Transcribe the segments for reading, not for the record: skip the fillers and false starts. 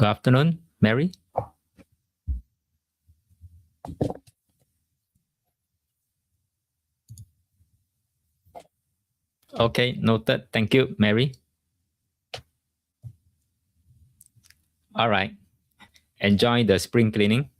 Good afternoon, Mary. Okay, noted. Thank you, Mary. All right. Enjoy the spring cleaning.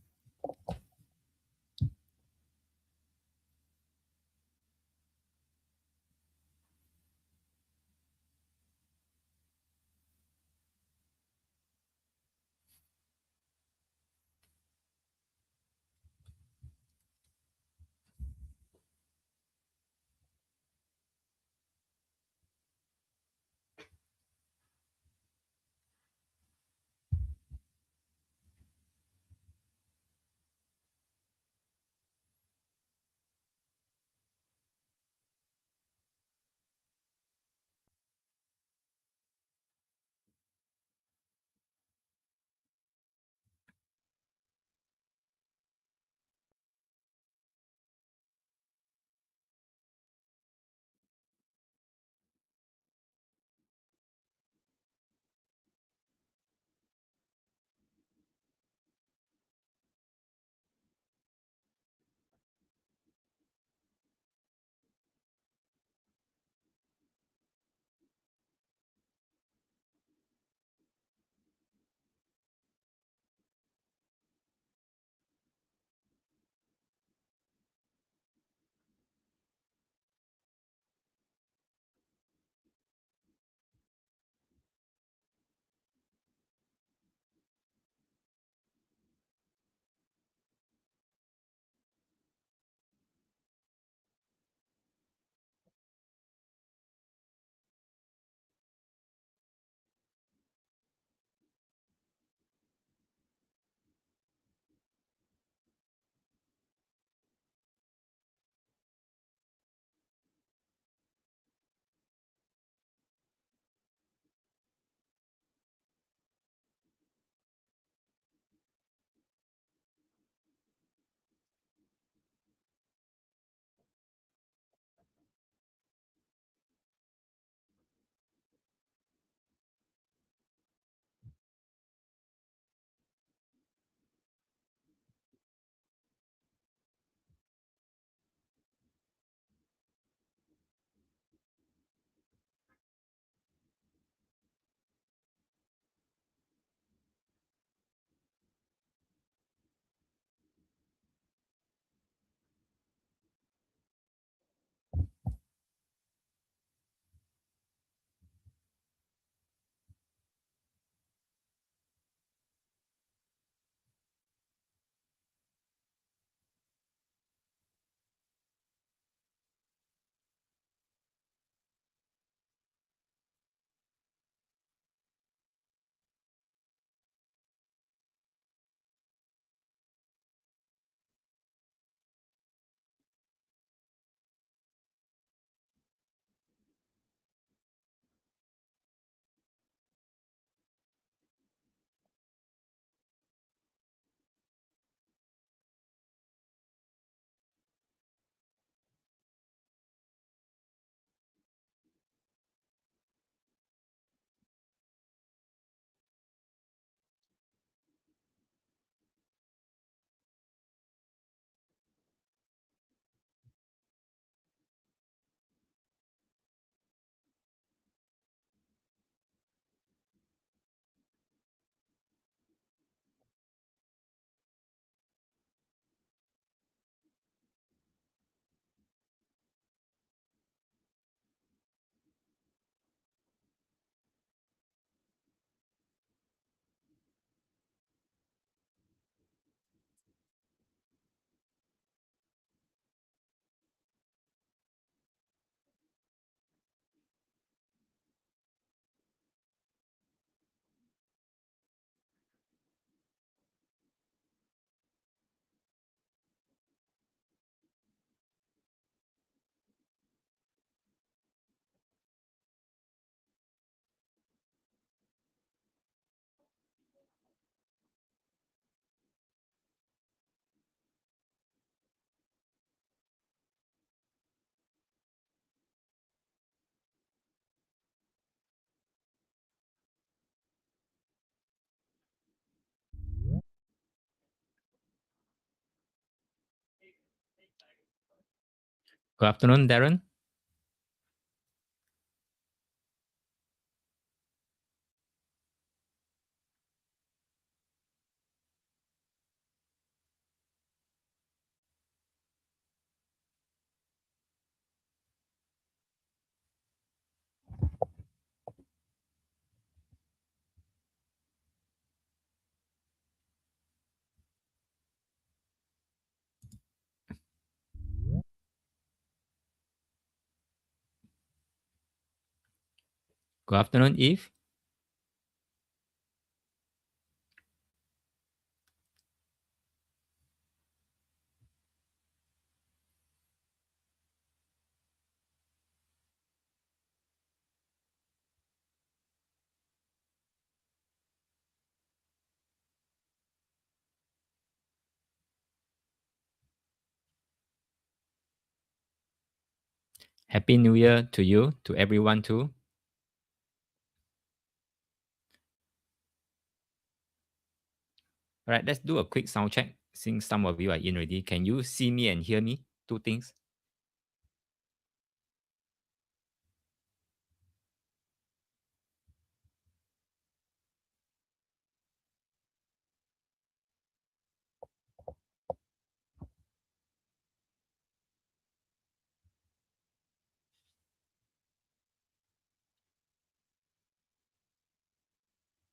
Good afternoon, Darren. Good afternoon, Eve. Happy New Year to you, to everyone too. All right, let's do a quick sound check. Since some of you are in already, can you see me and hear me? Two things.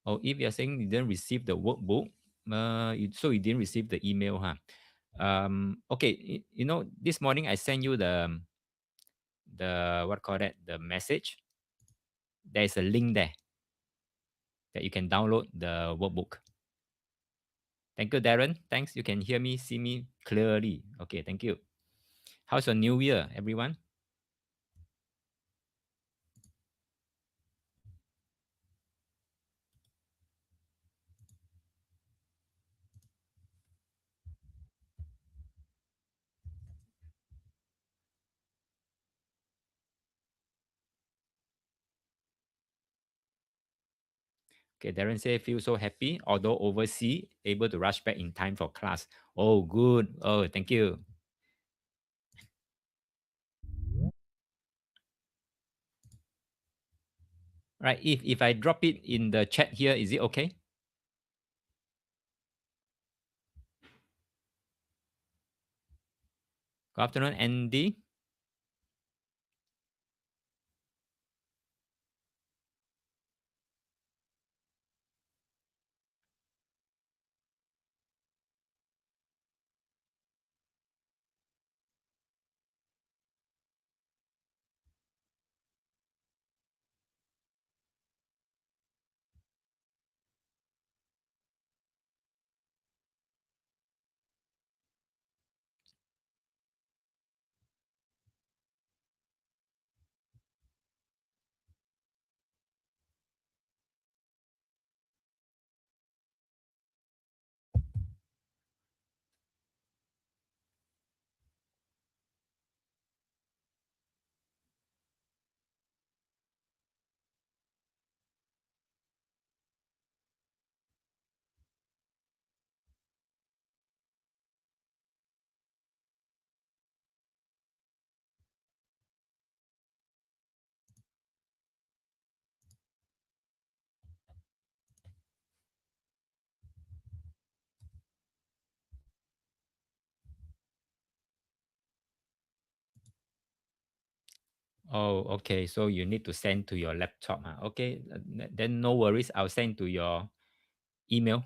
Oh, if you're saying you didn't receive the workbook, so you didn't receive the email, huh? Okay, you know, this morning I sent you the what call that, the message. There is a link there that you can download the workbook. Thank you, Darren. Thanks. You can hear me, see me clearly. Okay, thank you. How's your new year, everyone? Okay, Darren say feel so happy, although overseas, able to rush back in time for class. Oh, good. Oh, thank you. Right. If I drop it in the chat here, is it okay? Good afternoon, Andy. Oh, okay. So you need to send to your laptop. Huh? Okay, then no worries. I'll send to your email.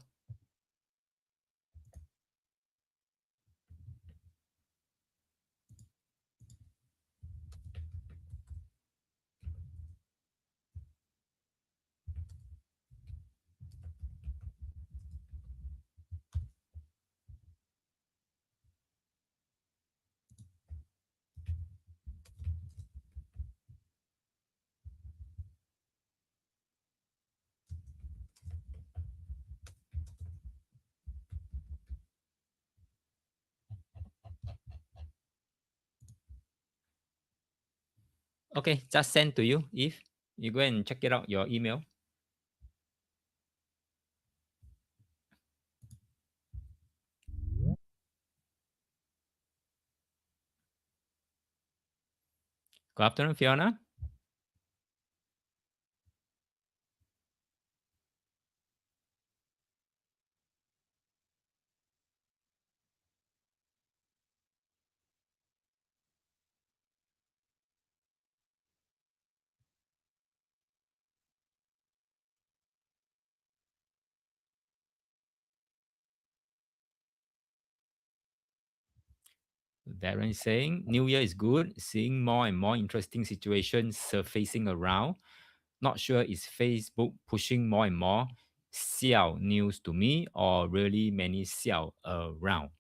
Okay, just send to you. If you go and check it out, your email. Good afternoon, Fiona. Darren is saying New Year is good, seeing more and more interesting situations surfacing around. Not sure is Facebook pushing more and more xiao news to me or really many xiao around.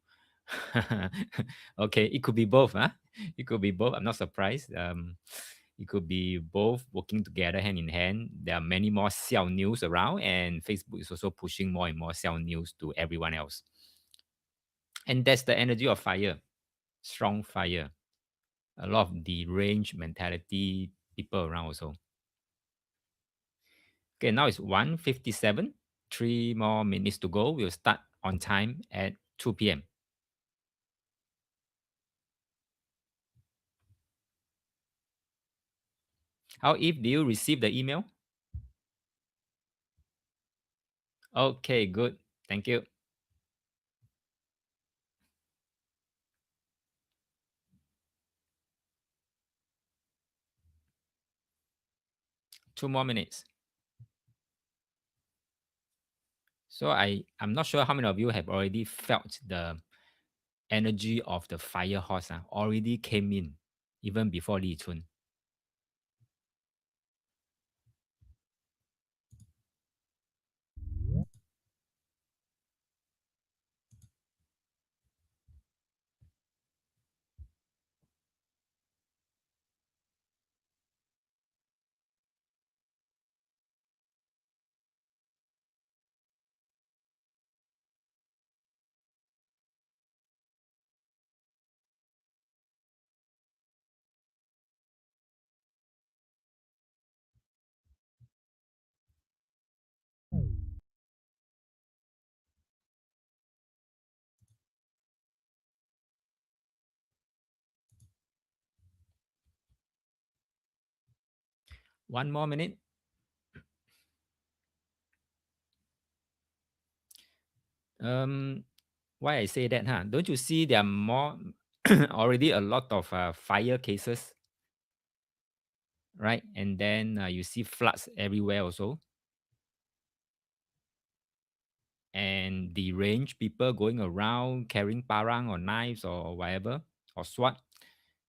Okay, it could be both, huh? It could be both. I'm not surprised. It could be both working together hand in hand. There are many more xiao news around, and Facebook is also pushing more and more xiao news to everyone else. And that's the energy of fire, strong fire. A lot of deranged mentality people around also. Okay, now it's 1:57. 3 more minutes to go. We'll start on time at 2 p.m. How if do you receive the email? Okay, good. Thank you. 2 more minutes. So I'm not sure how many of you have already felt the energy of the fire horse already came in even before Li Chun. One more minute. Um, why I say that, huh? Don't you see there are more already a lot of fire cases, right? And then you see floods everywhere also, and the range people going around carrying parang or knives or whatever or sword,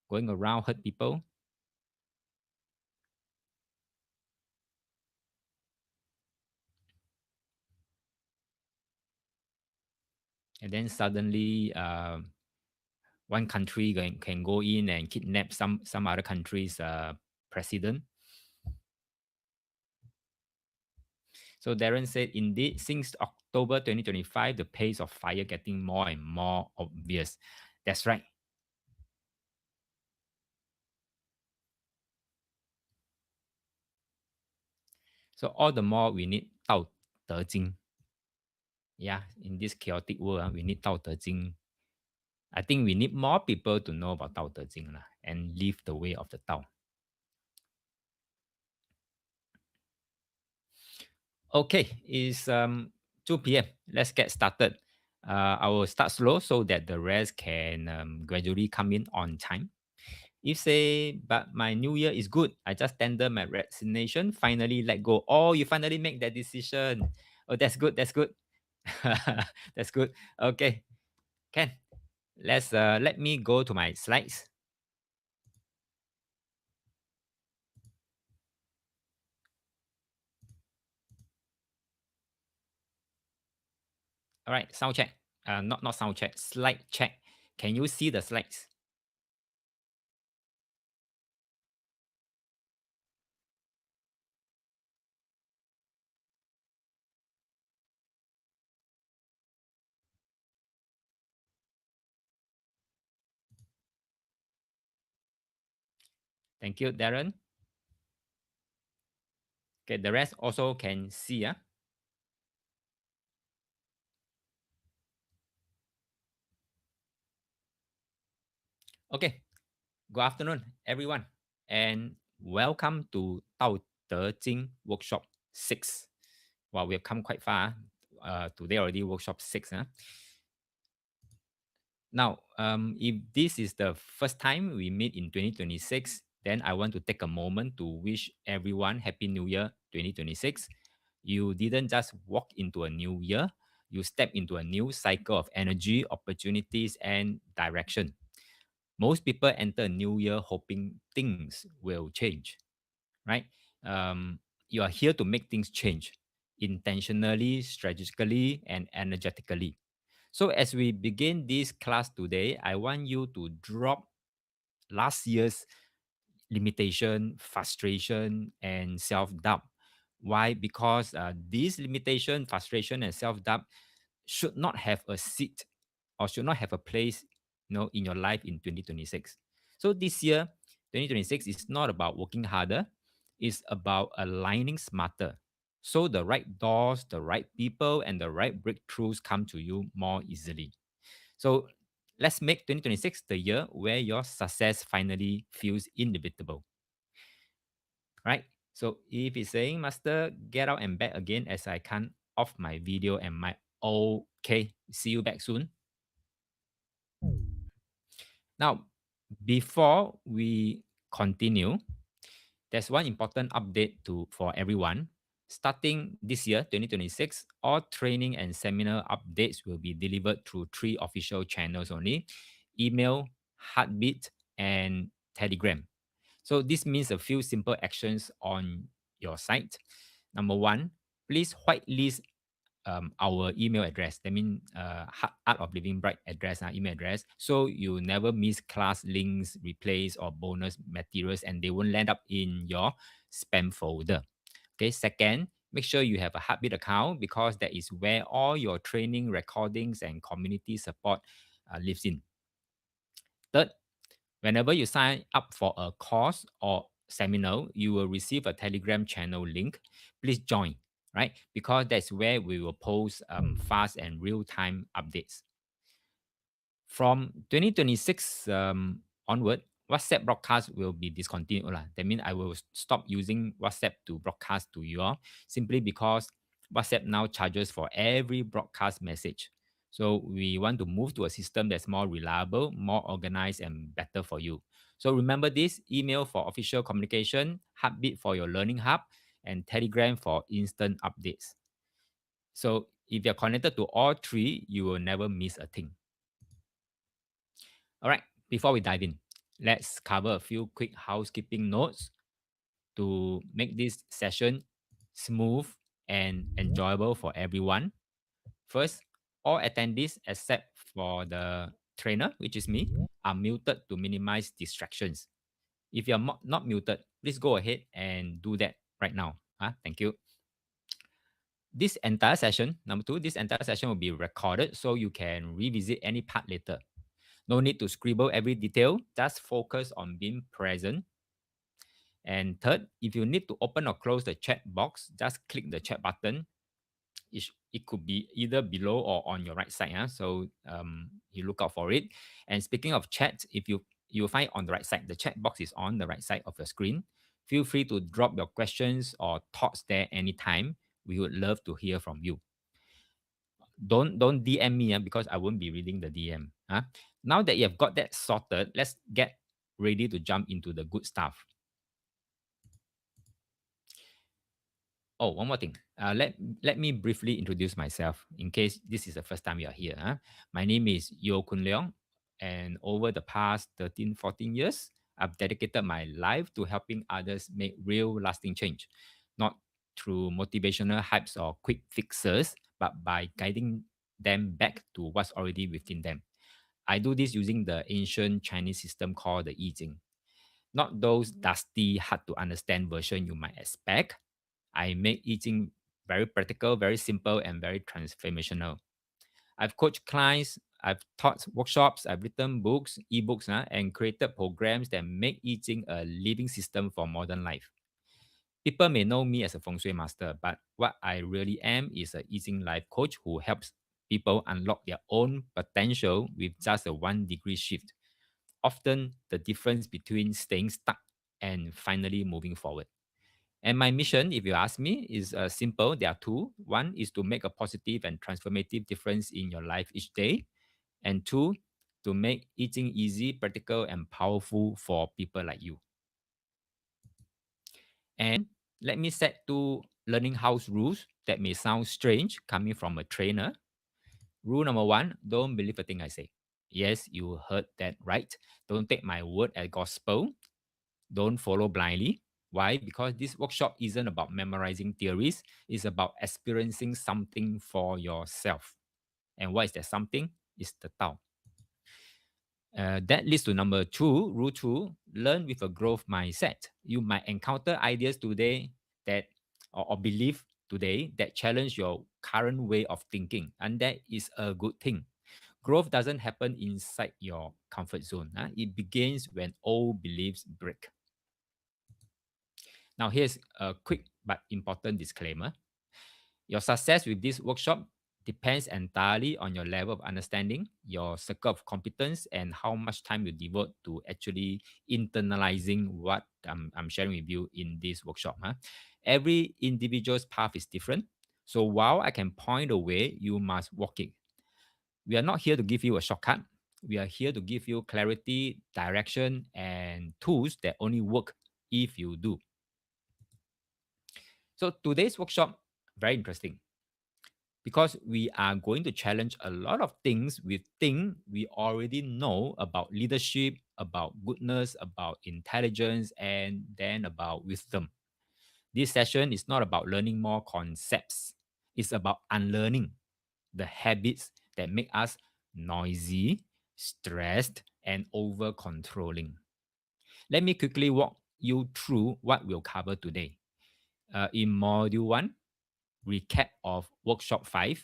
going around hurt people, and then suddenly one country can go in and kidnap some other country's president. So Darren said, indeed, since October 2025, the pace of fire getting more and more obvious. That's right. So all the more we need Dao De Jing. Yeah, in this chaotic world, we need Dao De Jing. I think we need more people to know about Dao De Jing and live the way of the Dao. Okay, it's 2 p.m. Let's get started. I will start slow so that the rest can gradually come in on time. If say, but my new year is good, I just tender my resignation, finally let go. Oh, you finally make that decision. Oh, that's good. That's good. That's good. Okay, Ken, let me go to my slides. All right, sound check. Not sound check. Slide check. Can you see the slides? Thank you, Darren. Okay, the rest also can see. Okay. Good afternoon, everyone. and welcome to Dao De Jing Workshop 6. Well, we have come quite far. Today already workshop 6. Huh? Now, if this is the first time we meet in 2026, then I want to take a moment to wish everyone Happy New Year 2026. You didn't just walk into a new year, you step into a new cycle of energy, opportunities, and direction. Most people enter a new year hoping things will change, right? You are here to make things change intentionally, strategically, and energetically. So, as we begin this class today, I want you to drop last year's limitation, frustration, and self doubt. Why? Because this limitation, frustration, and self doubt should not have a seat or should not have a place, in your life in 2026. So this year, 2026 is not about working harder; it's about aligning smarter. So the right doors, the right people, and the right breakthroughs come to you more easily. So let's make 2026 the year where your success finally feels inevitable, right? So if it's saying, Master, get out and back again as I can't off my video and my okay, see you back soon. Now, before we continue, there's one important update for everyone. Starting this year, 2026, all training and seminar updates will be delivered through three official channels only: email, Heartbeat, and Telegram. So this means a few simple actions on your site. Number one, please whitelist our email address. That means Art of Living Bright address, email address. So you never miss class links, replays, or bonus materials, and they won't land up in your spam folder. Okay. Second, make sure you have a Heartbeat account because that is where all your training recordings and community support lives in. Third, whenever you sign up for a course or seminar, you will receive a Telegram channel link. Please join, right? Because that's where we will post fast and real-time updates. From 2026 onward, WhatsApp broadcast will be discontinued. That means I will stop using WhatsApp to broadcast to you all simply because WhatsApp now charges for every broadcast message. So we want to move to a system that's more reliable, more organized, and better for you. So remember this: email for official communication, Heartbeat for your learning hub, and Telegram for instant updates. So if you're connected to all three, you will never miss a thing. All right, before we dive in, let's cover a few quick housekeeping notes to make this session smooth and enjoyable for everyone. First, all attendees except for the trainer, which is me, are muted to minimize distractions. If you're not muted, please go ahead and do that right now. Thank you. This entire session, number two, this entire session will be recorded so you can revisit any part later. No need to scribble every detail, just focus on being present. And third, if you need to open or close the chat box, just click the chat button. It could be either below or on your right side. So you look out for it. And speaking of chat, if you'll find on the right side, the chat box is on the right side of your screen. Feel free to drop your questions or thoughts there anytime. We would love to hear from you. Don't DM me because I won't be reading the DM. Now that you have got that sorted, let's get ready to jump into the good stuff. Oh, one more thing. Let me briefly introduce myself in case this is the first time you are here. My name is Yo Kun Leong, and over the past 13, 14 years, I've dedicated my life to helping others make real lasting change, not through motivational hypes or quick fixes, but by guiding them back to what's already within them. I do this using the ancient Chinese system called the I Ching. Not those dusty, hard to understand version you might expect. I make I Ching very practical, very simple, and very transformational. I've coached clients, I've taught workshops, I've written books, ebooks, and created programs that make I Ching a living system for modern life. People may know me as a feng shui master, but what I really am is a I Ching life coach who helps people unlock their own potential with just a 1 degree shift. Often, the difference between staying stuck and finally moving forward. And my mission, if you ask me, is simple. There are two. One is to make a positive and transformative difference in your life each day. And two, to make eating easy, practical, and powerful for people like you. And let me set two learning house rules that may sound strange coming from a trainer. Rule number one, don't believe a thing I say. Yes, you heard that right. Don't take my word as gospel. Don't follow blindly. Why? Because this workshop isn't about memorizing theories, it's about experiencing something for yourself. And what is that something? It's the Tao. That leads to number two, rule two, learn with a growth mindset. You might encounter ideas today that, or belief today that challenge your current way of thinking, and that is a good thing. Growth doesn't happen inside your comfort zone. It begins when old beliefs break. Now, here's a quick but important disclaimer. Your success with this workshop depends entirely on your level of understanding, your circle of competence, and how much time you devote to actually internalizing what I'm sharing with you in this workshop. Every individual's path is different. So while I can point the way, you must walk it. We are not here to give you a shortcut. We are here to give you clarity, direction, and tools that only work if you do. So today's workshop, very interesting because we are going to challenge a lot of things we think we already know about leadership, about goodness, about intelligence, and then about wisdom. This session is not about learning more concepts. It's about unlearning the habits that make us noisy, stressed, and over controlling. Let me quickly walk you through what we'll cover today. In Module 1, recap of Workshop 5,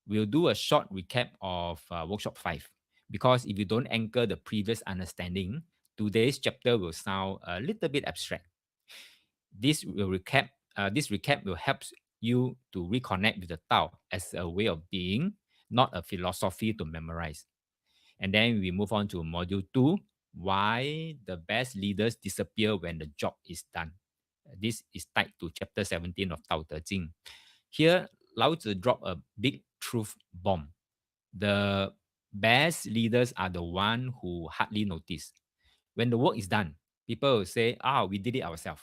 we'll do a short recap of Workshop 5 because if you don't anchor the previous understanding, today's chapter will sound a little bit abstract. This recap will help you to reconnect with the Tao as a way of being, not a philosophy to memorize. And then we move on to Module 2, why the best leaders disappear when the job is done. This is tied to chapter 17 of Dao De Jing. Here, Lao Tzu dropped a big truth bomb. The best leaders are the one who hardly notice. When the work is done, people will say, we did it ourselves.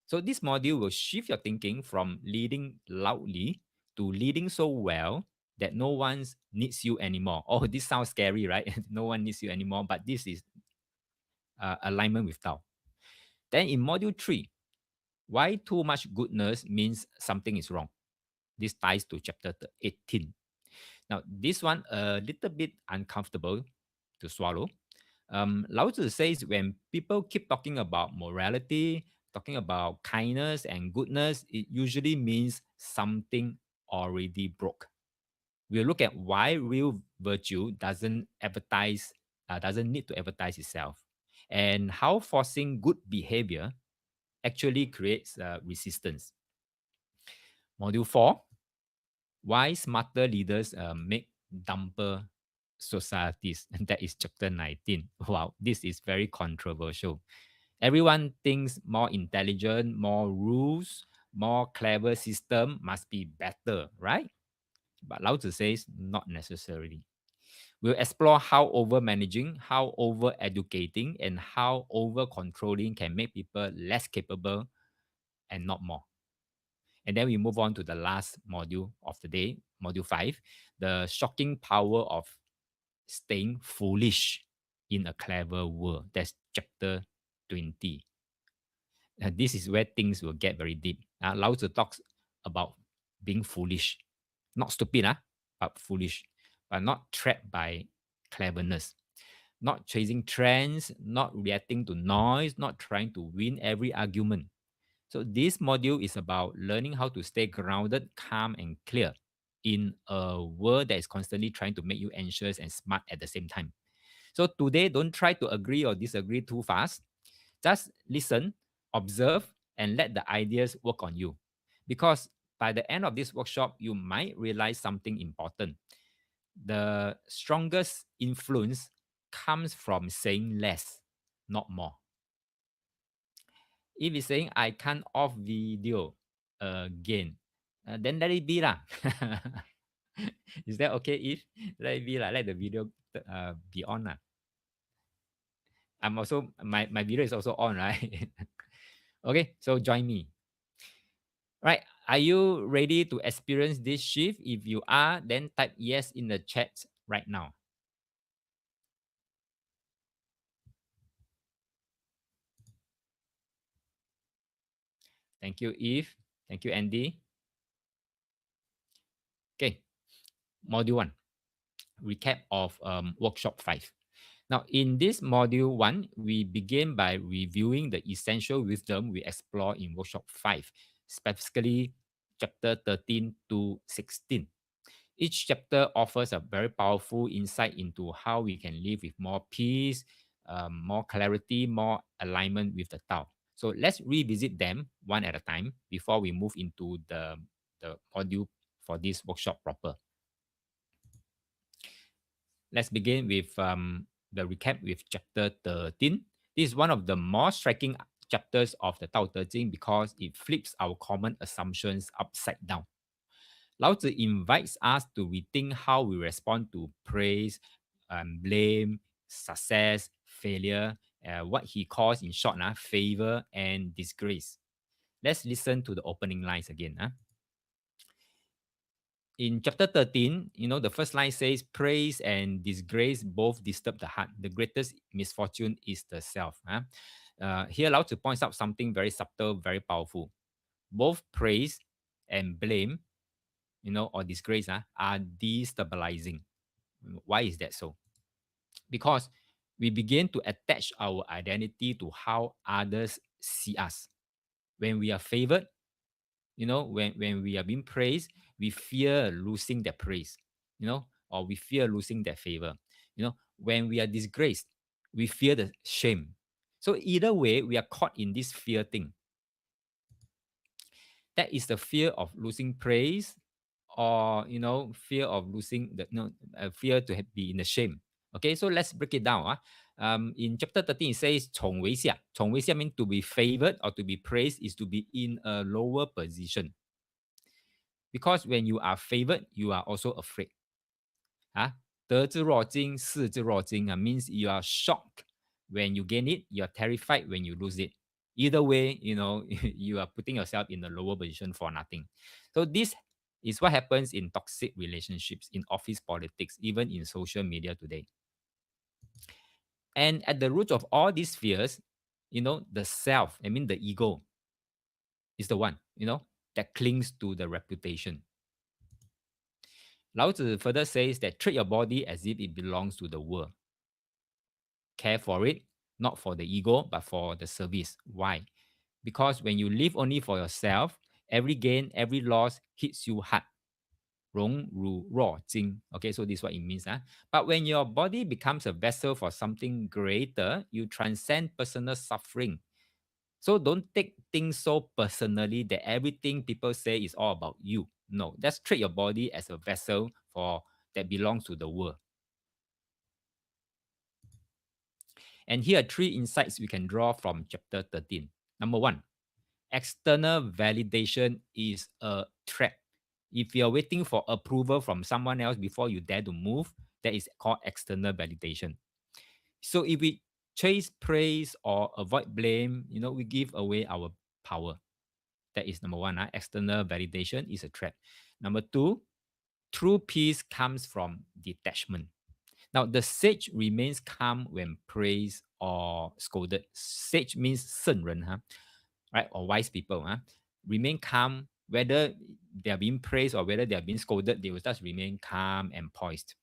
So this module will shift your thinking from leading loudly to leading so well that no one needs you anymore. Oh, this sounds scary, right? No one needs you anymore, but this is alignment with Tao. Then in module 3, why too much goodness means something is wrong. This ties to chapter 18. Now, this one a little bit uncomfortable to swallow. Lao Tzu says when people keep talking about morality, talking about kindness and goodness, it usually means something already broke. We'll look at why real virtue doesn't need to advertise itself, and how forcing good behavior actually creates resistance. Module 4, why smarter leaders make dumber societies. And that is chapter 19. Wow, this is very controversial. Everyone thinks more intelligent, more rules, more clever system must be better, right? But Lao Tzu says not necessarily. We'll explore how over managing, how over educating, and how over controlling can make people less capable and not more. And then we move on to the last module of the day, module 5, the shocking power of staying foolish in a clever world. That's chapter 20. This is where things will get very deep. Lao Tzu talks about being foolish, not stupid, but foolish, but not trapped by cleverness, not chasing trends, not reacting to noise, not trying to win every argument. So this module is about learning how to stay grounded, calm, and clear in a world that is constantly trying to make you anxious and smart at the same time. So today, don't try to agree or disagree too fast. Just listen, observe, and let the ideas work on you. Because by the end of this workshop, you might realize something important. The strongest influence comes from saying less, not more. If it's saying I can't off video again, then let it be lah. Is that okay? If let it be lah, let the video be on lah. I'm also my video is also on, right? Okay, so join me. Right. Are you ready to experience this shift? If you are, then type yes in the chat right now. Thank you, Eve. Thank you, Andy. Okay, module one, recap of workshop 5. Now, in this module 1, we begin by reviewing the essential wisdom we explore in workshop 5, specifically chapter 13 to 16. Each chapter offers a very powerful insight into how we can live with more peace, more clarity, more alignment with the Tao. So let's revisit them one at a time before we move into the module for this workshop proper. Let's begin with the recap with chapter 13. This is one of the more striking chapters of the Dao De Jing because it flips our common assumptions upside down. Lao Tzu invites us to rethink how we respond to praise, blame, success, failure, what he calls in short, favor and disgrace. Let's listen to the opening lines again. In chapter 13, the first line says, praise and disgrace both disturb the heart. The greatest misfortune is the self. Here, Lao Tzu points out something very subtle, very powerful. Both praise and blame, or disgrace are destabilizing. Why is that so? Because we begin to attach our identity to how others see us. When we are favored, when we are being praised, we fear losing that praise, or we fear losing that favor. When we are disgraced, we fear the shame. So either way, we are caught in this fear thing. That is the fear of losing praise, or fear of losing the fear to be in the shame. Okay, so let's break it down. In chapter 13, it says 宠为下. 宠为下 means to be favored or to be praised is to be in a lower position. Because when you are favored, you are also afraid. 得之若惊，失之若惊 means you are shocked when you gain it, you are terrified when you lose it. Either way, you are putting yourself in a lower position for nothing. So this is what happens in toxic relationships, in office politics, even in social media today. And at the root of all these fears, the self, the ego, is the one, that clings to the reputation. Lao Tzu further says that treat your body as if it belongs to the world. Care for it, not for the ego, but for the service. Why? Because when you live only for yourself, every gain, every loss hits you hard. 荣辱若惊. Okay, so this is what it means. But when your body becomes a vessel for something greater, you transcend personal suffering. So don't take things so personally that everything people say is all about you. No, let's treat your body as a vessel that belongs to the world. And here are 3 insights we can draw from chapter 13. Number 1, external validation is a trap. If you're waiting for approval from someone else before you dare to move, that is called external validation. So if we chase praise or avoid blame, we give away our power. That is number 1. External validation is a trap. Number 2, true peace comes from detachment. Now, the sage remains calm when praised or scolded. Sage means 圣人, right? Or wise people. Remain calm, whether they are being praised or whether they are being scolded, they will just remain calm and poised.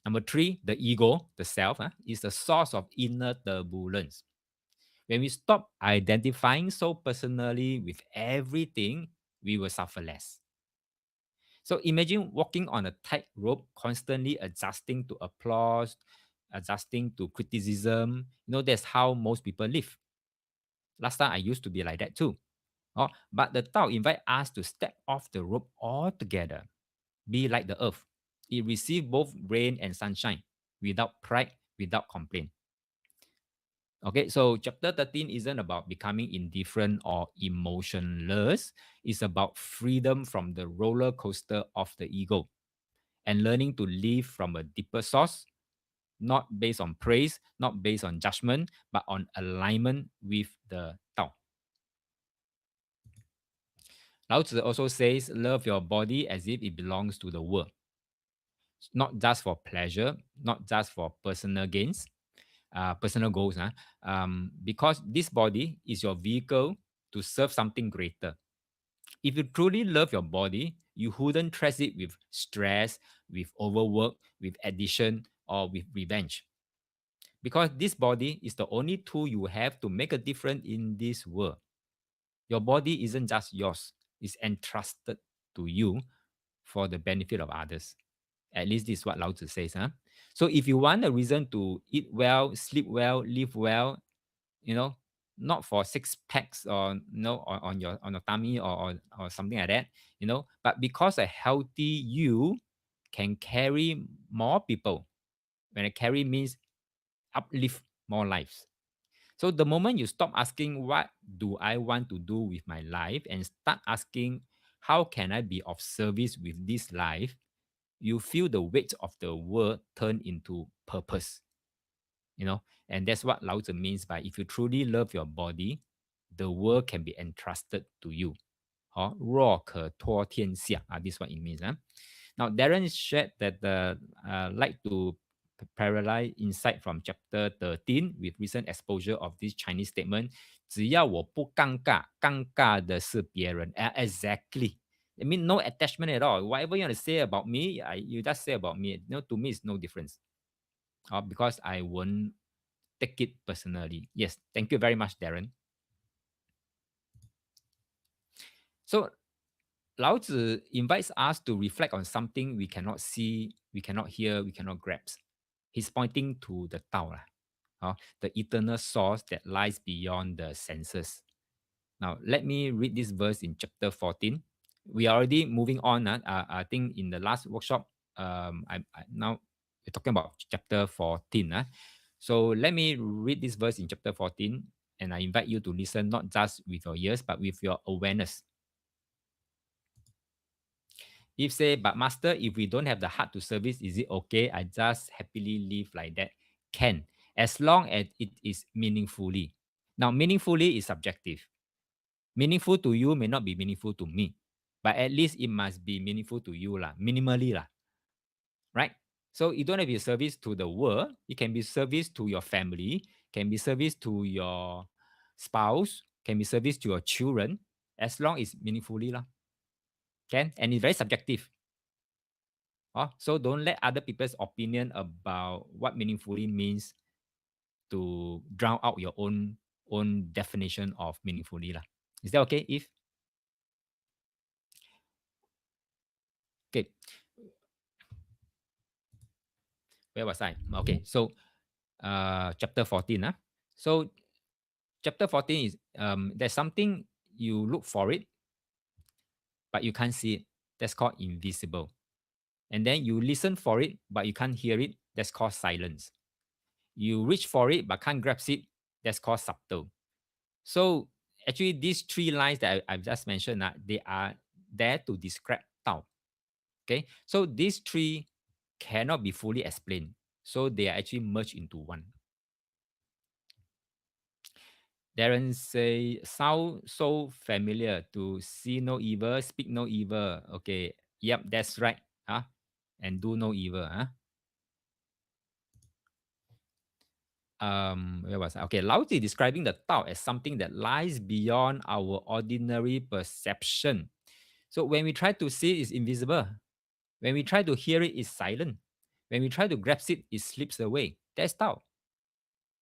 Number 3, the ego, the self, is the source of inner turbulence. When we stop identifying so personally with everything, we will suffer less. So imagine walking on a tightrope, constantly adjusting to applause, adjusting to criticism. That's how most people live. Last time I used to be like that too. But the Tao invite us to step off the rope altogether. Be like the earth. It receives both rain and sunshine without pride, without complaint. Okay, so chapter 13 isn't about becoming indifferent or emotionless. It's about freedom from the roller coaster of the ego and learning to live from a deeper source, not based on praise, not based on judgment, but on alignment with the Tao. Lao Tzu also says, love your body as if it belongs to the world, not just for pleasure, not just for personal gains, personal goals, because this body is your vehicle to serve something greater. If you truly love your body, you wouldn't trust it with stress, with overwork, with addiction, or with revenge. Because this body is the only tool you have to make a difference in this world. Your body isn't just yours, it's entrusted to you for the benefit of others. At least this is what Lao Tzu says. Huh? So if you want a reason to eat well, sleep well, live well, you know, not for six packs or on your tummy or something like that, but because a healthy you can carry more people. When I carry means uplift more lives. So the moment you stop asking what do I want to do with my life and start asking how can I be of service with this life, you feel the weight of the world turn into purpose. you know and that's what Lao Tzu means by if you truly love your body, the world can be entrusted to you. 若可托天下 this is what it means. Now Darren shared that like to parallel insight from chapter 13 with recent exposure of this Chinese statement. 只要我不尴尬，尴尬的是别人. Exactly. I mean, no attachment at all. Whatever you want to say about me, you just say about me. To me, it's no difference. Because I won't take it personally. Yes, thank you very much, Darren. So Lao Tzu invites us to reflect on something we cannot see, we cannot hear, we cannot grasp. He's pointing to the Tao, the eternal source that lies beyond the senses. Now, let me read this verse in chapter 14. We are already moving on. I think in the last workshop, now we're talking about chapter 14. So let me read this verse in chapter 14, and I invite you to listen not just with your ears, but with your awareness. If say, but master, if we don't have the heart to service, is it okay? I just happily live like that. Can, as long as it is meaningfully. Now, meaningfully is subjective. Meaningful to you may not be meaningful to me, but at least it must be meaningful to you, lah, minimally, lah, right? So you don't have to be service to the world. It can be service to your family, can be service to your spouse, can be service to your children, as long as meaningfully, lah. Can, and it's very subjective. So don't let other people's opinion about what meaningfully means to drown out your own definition of meaningfully, lah. Is that okay? If okay, where was I? Okay, so chapter 14. So chapter 14 is there's something you look for it, but you can't see it. That's called invisible. And then you listen for it, but you can't hear it. That's called silence. You reach for it, but can't grasp it. That's called subtle. So actually, these three lines that I've just mentioned, they are there to describe Tao. Okay, so these three cannot be fully explained. So they are actually merged into one. Darren say, sound so familiar to see no evil, speak no evil. Okay, yep, that's right. And do no evil. Where was I? Okay, Lao Tzu describing the Tao as something that lies beyond our ordinary perception. So when we try to see it, it's invisible. When we try to hear it, it's silent. When we try to grasp it, it slips away. That's Tao.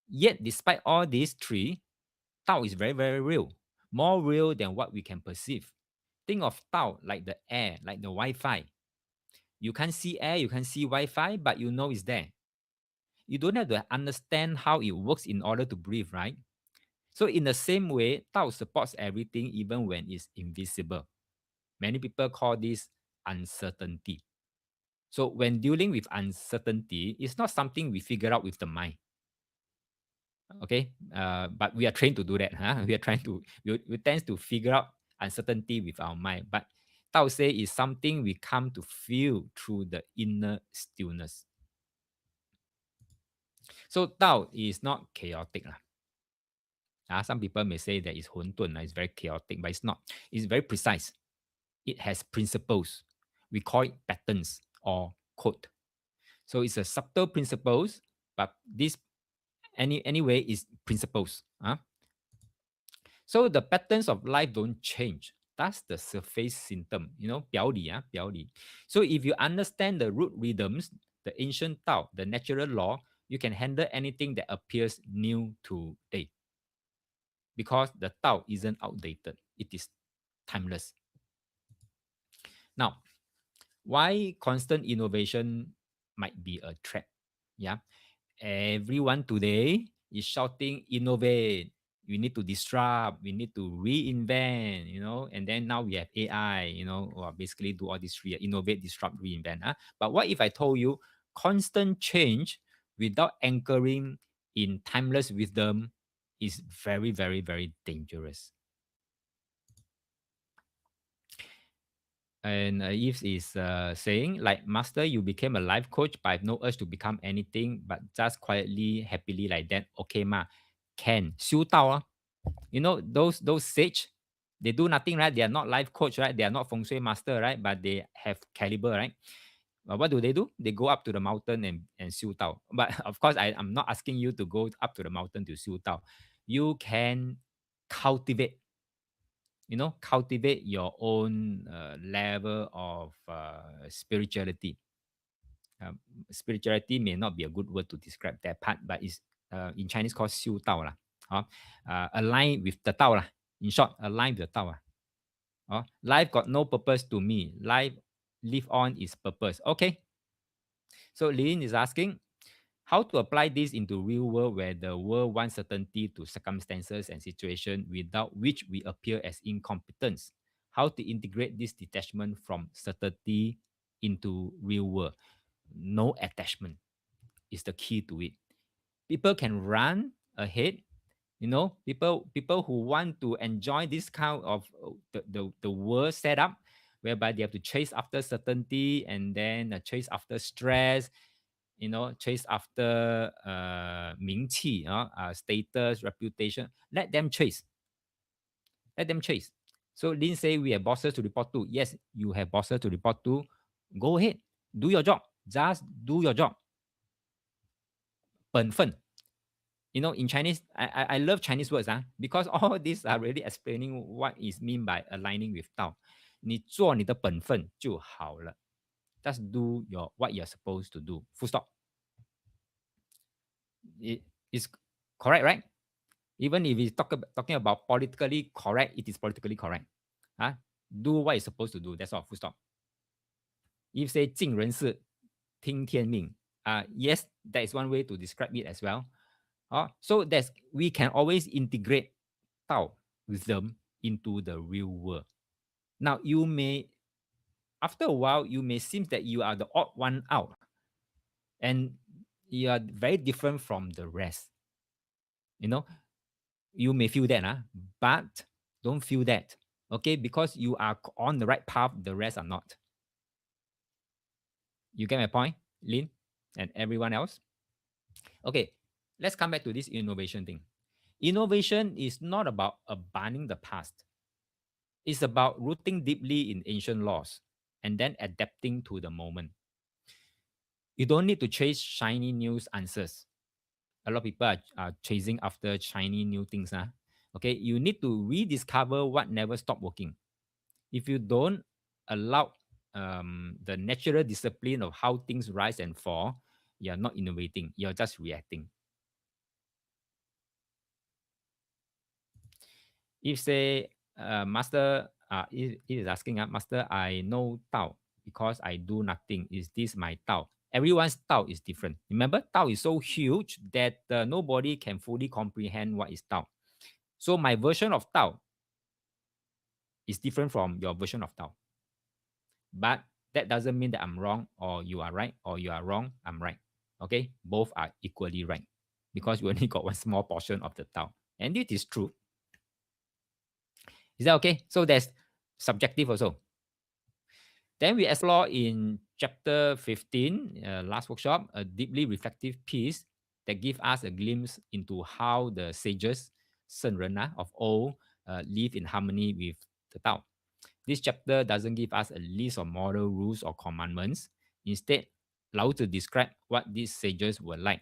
Yet, despite all these three, Tao is very, very real. More real than what we can perceive. Think of Tao like the air, like the Wi-Fi. You can't see air, you can't see Wi-Fi, but you know it's there. You don't have to understand how it works in order to breathe, right? So in the same way, Tao supports everything even when it's invisible. Many people call this uncertainty. So when dealing with uncertainty, it's not something we figure out with the mind. Okay, but we are trained to do that. Huh? We are trying to we tend to figure out uncertainty with our mind. But Tao say is something we come to feel through the inner stillness. So Tao is not chaotic. Some people may say that it's 混沌, it's very chaotic, but it's not. It's very precise. It has principles. We call it patterns or code. So it's a subtle principles, but this anyway is principles. So the patterns of life don't change. That's the surface symptom, 表里. So if you understand the root rhythms, the ancient Tao, the natural law, you can handle anything that appears new today. Because the Tao isn't outdated, it is timeless. Now, why constant innovation might be a threat? Yeah. Everyone today is shouting, innovate. We need to disrupt. We need to reinvent, And then now we have AI, or basically do all these three: innovate, disrupt, reinvent. But what if I told you constant change without anchoring in timeless wisdom is very, very, very dangerous? And Yves is saying, like, Master, you became a life coach, but I have no urge to become anything, but just quietly, happily like that. Okay, ma, can. 修道啊. Those sage, they do nothing, right? They are not life coach, right? They are not feng shui master, right? But they have caliber, right? What do? They go up to the mountain and 修道. But of course, I'm not asking you to go up to the mountain to 修道. You can cultivate cultivate your own level of spirituality. Spirituality may not be a good word to describe that part, but it's in Chinese called 修道 lah. Align with the Tao lah. In short, align with the Tao lah. Life got no purpose to me. Life live on is purpose. Okay. So Lin is asking, how to apply this into real world where the world wants certainty to circumstances and situation without which we appear as incompetence? How to integrate this detachment from certainty into real world? No attachment is the key to it. People can run ahead. People who want to enjoy this kind of the world setup, whereby they have to chase after certainty and then chase after stress, chase after 名气, status, reputation. Let them chase. Let them chase. So Lin say we have bosses to report to. Yes, you have bosses to report to. Go ahead. Do your job. Just do your job. 本分. In Chinese, I love Chinese words, because all these are really explaining what is mean by aligning with Tao. 你做你的本分就好了. Just do what you're supposed to do. Full stop. It is correct, right? Even if we talking about politically correct, it is politically correct. Do what it's supposed to do. That's all. Full stop. If say 尽人事听天命, yes, that is one way to describe it as well. So we can always integrate Tao wisdom into the real world. Now after a while, you may seem that you are the odd one out, and you are very different from the rest. You may feel that, but don't feel that. Okay, because you are on the right path, the rest are not. You get my point, Lin, and everyone else? Okay, let's come back to this innovation thing. Innovation is not about abandoning the past. It's about rooting deeply in ancient laws and then adapting to the moment. You don't need to chase shiny new answers. A lot of people are chasing after shiny new things. Okay, you need to rediscover what never stopped working. If you don't allow the natural discipline of how things rise and fall, you're not innovating. You're just reacting. If say, Master, it is asking, Master, I know Tao because I do nothing. Is this my Tao? Everyone's Tao is different. Remember, Tao is so huge that nobody can fully comprehend what is Tao. So my version of Tao is different from your version of Tao. But that doesn't mean that I'm wrong or you are right, or you are wrong, I'm right. Okay? Both are equally right. because you only got one small portion of the Tao. And it is true. Is that okay? So there's subjective also. Then we explore in chapter 15, last workshop, a deeply reflective piece that gives us a glimpse into how the sages, Sen Ren of old, live in harmony with the Tao. This chapter doesn't give us a list of moral rules or commandments. Instead, Lao Tzu describes what these sages were like,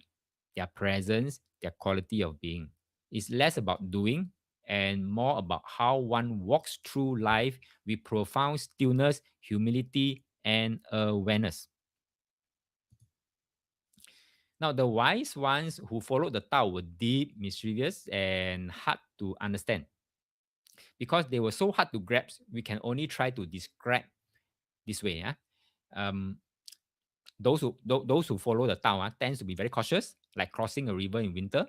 their presence, their quality of being. It's less about doing and more about how one walks through life with profound stillness, humility, and awareness. Now, the wise ones who followed the Tao were deep, mischievous, and hard to understand. Because they were so hard to grasp, we can only try to describe this way. Those who follow the Tao tends to be very cautious, like crossing a river in winter,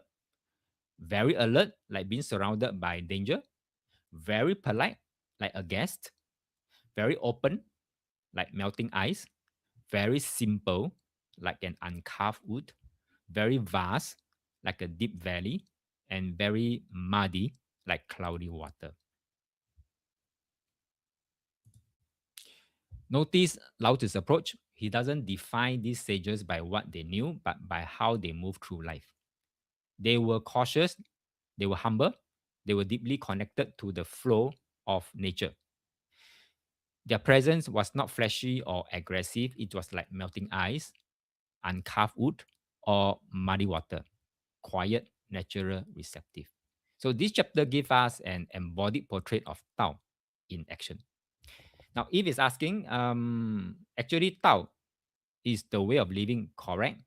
very alert, like being surrounded by danger, very polite, like a guest, very open, like melting ice, very simple, like an uncarved wood, very vast, like a deep valley, and very muddy, like cloudy water. Notice Lao Tzu's approach. He doesn't define these sages by what they knew, but by how they moved through life. They were cautious, they were humble, they were deeply connected to the flow of nature. Their presence was not flashy or aggressive, it was like melting ice, uncarved wood, or muddy water, quiet, natural, receptive. So this chapter gives us an embodied portrait of Tao in action. Now, Eve is asking, actually, Tao is the way of living correct?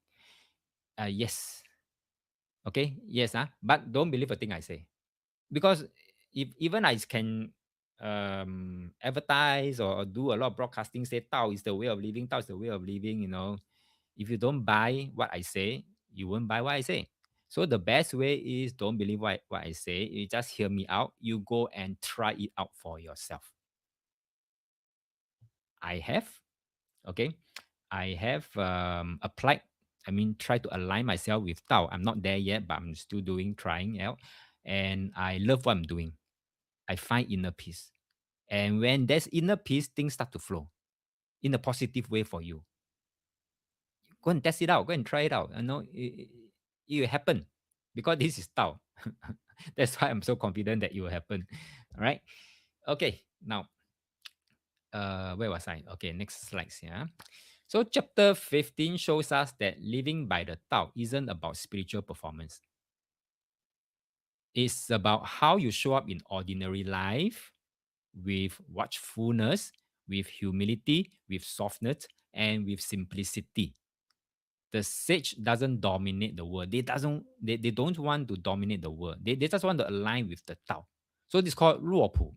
Yes. Okay, yes, but don't believe a thing I say. Because if even I can advertise or do a lot of broadcasting, say Tao is the way of living, Tao is the way of living, if you don't buy what I say, you won't buy what I say. So the best way is don't believe what I say. You just hear me out. You go and try it out for yourself. I have, okay, I have applied. I mean, try to align myself with Tao. I'm not there yet, but I'm still trying out. And I love what I'm doing. I find inner peace. And when there's inner peace, things start to flow in a positive way for you. Go and test it out. Go and try it out. It will happen because this is Tao. That's why I'm so confident that it will happen. All right. Okay. Now, where was I? Okay, next slide. Yeah. So chapter 15 shows us that living by the Tao isn't about spiritual performance. It's about how you show up in ordinary life with watchfulness, with humility, with softness, and with simplicity. The sage doesn't dominate the world. They don't want to dominate the world. They just want to align with the Tao. So this is called 弱朴,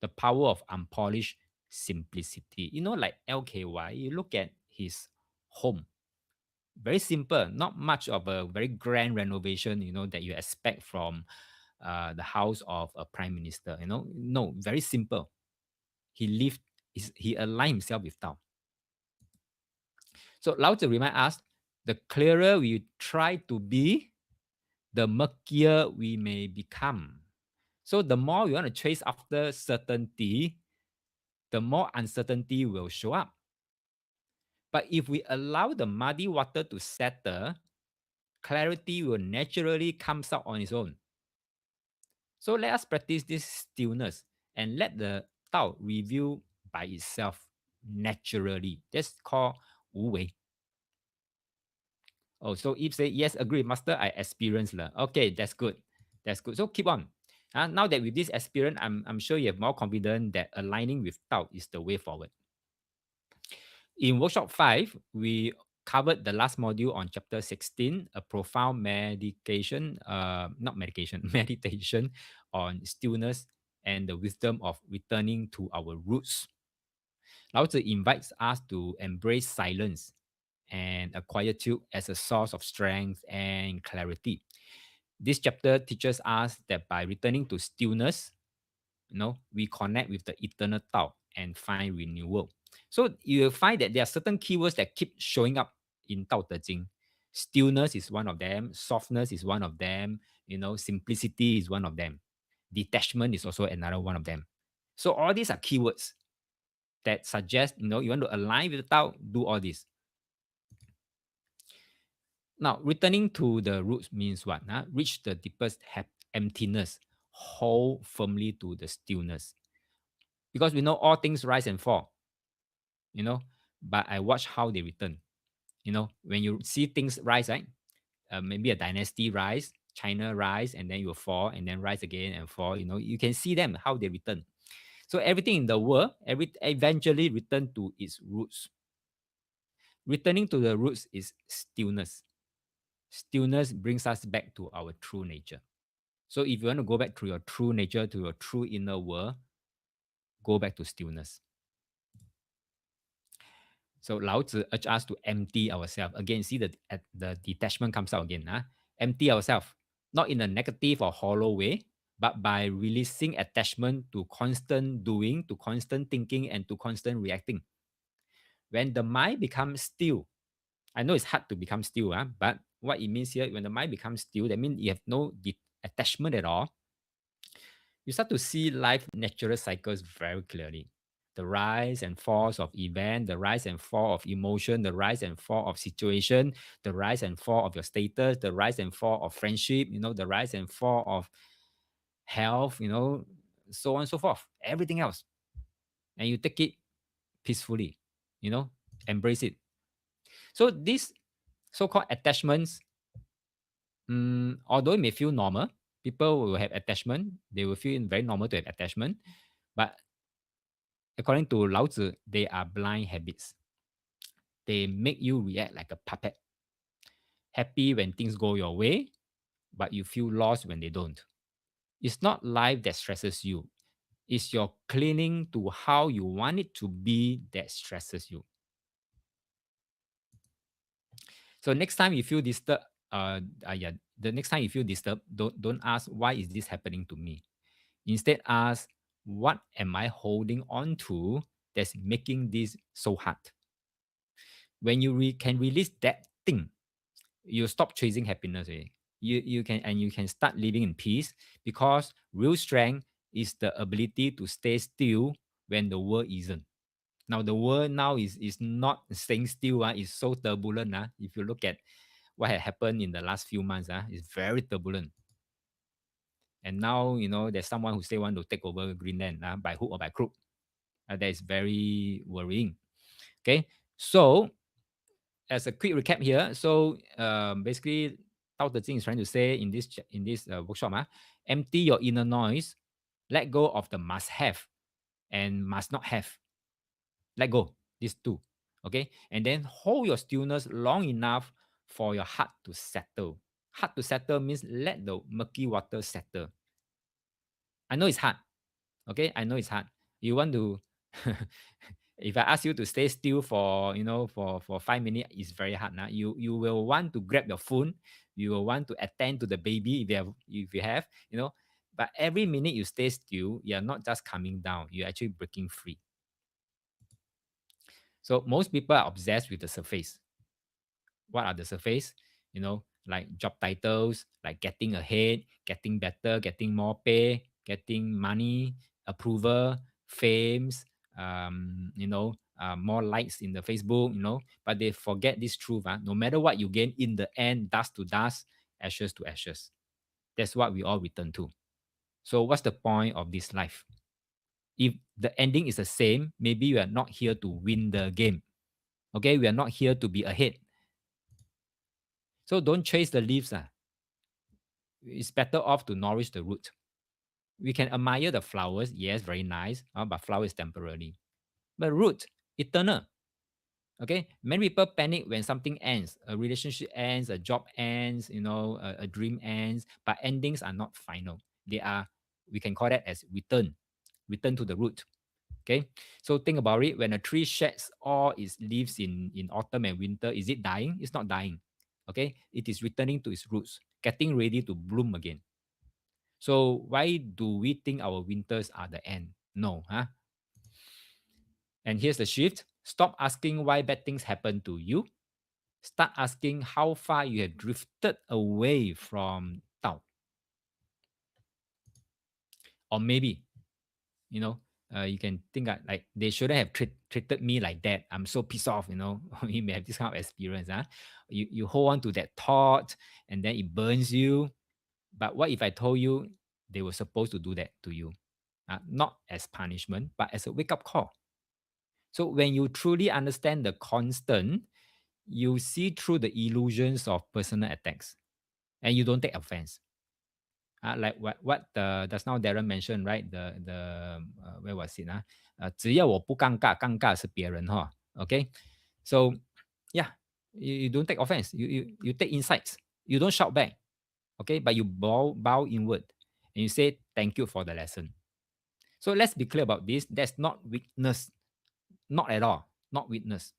the power of unpolished simplicity. Like LKY, you look at his home. Very simple, not much of a very grand renovation, that you expect from the house of a prime minister. No, very simple. He lived, he aligned himself with Tao. So Lao Tzu remind us, the clearer we try to be, the murkier we may become. So the more we want to chase after certainty, the more uncertainty will show up. But if we allow the muddy water to settle, clarity will naturally come out on its own. So let us practice this stillness and let the Tao reveal by itself naturally. That's called Wu Wei. Oh, so Eve say, yes, agree, master, I experienced. Okay, that's good. That's good. So keep on. Now that with this experience, I'm sure you have more confidence that aligning with Tao is the way forward. In workshop 5, we covered the last module on chapter 16, a profound meditation, not medication, meditation on stillness and the wisdom of returning to our roots. Lao Tzu invites us to embrace silence and a quietude as a source of strength and clarity. This chapter teaches us that by returning to stillness, we connect with the eternal Tao and find renewal. So you'll find that there are certain keywords that keep showing up in Dao De Jing. Stillness is one of them. Softness is one of them. Simplicity is one of them. Detachment is also another one of them. So all these are keywords that suggest, you want to align with the Tao, do all this. Now, returning to the roots means what? Reach the deepest emptiness, hold firmly to the stillness. Because we know all things rise and fall, you know, but I watch how they return. When you see things rise, right? Maybe a dynasty rise, China rise, and then you will fall, and then rise again and fall. You can see them, how they return. So everything in the world, eventually return to its roots. Returning to the roots is stillness. Stillness brings us back to our true nature. So if you want to go back to your true nature, to your true inner world, go back to stillness. So Lao Tzu urged us to empty ourselves. Again, see the detachment comes out again. Empty ourselves, not in a negative or hollow way, but by releasing attachment to constant doing, to constant thinking, and to constant reacting. When the mind becomes still, I know it's hard to become still, but what it means here, when the mind becomes still, that means you have no attachment at all. You start to see life natural cycles very clearly. The rise and falls of event, the rise and fall of emotion, the rise and fall of situation, the rise and fall of your status, the rise and fall of friendship, the rise and fall of health, so on and so forth. Everything else. And you take it peacefully, embrace it. So these so-called attachments, although it may feel normal, people will have attachment. They will feel very normal to have attachment. But according to Lao Tzu, they are blind habits. They make you react like a puppet. Happy when things go your way, but you feel lost when they don't. It's not life that stresses you. It's your clinging to how you want it to be that stresses you. So next time you feel disturbed, the next time you feel disturbed, don't ask why is this happening to me. Instead, ask what am I holding on to that's making this so hard. When you can release that thing, you stop chasing happiness. You can start living in peace, because real strength is the ability to stay still when the world isn't. Now the world now is not staying still. It's so turbulent. If you look at what had happened in the last few months, it's very turbulent. And now, there's someone who say want to take over Greenland by hook or by crook. That is very worrying. Okay, so as a quick recap here, so basically, Dao De Jing is trying to say in this workshop, empty your inner noise, let go of the must have and must not have. Let go these two, okay, and then hold your stillness long enough for your heart to settle. Heart to settle means let the murky water settle. I know it's hard. Okay, I know it's hard. You want to, if I ask you to stay still for for 5 minutes, it's very hard. Now you will want to grab your phone. You will want to attend to the baby if you have. But every minute you stay still, you are not just coming down. You're actually breaking free. So most people are obsessed with the surface. What are the surface? Like job titles, like getting ahead, getting better, getting more pay, getting money, approval, fames, more likes in the Facebook, but they forget this truth. No matter what you gain, in the end, dust to dust, ashes to ashes. That's what we all return to. So what's the point of this life? If the ending is the same, maybe we are not here to win the game. Okay, we are not here to be ahead. So don't chase the leaves. It's better off to nourish the root. We can admire the flowers, yes, very nice, but flower is temporary. But root, eternal. Okay, many people panic when something ends, a relationship ends, a job ends, a dream ends, but endings are not final. They are, we can call that as return to the root. Okay, so think about it. When a tree sheds all its leaves in autumn and winter, is it dying? It's not dying. Okay, it is returning to its roots, getting ready to bloom again. So why do we think our winters are the end? No, huh? And here's the shift. Stop asking why bad things happen to you. Start asking how far you have drifted away from Tao. Or maybe, you know, you can think that like they shouldn't have treated me like that. I'm so pissed off, you know. You may have this kind of experience. Huh? You hold on to that thought and then it burns you. But what if I told you they were supposed to do that to you? Not as punishment, but as a wake up call. So when you truly understand the constant, you see through the illusions of personal attacks and you don't take offense. Like what just now Darren mentioned, right? The where was it? 只要我不尴尬，尴尬是别人 哈。Okay, so yeah, you don't take offense. You take insights. You don't shout back. Okay, but you bow inward and you say thank you for the lesson. So let's be clear about this. That's not weakness, not at all, not weakness.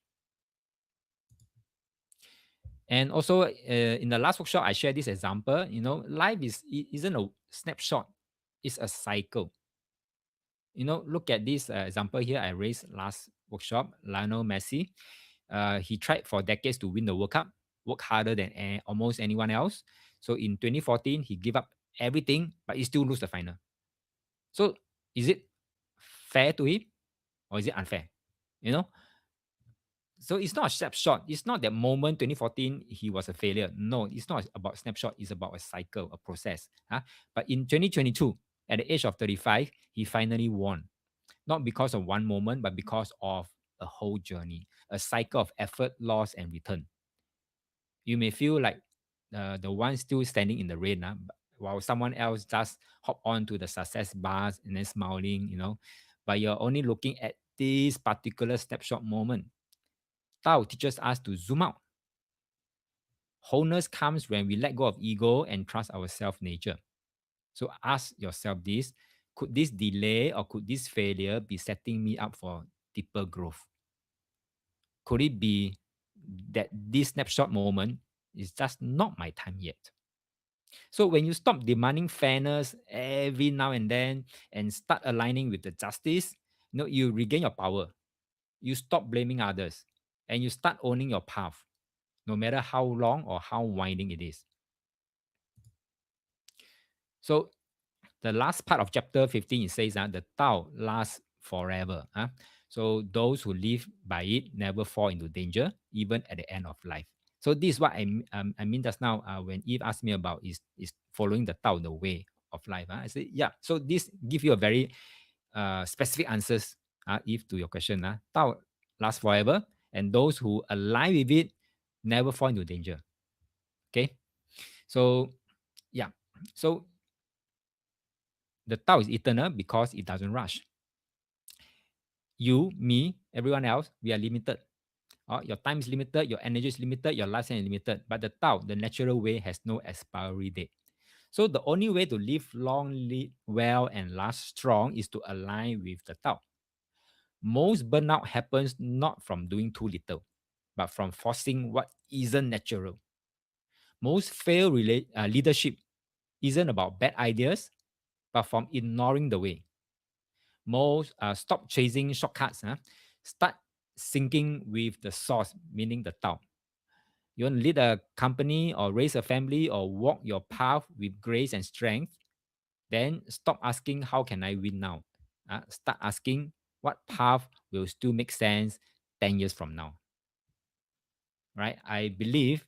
And also, in the last workshop, I shared this example. You know, life isn't a snapshot; it's a cycle. You know, look at this example here. I raised last workshop. Lionel Messi, he tried for decades to win the World Cup, worked harder than almost anyone else. So in 2014, he gave up everything, but he still lose the final. So is it fair to him or is it unfair? You know, so it's not a snapshot. It's not that moment 2014 he was a failure. No, it's not about snapshot. It's about a cycle, a process. But in 2022, at the age of 35, he finally won. Not because of one moment, but because of a whole journey, a cycle of effort, loss, and return. You may feel like the one still standing in the rain, while someone else just hop on to the success bars and then smiling, you know, but you're only looking at this particular snapshot moment. Tao teaches us to zoom out. Wholeness comes when we let go of ego and trust our self nature. So ask yourself this: could this delay or could this failure be setting me up for deeper growth? Could it be that this snapshot moment is just not my time yet? So when you stop demanding fairness every now and then and start aligning with the justice, you know, you regain your power. You stop blaming others and you start owning your path, no matter how long or how winding it is. So the last part of chapter 15, it says that the Tao lasts forever. So those who live by it never fall into danger, even at the end of life. So this is what I mean just now when Eve asked me about is following the Tao, the way of life. I said, yeah. So this give you a very specific answers, Eve, to your question. Tao lasts forever, and those who align with it never fall into danger. Okay. So yeah. So the Tao is eternal because it doesn't rush. You, me, everyone else, we are limited. Your time is limited, your energy is limited, your lifespan is limited. But the Tao, the natural way, has no expiry date. So the only way to live long, live well, and last strong is to align with the Tao. Most burnout happens not from doing too little, but from forcing what isn't natural. Most leadership isn't about bad ideas, but from ignoring the way. Most stop chasing shortcuts. Start syncing with the source, meaning the Tao. You want to lead a company or raise a family or walk your path with grace and strength, then stop asking, how can I win now? Start asking, what path will still make sense 10 years from now? Right? I believe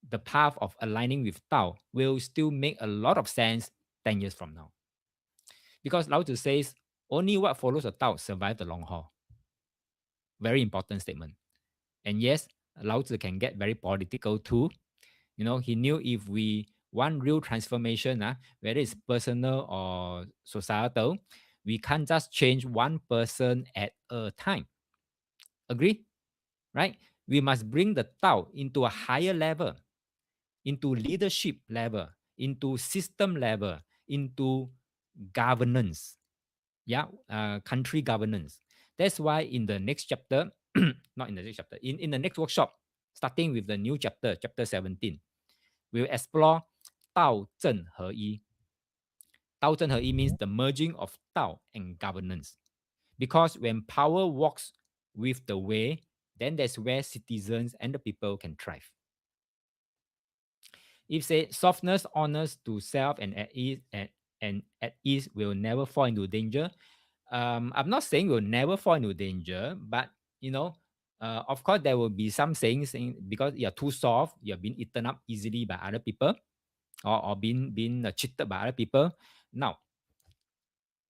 the path of aligning with Tao will still make a lot of sense 10 years from now. Because Lao Tzu says, only what follows the Tao survive the long haul. Very important statement. And yes, Lao Tzu can get very political too. You know, he knew if we want real transformation, whether it's personal or societal, we can't just change one person at a time. Agree? Right? We must bring the Tao into a higher level, into leadership level, into system level, into governance. Yeah, country governance. That's why in the next chapter, not in the next chapter, in the next workshop, starting with the new chapter, chapter 17, we'll explore Tao Zhen He Yi. Tao Zhen He Yi means the merging of Tao and governance. Because when power walks with the way, then that's where citizens and the people can thrive. If say softness, honest to self, and at ease and at ease will never fall into danger. I'm not saying we'll never fall into danger, but you know, of course there will be some saying because you're too soft, you're being eaten up easily by other people, or being cheated by other people. Now,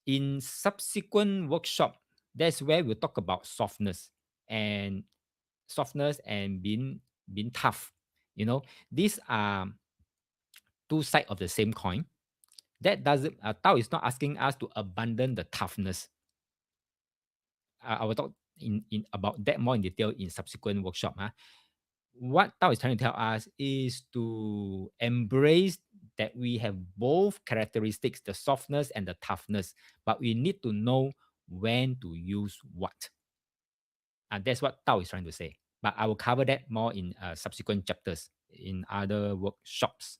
in subsequent workshop, that's where we'll talk about and softness and being tough. You know, these are two sides of the same coin. That doesn't Tao is not asking us to abandon the toughness. I will talk in about that more in detail in subsequent workshop. What Tao is trying to tell us is to embrace that we have both characteristics, the softness and the toughness, but we need to know when to use what. And that's what Tao is trying to say. But I will cover that more in subsequent chapters in other workshops.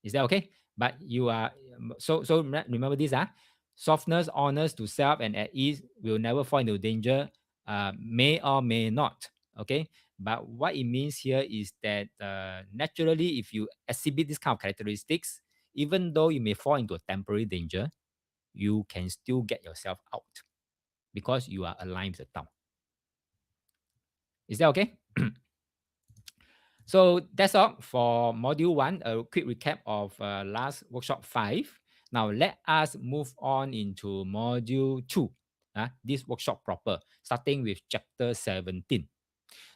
Is that okay? But you are remember this, softness, honest to self, and at ease will never fall into danger. May or may not. Okay. But what it means here is that naturally, if you exhibit this kind of characteristics, even though you may fall into a temporary danger, you can still get yourself out because you are aligned with the Tao. Is that okay? So that's all for module 1, a quick recap of last workshop 5. Now let us move on into module 2, this workshop proper, starting with chapter 17.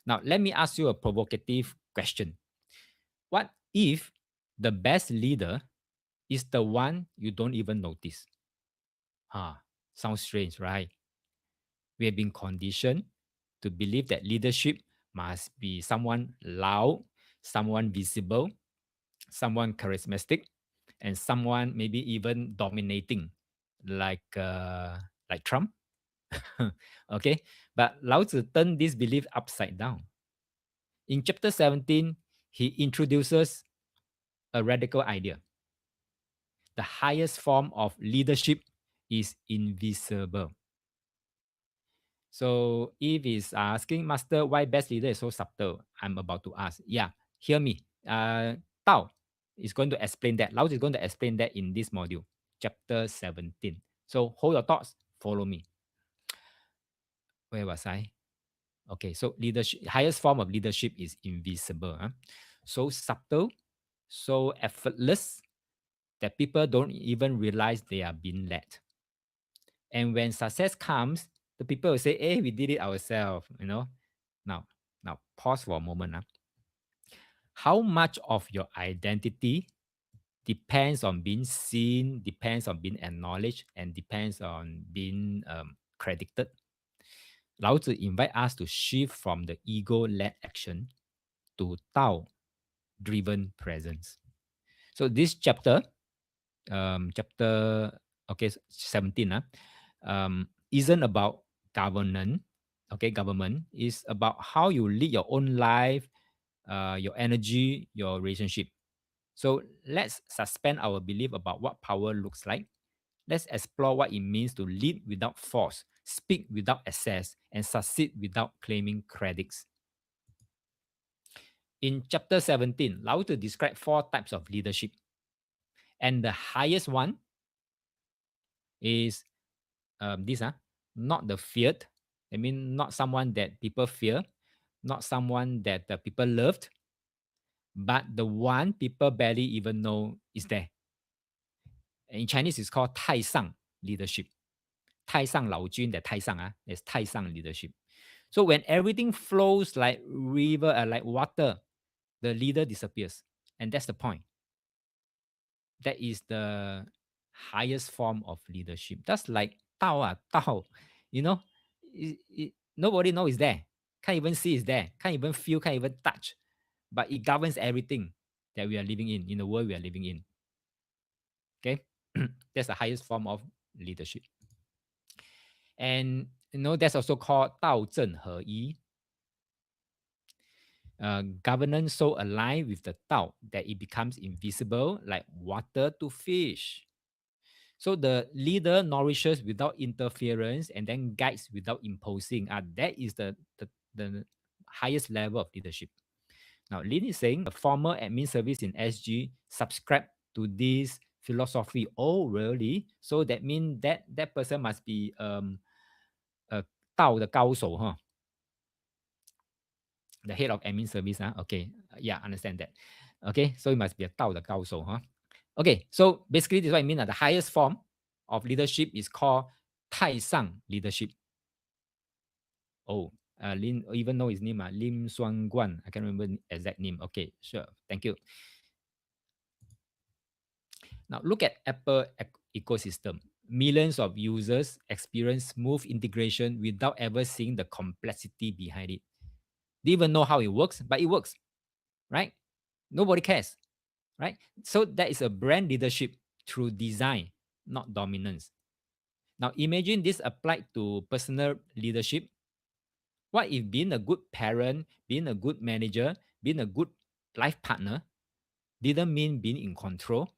Now let me ask you a provocative question. What if the best leader is the one you don't even notice? Sounds strange, right? We have been conditioned to believe that leadership must be someone loud, someone visible, someone charismatic, and someone maybe even dominating, like Trump. Okay, but Lao Tzu turned this belief upside down. In chapter 17, he introduces a radical idea. The highest form of leadership is invisible. So if he's asking, Master, why best leader is so subtle? I'm about to ask. Yeah, hear me. Tao is going to explain that. Lao is going to explain that in this module, chapter 17. So hold your thoughts, follow me. Where was I? Okay, so leadership, highest form of leadership is invisible. So subtle, so effortless that people don't even realize they are being led. And when success comes, the people will say, hey, we did it ourselves, you know. Now, pause for a moment. How much of your identity depends on being seen, depends on being acknowledged, and depends on being credited? Lao Tzu invite us to shift from the ego-led action to Tao-driven presence. So this chapter, chapter 17, isn't about governance. Okay, government is about how you lead your own life, your energy, your relationship. So let's suspend our belief about what power looks like. Let's explore what it means to lead without force, speak without access, and succeed without claiming credits. In chapter 17, Lao Tzu described 4 types of leadership. And the highest one is this, not the feared. I mean, not someone that people fear, not someone that people loved, but the one people barely even know is there. In Chinese, it's called 太上 leadership. 太上老君 that 太上 is 太上 leadership. So when everything flows like river, like water, the leader disappears. And that's the point. That is the highest form of leadership. That's like Tao, Tao. You know, nobody knows it's there. Can't even see it's there. Can't even feel, can't even touch. But it governs everything that we are living in the world we are living in. Okay? That's the highest form of leadership. And that's also called Dao Zhen He Yi. Governance so aligned with the Tao that it becomes invisible like water to fish. So the leader nourishes without interference and then guides without imposing. That is the highest level of leadership. Now, Lin is saying a former admin service in SG subscribed to this philosophy. Oh, really? So that means that person must be a 道的高手, huh? The head of admin service, huh? Okay, yeah, understand that. Okay, so it must be a 道的高手, huh? Okay, so basically this is what I mean. The highest form of leadership is called 太上 leadership. Oh, Lin, even know his name, Lim Suan Guan. I can't remember the exact name. Okay, sure. Thank you. Now look at Apple ecosystem. Millions of users experience smooth integration without ever seeing the complexity behind it. They even know how it works, but it works, right? Nobody cares, right? So that is a brand leadership through design, not dominance. Now imagine this applied to personal leadership. What if being a good parent, being a good manager, being a good life partner didn't mean being in control,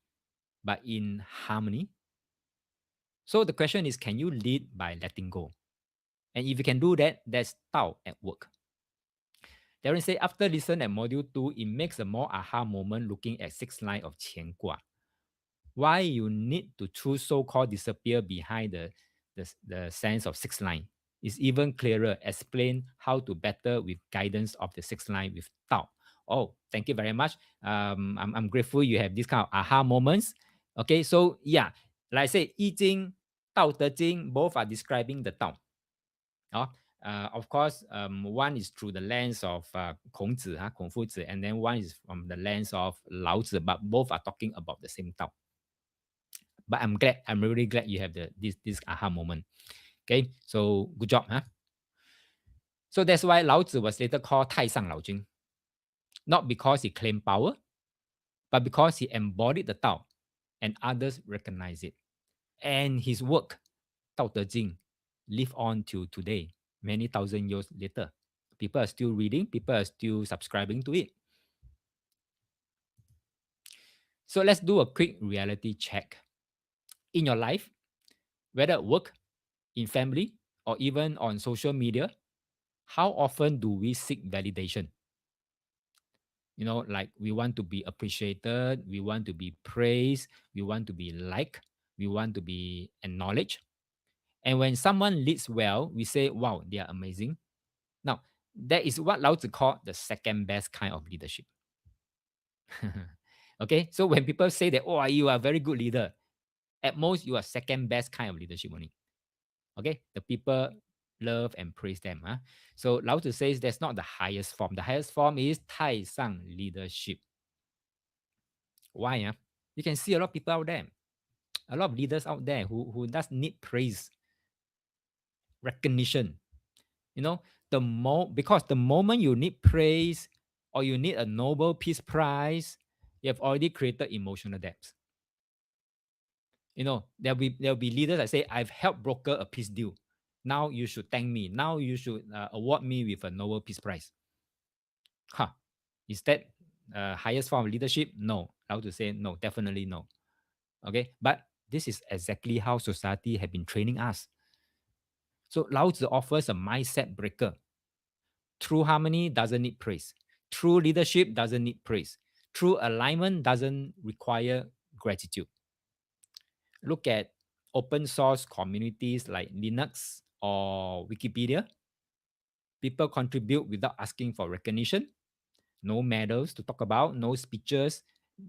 but in harmony? So the question is, can you lead by letting go? And if you can do that, that's Tao at work. Darren say, after listen at module 2, it makes a more aha moment looking at 6 line of Qian Gua. Why you need to choose so-called disappear behind the sense of 6 line is even clearer. Explain how to better with guidance of the 6 line with Tao. Oh, thank you very much. I'm grateful you have this kind of aha moments. Okay, so yeah, like I say, I Ching, Dao De Jing, both are describing the Tao. Of course, one is through the lens of Kongzi, Kung Fu Zi, and then one is from the lens of Lao Tzu, but both are talking about the same Tao. But I'm really glad you have this aha moment. Okay, so good job, huh? So that's why Lao Tzu was later called Tai Sang Lao Jing. Not because he claimed power, but because he embodied the Tao and others recognize it. And his work, Dao De Jing, live on till today, many thousand years later. People are still reading, people are still subscribing to it. So let's do a quick reality check. In your life, whether at work, in family, or even on social media, how often do we seek validation? Like we want to be appreciated, we want to be praised, we want to be liked, we want to be acknowledged. And when someone leads well, we say, wow, they are amazing. Now, that is what Lao Tzu called the second best kind of leadership. Okay, so when people say that, oh, you are a very good leader, at most you are second best kind of leadership only. Okay, the people love and praise them. Huh? So Lao Tzu says that's not the highest form. The highest form is Tai Sang leadership. Why? You can see a lot of people out there, a lot of leaders out there who does need praise, recognition. Because the moment you need praise or you need a Nobel Peace Prize, you have already created emotional depth. There'll be leaders that say, I've helped broker a peace deal. Now you should thank me. Now you should award me with a Nobel Peace Prize. Huh. Is that highest form of leadership? No. How to say no? Definitely no. Okay. But this is exactly how society have been training us. So Lao Tzu offers a mindset breaker. True harmony doesn't need praise. True leadership doesn't need praise. True alignment doesn't require gratitude. Look at open source communities like Linux or Wikipedia. People contribute without asking for recognition. No medals to talk about, no speeches,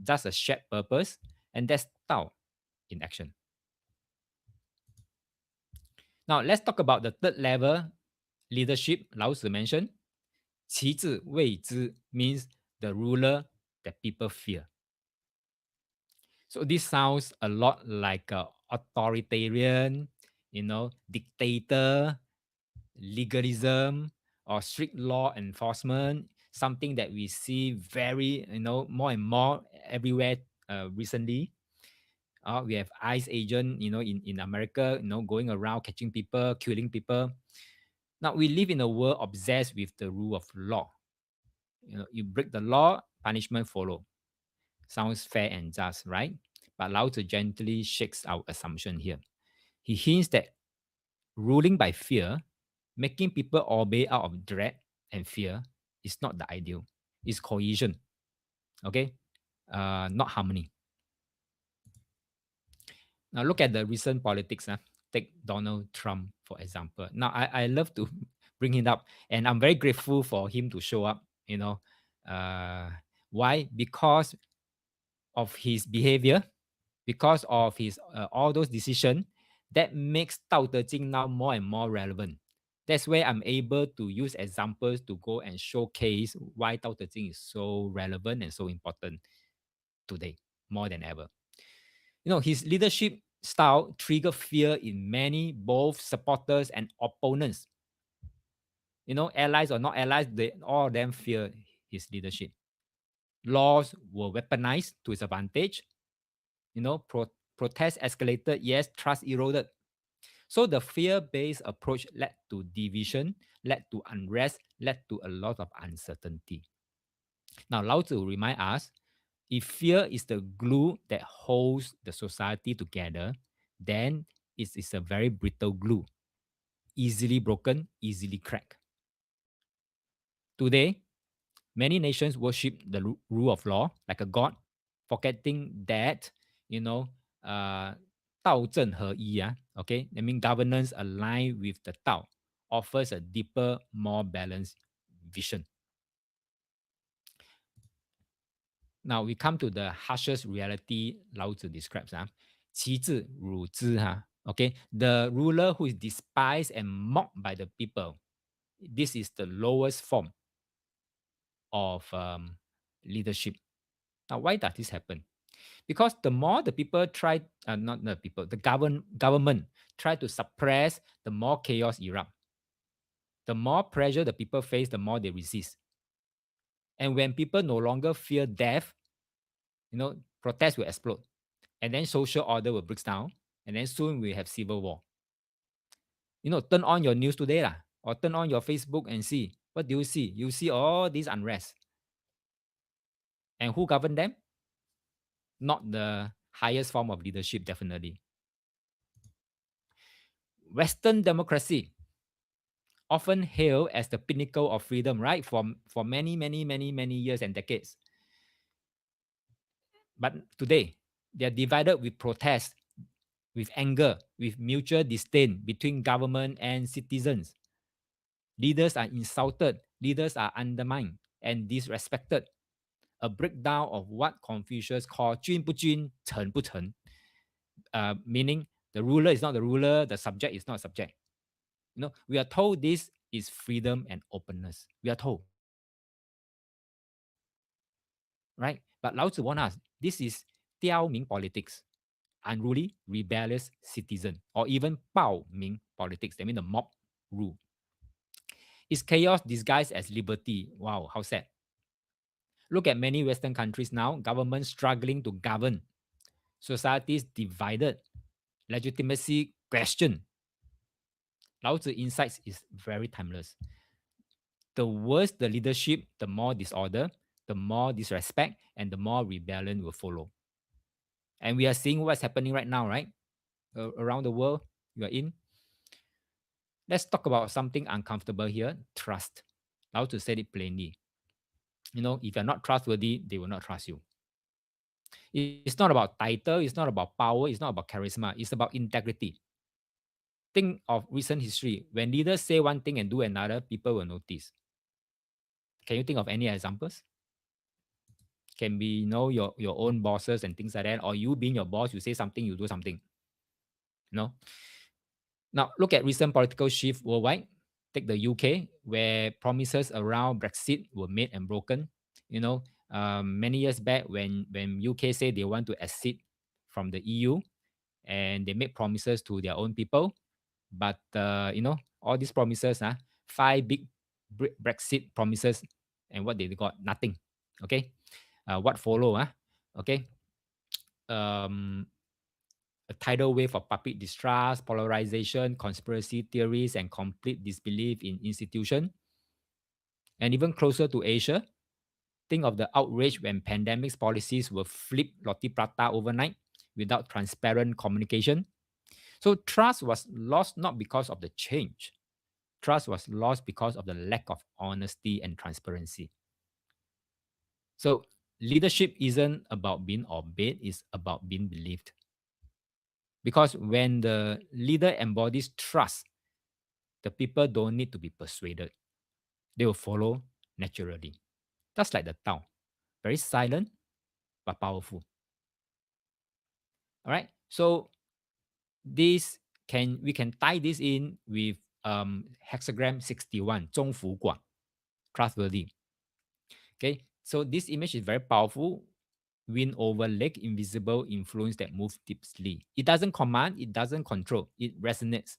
just a shared purpose. And that's Tao in action. Now, let's talk about the third level leadership Lao Tzu mentioned. 其智谓之 means the ruler that people fear. So this sounds a lot like a authoritarian, dictator, legalism, or strict law enforcement, something that we see very, more and more everywhere recently. We have ICE agent, in America, going around catching people, killing people. Now we live in a world obsessed with the rule of law. You break the law, punishment follow. Sounds fair and just, right? But Lao Tzu gently shakes our assumption here. He hints that ruling by fear, making people obey out of dread and fear, is not the ideal. It's cohesion. Okay, not harmony. Now look at the recent politics. Take Donald Trump for example. Now I love to bring it up, and I'm very grateful for him to show up. Uh, why? Because of his behavior, because of his all those decisions that makes Dao De Jing now more and more relevant. That's where I'm able to use examples to go and showcase why Dao De Jing is so relevant and so important today more than ever. His leadership style triggered fear in many, both supporters and opponents. Allies or not allies, they all of them fear his leadership. Laws were weaponized to his advantage. Protests escalated, yes, trust eroded. So the fear-based approach led to division, led to unrest, led to a lot of uncertainty. Now, Lao Tzu remind us, if fear is the glue that holds the society together, then it is a very brittle glue, easily broken, easily cracked. Today, many nations worship the rule of law like a god, forgetting that, you know, 道正合一, okay? I mean, governance aligned with the Tao offers a deeper, more balanced vision. Now we come to the harshest reality Lao Tzu describes. 其智辱之, okay? The ruler who is despised and mocked by the people. This is the lowest form of leadership. Now, why does this happen? Because the more the people try, not the people, the government try to suppress, the more chaos erupt. The more pressure the people face, the more they resist. And when people no longer fear death, protests will explode. And then social order will break down. And then soon we have civil war. Turn on your news today or turn on your Facebook and see. What do you see? You see all these unrest. And who govern them? Not the highest form of leadership, definitely. Western democracy, often hailed as the pinnacle of freedom, right? For many, many, many, many years and decades. But today, they are divided with protest, with anger, with mutual disdain between government and citizens. Leaders are insulted, leaders are undermined and disrespected. A breakdown of what Confucius called 君不君,臣不臣, meaning the ruler is not the ruler, the subject is not subject. We are told this is freedom and openness. We are told. Right? But Lao Tzu warned us, this is Tiao Ming politics, unruly, rebellious citizen, or even Bao Ming politics. That means the mob rule. Is chaos disguised as liberty? Wow, how sad. Look at many Western countries now, governments struggling to govern, societies divided, legitimacy questioned. Lao Tzu insights is very timeless. The worse the leadership, the more disorder, the more disrespect, and the more rebellion will follow. And we are seeing what's happening right now, right? Around the world you are in. Let's talk about something uncomfortable here, trust. Lao Tzu said it plainly. If you're not trustworthy, they will not trust you. It's not about title, it's not about power, it's not about charisma, it's about integrity. Think of recent history. When leaders say one thing and do another, people will notice. Can you think of any examples? Can be, your own bosses and things like that, or you being your boss, you say something, you do something. Now, look at recent political shift worldwide. Take the UK, where promises around Brexit were made and broken. Many years back, when UK said they want to exit from the EU, and they made promises to their own people, but all these promises, 5 big Brexit promises, and what they got? Nothing. Okay, what follow? Okay, a tidal wave of public distrust, polarization, conspiracy theories, and complete disbelief in institutions. And even closer to Asia, think of the outrage when pandemics policies were flipped roti prata overnight without transparent communication. So trust was lost not because of the change, Trust was lost because of the lack of honesty and transparency. So leadership isn't about being obeyed, it's about being believed. Because when the leader embodies trust, the people don't need to be persuaded. They will follow naturally. Just like the Tao. Very silent but powerful. All right. So this can we can tie this in with hexagram 61, 忠福广, trustworthy. Okay. So this image is very powerful. Win over leg, invisible influence that moves deeply. It doesn't command, it doesn't control, it resonates.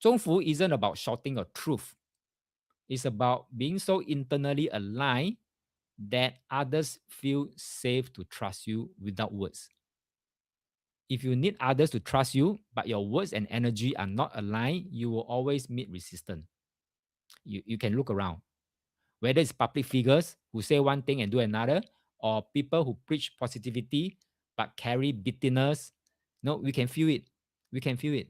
Zhongfu isn't about shouting a truth. It's about being so internally aligned that others feel safe to trust you without words. If you need others to trust you, but your words and energy are not aligned, you will always meet resistance. You can look around. Whether it's public figures who say one thing and do another, or people who preach positivity but carry bitterness, no, we can feel it. We can feel it.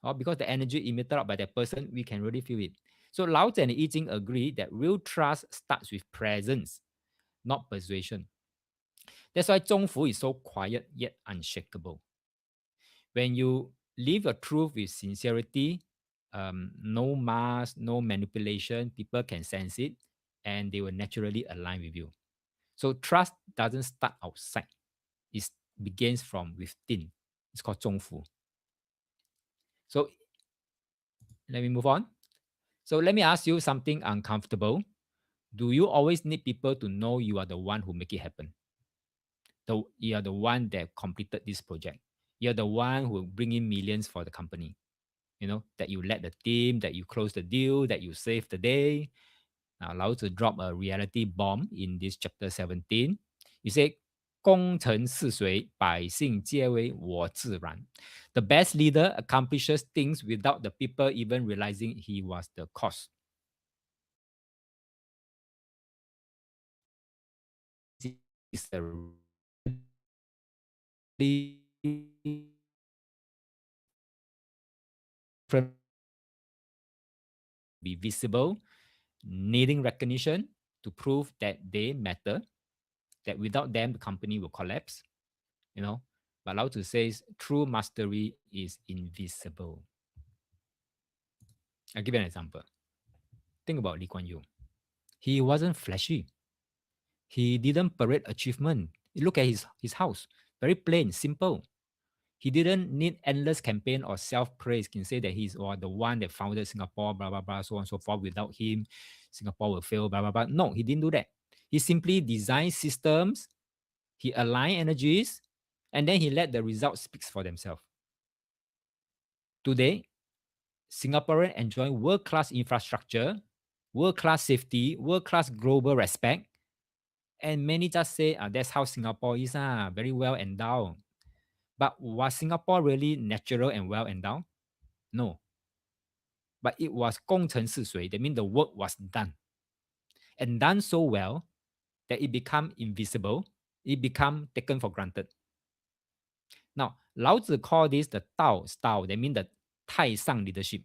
Or because the energy emitted out by that person, we can really feel it. So Lao Tzu and I Ching agree that real trust starts with presence, not persuasion. That's why Zhongfu is so quiet yet unshakable. When you live your truth with sincerity, no mask, no manipulation, people can sense it and they will naturally align with you. So trust doesn't start outside. It begins from within. It's called 中孚. So let me move on. So let me ask you something uncomfortable. Do you always need people to know you are the one who make it happen? You are the one that completed this project. You're the one who bring in millions for the company. That you led the team, that you close the deal, that you save the day. Now, Lao Tzu drop a reality bomb in this chapter 17. You say, 功成事遂,百姓皆为我自然. The best leader accomplishes things without the people even realizing he was the cause. Is a be visible, needing recognition to prove that they matter, that without them, the company will collapse. But Lao Tzu says true mastery is invisible. I'll give you an example. Think about Lee Kuan Yew. He wasn't flashy. He didn't parade achievement. Look at his house. Very plain, simple. He didn't need endless campaign or self-praise. Can say that he's the one that founded Singapore, blah, blah, blah, so on and so forth. Without him, Singapore will fail, blah, blah, blah. No, he didn't do that. He simply designed systems, he aligned energies, and then he let the results speak for themselves. Today, Singaporeans enjoy world-class infrastructure, world-class safety, world-class global respect. And many just say, that's how Singapore is, very well endowed. But was Singapore really natural and well endowed? No. But it was 功成事遂. That means the work was done. And done so well that it became invisible. It became taken for granted. Now, Lao Tzu called this the Dao style. That means the 太上 leadership.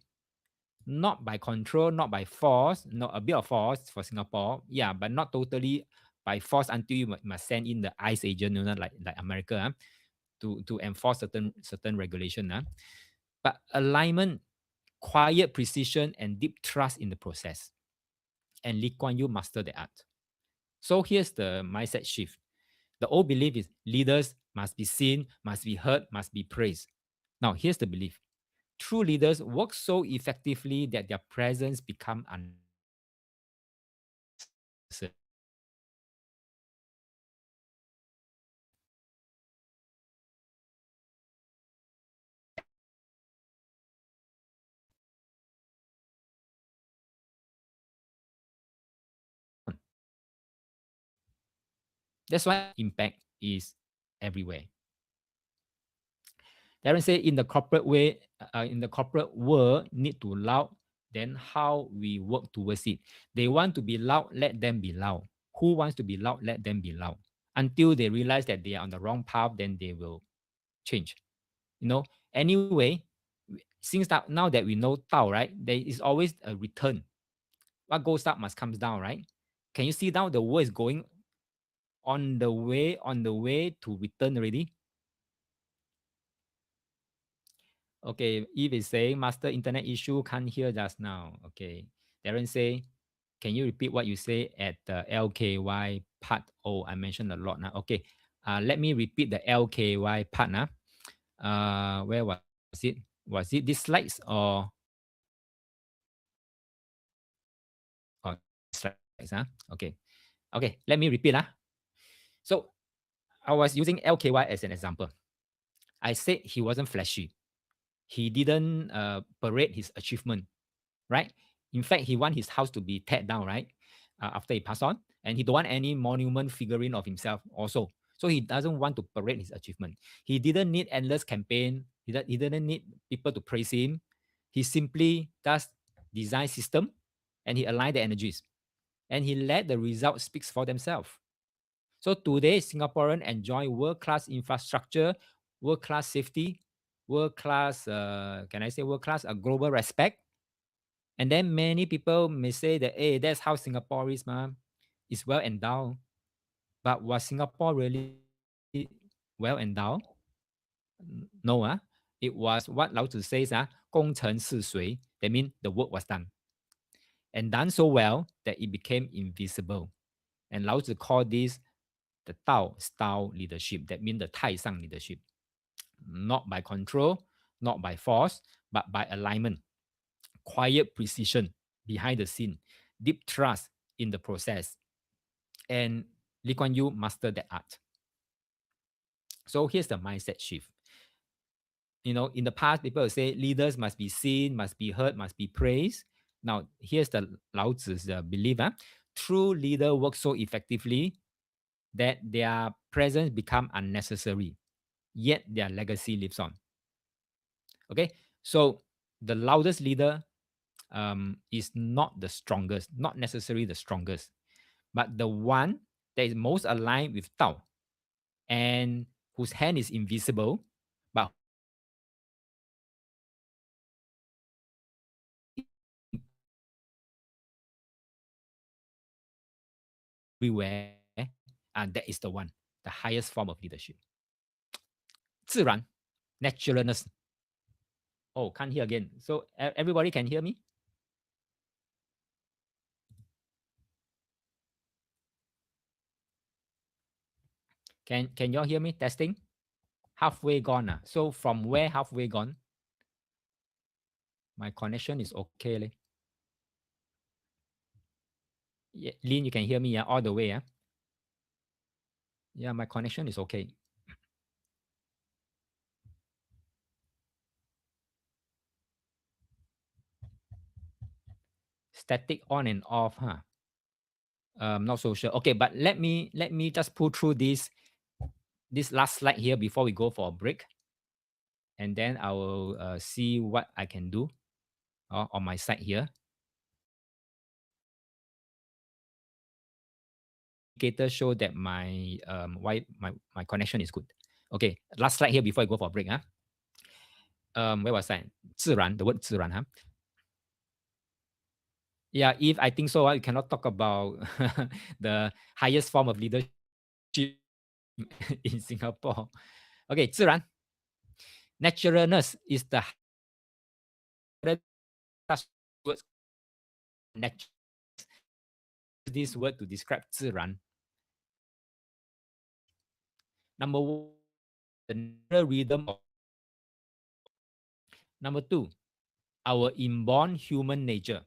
Not by control, not by force, not a bit of force for Singapore, yeah, but not totally by force until you must send in the ICE agent, like America, to enforce certain regulation. But alignment, quiet precision, and deep trust in the process. And Lee Kuan Yew mastered the art. So here's the mindset shift. The old belief is leaders must be seen, must be heard, must be praised. Now, here's the belief. True leaders work so effectively that their presence become That's why impact is everywhere. Darren say in the corporate world, need to loud, then how we work towards it. They want to be loud, let them be loud. Who wants to be loud, let them be loud. Until they realize that they are on the wrong path, then they will change. Anyway, since that now that we know Tao, right, there is always a return. What goes up must comes down, right? Can you see now the world is going on the way to return already? Okay, Eve is saying master internet issue, can't hear just now. Okay. Darren say, can you repeat what you say at the LKY part? Oh, I mentioned a lot now. Okay. Let me repeat the LKY part now. Where was it? Was it these slides or slides? Okay. Okay, let me repeat. So I was using LKY as an example. I said he wasn't flashy. He didn't parade his achievement, right? In fact, he want his house to be teared down, right? After he passed on, and he don't want any monument figurine of himself also. So he doesn't want to parade his achievement. He didn't need endless campaign. He didn't need people to praise him. He simply does design system, and he aligned the energies, and he let the results speaks for themselves. So today, Singaporean enjoy world-class infrastructure, world-class safety, world-class, can I say world-class, global respect. And then many people may say that, hey, that's how Singapore is, man. It's well endowed. But was Singapore really well endowed? No, it was what Lao Tzu says, 功成事遂. That means the work was done. And done so well that it became invisible. And Lao Tzu called this the Tao style leadership. That means the Tai Sang leadership. Not by control, not by force, but by alignment, quiet precision behind the scene, deep trust in the process. And Lee Kuan Yew mastered that art. So here's the mindset shift. In the past, people say leaders must be seen, must be heard, must be praised. Now, here's the Lao Tzu's belief. True leader work so effectively that their presence become unnecessary, yet their legacy lives on. Okay, so the loudest leader is not the strongest, not necessarily the strongest, but the one that is most aligned with Tao and whose hand is invisible, but everywhere, and that is the one, the highest form of leadership. 自然, naturalness. Oh, can't hear again. So everybody can hear me? Can y'all hear me? Testing. Halfway gone. So from where halfway gone? My connection is okay. Yeah, Lin, you can hear me all the way. Yeah, my connection is okay. Static on and off, not so sure. Okay, but let me just pull through this last slide here before we go for a break, and then I will see what I can do on my side here. Indicator show that my my connection is good. Okay, last slide here before I go for a break. Where was I? 自然, the word 自然, Yeah, if I think so, you cannot talk about the highest form of leadership in Singapore. Okay, 自然. Naturalness is the word. This word to describe 自然. Number one, the natural rhythm of. Number two, our inborn human nature.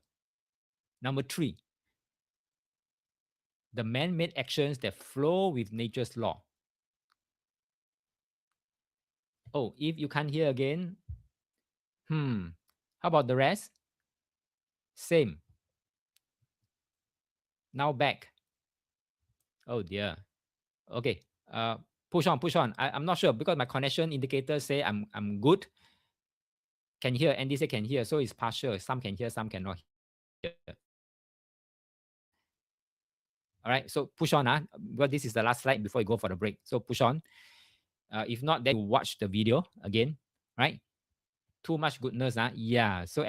Number three, the man-made actions that flow with nature's law. Oh, if you can't hear again, how about the rest? Same. Now back. Oh dear. Okay. Push on. I'm not sure because my connection indicator say I'm good. Can hear. Andy say can hear. So it's partial. Some can hear, some cannot hear. All right. So push on. Because this is the last slide before we go for the break. So push on. If not, then watch the video again. Right. too much goodness. Yeah. So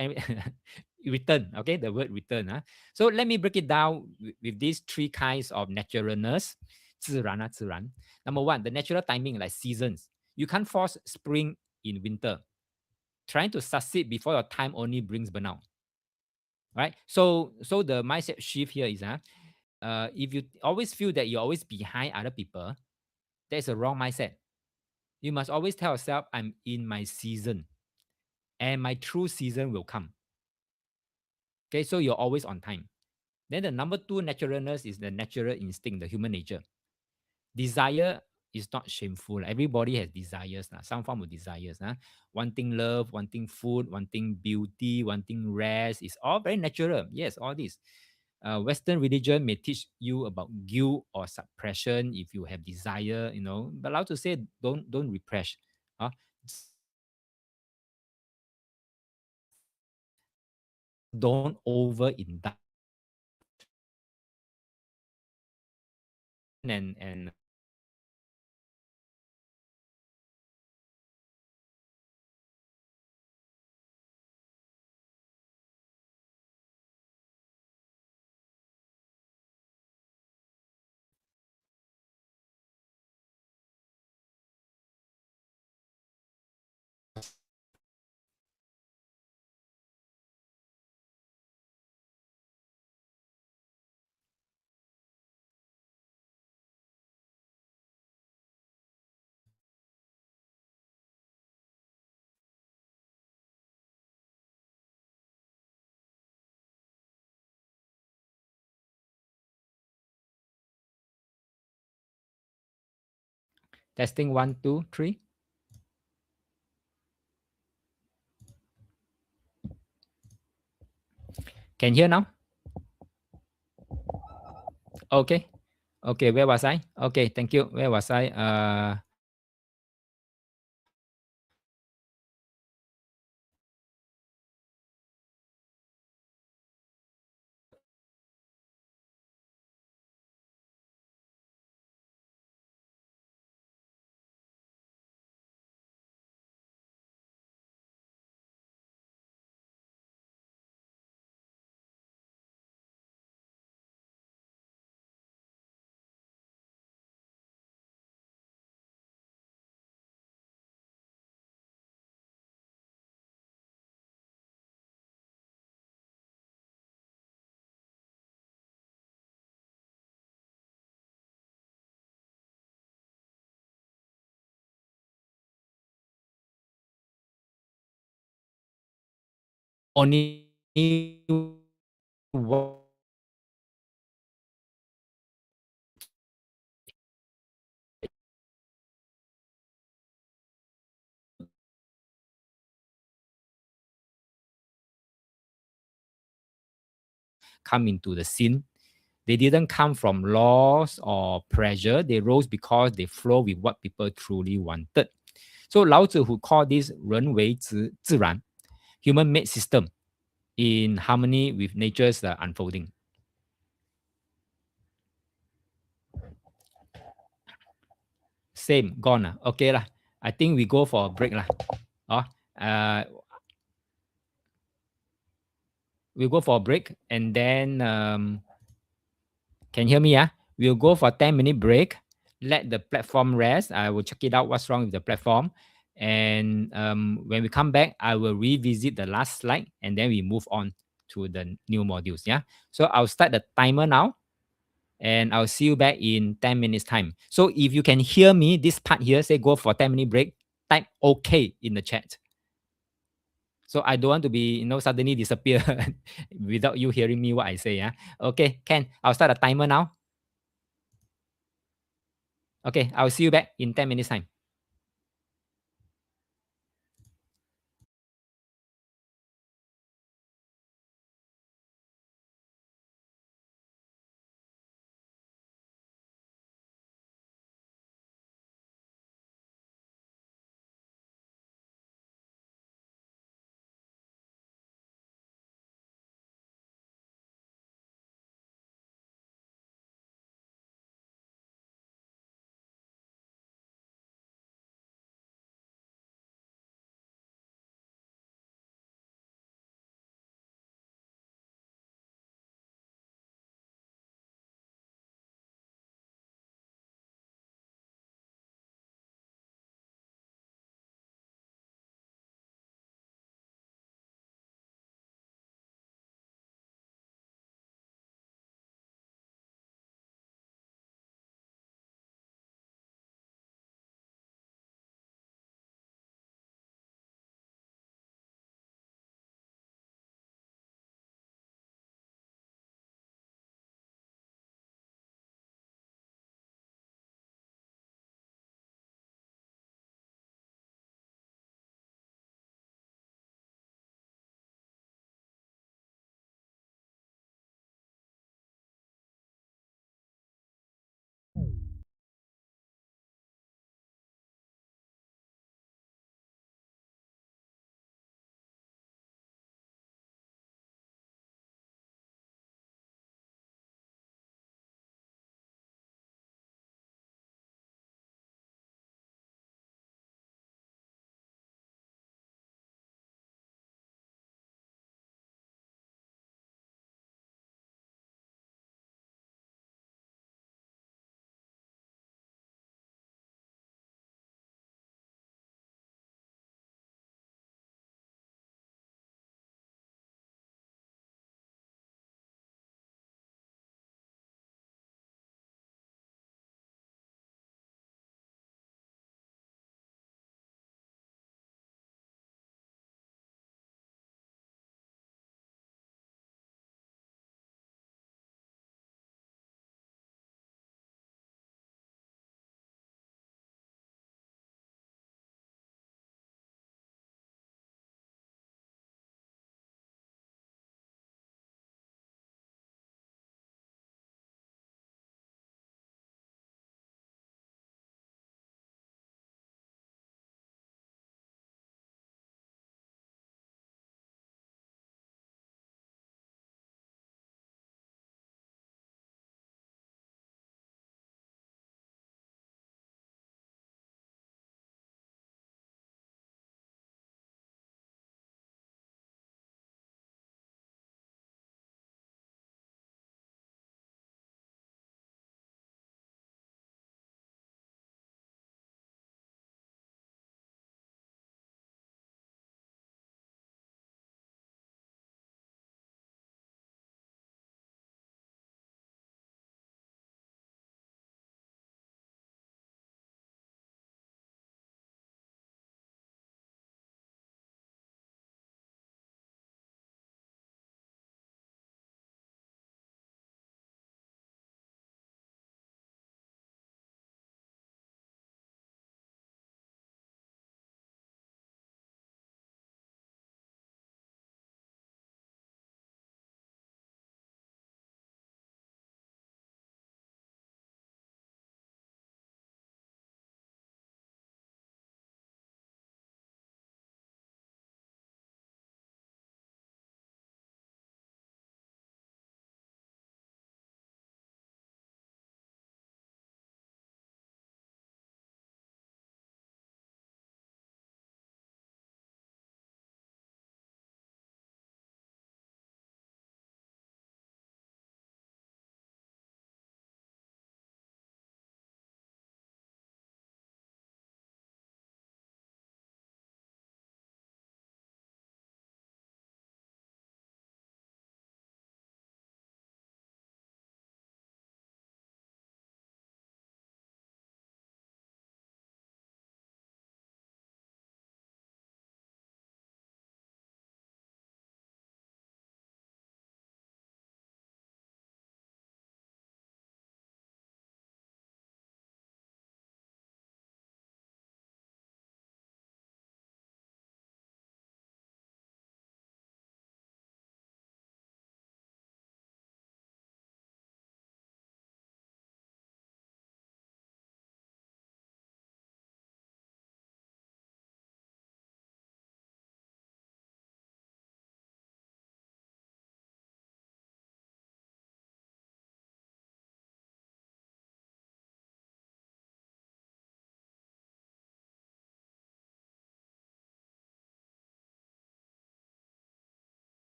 return. Okay, the word return. So let me break it down with these three kinds of naturalness. 自然 自然. Number one, the natural timing, like seasons. You can't force spring in winter. Trying to succeed before your time only brings burnout. Right? So the mindset shift here is if you always feel that you're always behind other people, that's a wrong mindset. You must always tell yourself, I'm in my season and my true season will come. Okay, so you're always on time. Then the number two naturalness is the natural instinct, the human nature. Desire is not shameful. Everybody has desires, some form of desires. Wanting love, wanting food, wanting beauty, wanting rest is all very natural. Yes, all this. Western religion may teach you about guilt or suppression if you have desire, but allowed to say don't repress. Uh, don't overindulge and testing 1, 2, 3. Can you hear now? Okay. Okay, where was I? Okay, thank you. Where was I? Only come into the scene. They didn't come from laws or pressure. They rose because they flow with what people truly wanted. So Lao Tzu who called this 人为自然, human-made system in harmony with nature's unfolding. Same, gone. Okay lah. I think we go for a break lah. Uh, we'll go for a break and then can you hear me? We'll go for 10-minute break. Let the platform rest. I will check it out what's wrong with the platform. And when we come back, I will revisit the last slide and then we move on to the new modules. Yeah. So I'll start the timer now and I'll see you back in 10 minutes time. So if you can hear me, this part here, say go for 10-minute break, type okay in the chat. So I don't want to be, suddenly disappear without you hearing me what I say. Yeah. Okay, Ken, I'll start a timer now. Okay, I'll see you back in 10 minutes time.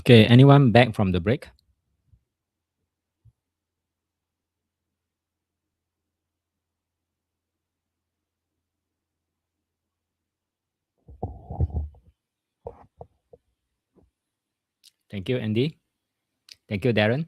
Okay, anyone back from the break? Thank you, Andy. Thank you, Darren.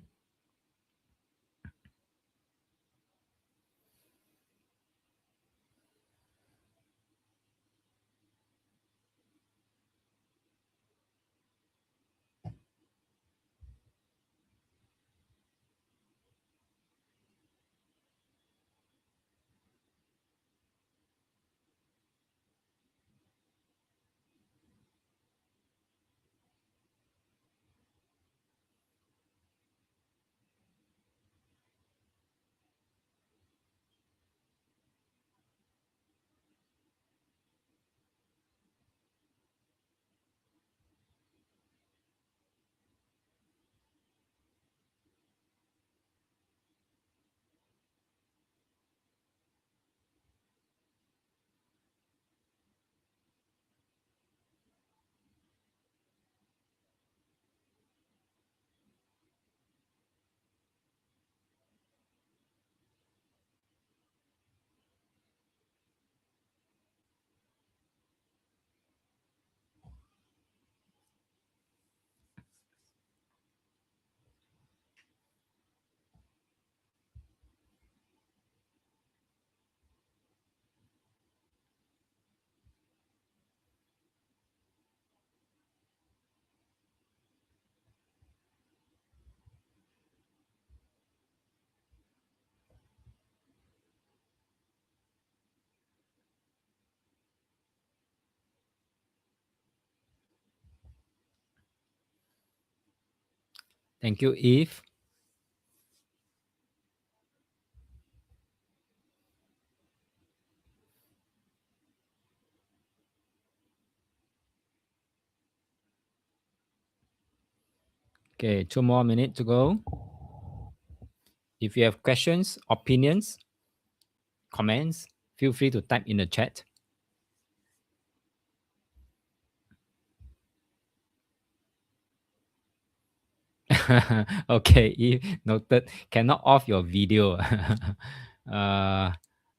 Thank you, Eve. Okay, 2 more minutes to go. If you have questions, opinions, comments, feel free to type in the chat. Okay, Eve noted. Cannot off your video. I'm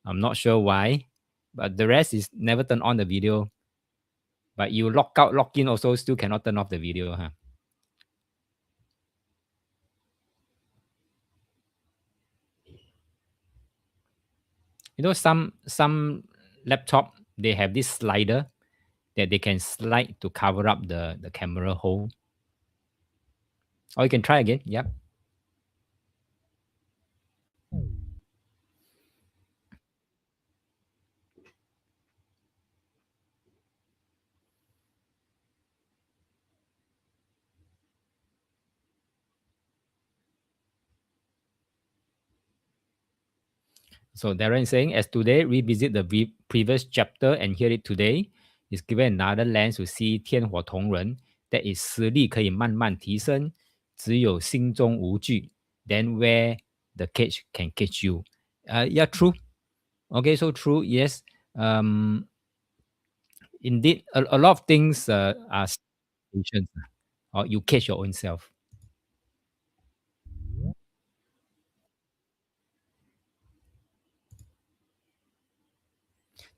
not sure why, but the rest is never turn on the video. But you lock out, lock in also still cannot turn off the video, huh? You know, some laptop they have this slider that they can slide to cover up the camera hole. Or you can try again. Yep. So Darren is saying, as today revisit the previous chapter and hear it today, is given another lens to see 天火同人, that is 实力可以慢慢提升，只有心中无惧, then where the cage can catch you. Yeah, true. Okay, so true. Yes. Indeed, a lot of things are situations, or you catch your own self.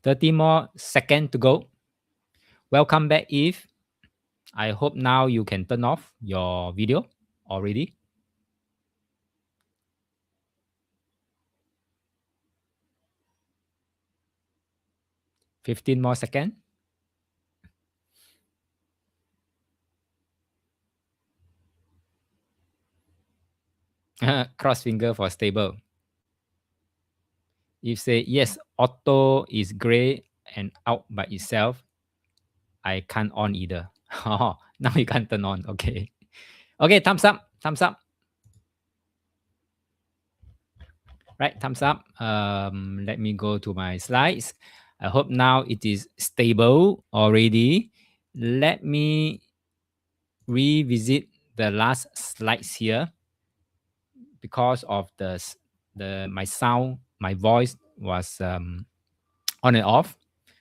30 more seconds to go. Welcome back, Eve. I hope now you can turn off your video already. 15 more seconds. Cross finger for stable. If say yes, auto is gray and out by itself, I can't on either. Oh, now you can't turn on. Okay. Okay, thumbs up. Thumbs up. Right, thumbs up. Let me go to my slides. I hope now it is stable already. Let me revisit the last slides here because of the my sound, my voice was on and off.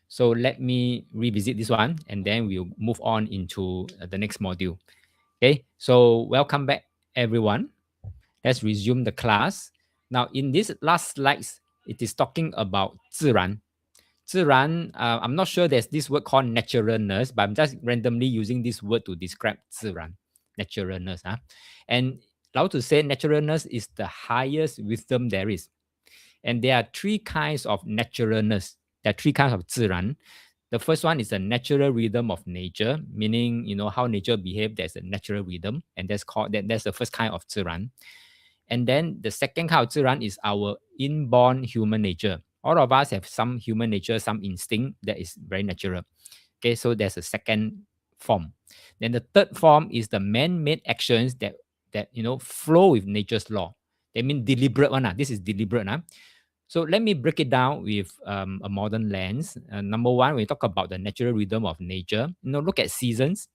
So let me revisit this one and then we'll move on into the next module. Okay, so welcome back, everyone. Let's resume the class. Now, in this last slides, it is talking about 自然. 自然, I'm not sure there's this word called naturalness, but I'm just randomly using this word to describe 自然, naturalness. And Lao Tzu said naturalness is the highest wisdom there is. And there are three kinds of naturalness. There are three kinds of 自然. The first one is the natural rhythm of nature, meaning how nature behaves. There's a natural rhythm, and that's the first kind of 自然. And then the second kind of 自然 is our inborn human nature. All of us have some human nature, some instinct that is very natural. Okay, so there's a second form. Then the third form is the man-made actions that flow with nature's law. They mean deliberate one. This is deliberate. So let me break it down with a modern lens. Number one, we talk about the natural rhythm of nature. Look at seasons.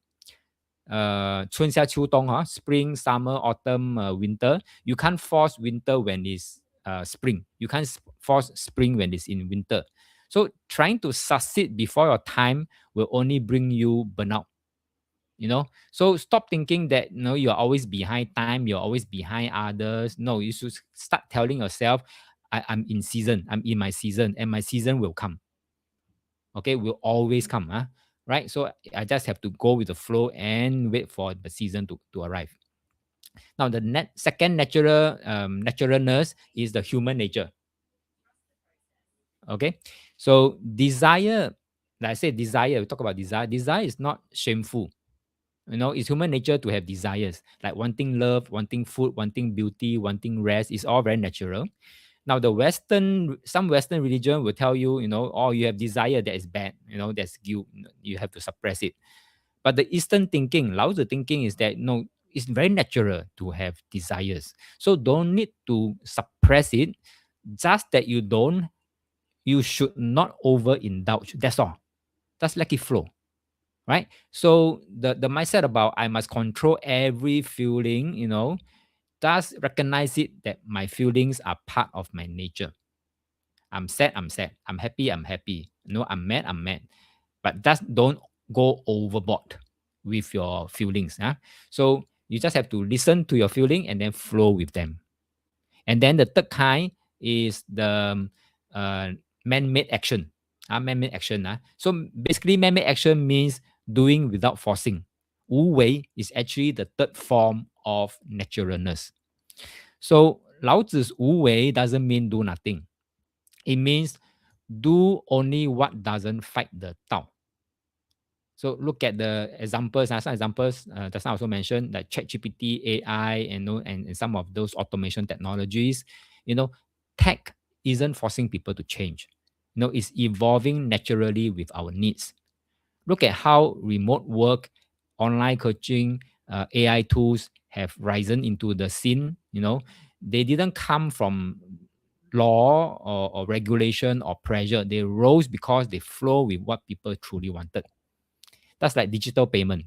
春夏秋冬 spring, summer, autumn, winter. You can't force winter when it's spring. You can't force spring when it's in winter. So trying to succeed before your time will only bring you burnout. So stop thinking that you're always behind time, you're always behind others. No, you should start telling yourself, I'm in season, I'm in my season, and my season will come. Okay, will always come. Right? So I just have to go with the flow and wait for the season to arrive. Now, the second naturalness is the human nature. Okay, so desire, like I said, desire, we talk about desire. Desire is not shameful. It's human nature to have desires, like wanting love, wanting food, wanting beauty, wanting rest. Is all very natural. Now, some Western religion will tell you, oh, you have desire, that is bad, that's guilt, you have to suppress it. But the Eastern thinking, Lao Tzu thinking is that, no, it's very natural to have desires. So don't need to suppress it, just that you should not overindulge. That's all. Just let it flow. Right? So the mindset about I must control every feeling, just recognize it that my feelings are part of my nature. I'm sad, I'm sad. I'm happy, I'm happy. I'm mad, I'm mad. But just don't go overboard with your feelings. So you just have to listen to your feeling and then flow with them. And then the third kind is the man-made action. Man-made action. So basically, man-made action means doing without forcing. Wu Wei is actually the third form of naturalness. So Lao Tzu's Wu Wei doesn't mean do nothing. It means do only what doesn't fight the Tao. So look at the examples. Some examples just now also mentioned, like ChatGPT, AI, and some of those automation technologies. Tech isn't forcing people to change. It's evolving naturally with our needs. Look at how remote work, online coaching, AI tools have risen into the scene. They didn't come from law or regulation or pressure. They rose because they flow with what people truly wanted. That's like digital payment.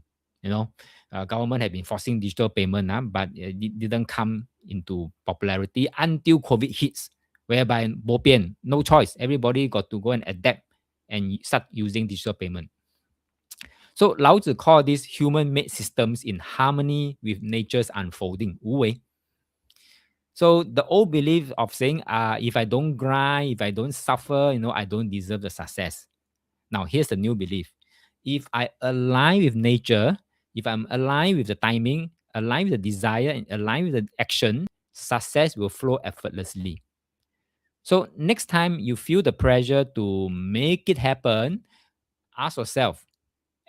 Government have been forcing digital payment, but it didn't come into popularity until COVID hits, whereby bopian, no choice. Everybody got to go and adapt and start using digital payment. So Lao Tzu called these human-made systems in harmony with nature's unfolding, Wu Wei. So the old belief of saying, if I don't grind, if I don't suffer, I don't deserve the success. Now here's the new belief. If I align with nature, if I'm aligned with the timing, align with the desire, and align with the action, success will flow effortlessly. So next time you feel the pressure to make it happen, ask yourself,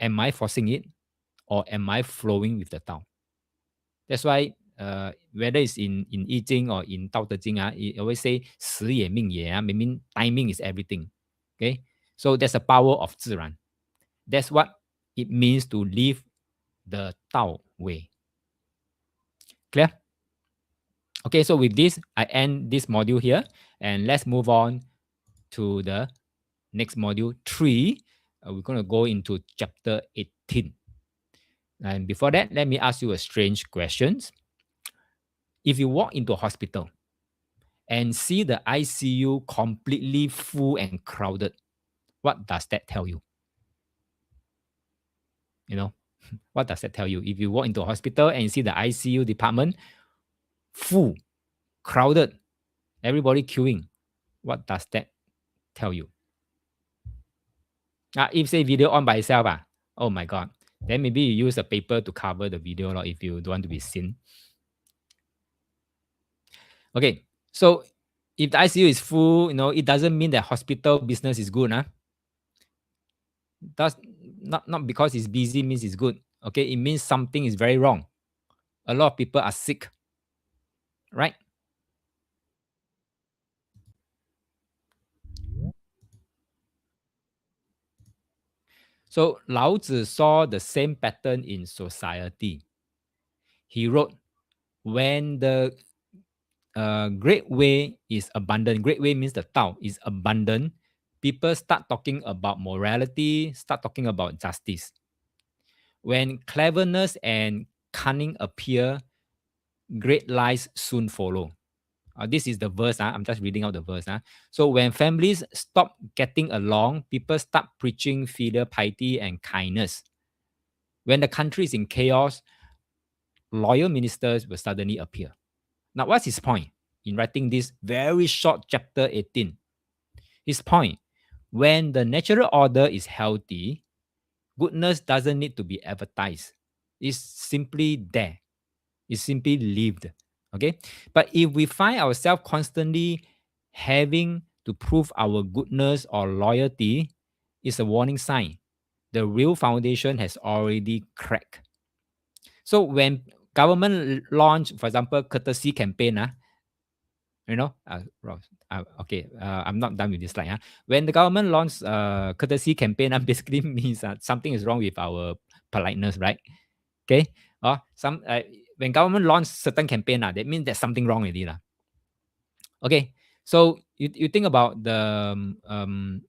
am I forcing it or am I flowing with the Tao? That's why whether it's in I Ching or in Dao De Jing, it always say 时也命也, meaning timing is everything. Okay, so there's a power of 自然. That's what it means to live the Tao way. Clear? Okay, so with this, I end this module here, and let's move on to the next module 3. We're going to go into chapter 18. And before that, let me ask you a strange question. If you walk into a hospital and see the ICU completely full and crowded, what does that tell you? What does that tell you? If you walk into a hospital and you see the ICU department full, crowded, everybody queuing, what does that tell you? If say video on by itself, oh my god, then maybe you use a paper to cover the video if you don't want to be seen. Okay, so if the ICU is full, it doesn't mean that hospital business is good. Does not because it's busy means it's good. Okay, it means something is very wrong. A lot of people are sick, right? So Lao Tzu saw the same pattern in society. He wrote, when the great way is abundant, great way means the Tao is abundant, people start talking about morality, start talking about justice. When cleverness and cunning appear, great lies soon follow. This is the verse. I'm just reading out the verse. So when families stop getting along, people start preaching filial piety and kindness. When the country is in chaos, loyal ministers will suddenly appear. Now, what's his point in writing this very short chapter 18? His point, when the natural order is healthy, goodness doesn't need to be advertised. It's simply there. It's simply lived. Okay. But if we find ourselves constantly having to prove our goodness or loyalty, it's a warning sign. The real foundation has already cracked. So when government launch, for example, courtesy campaign, okay, I'm not done with this slide. When the government launch courtesy campaign, basically means something is wrong with our politeness, right? Okay. When government launch certain campaign, that means there's something wrong with it. Okay. So you think about the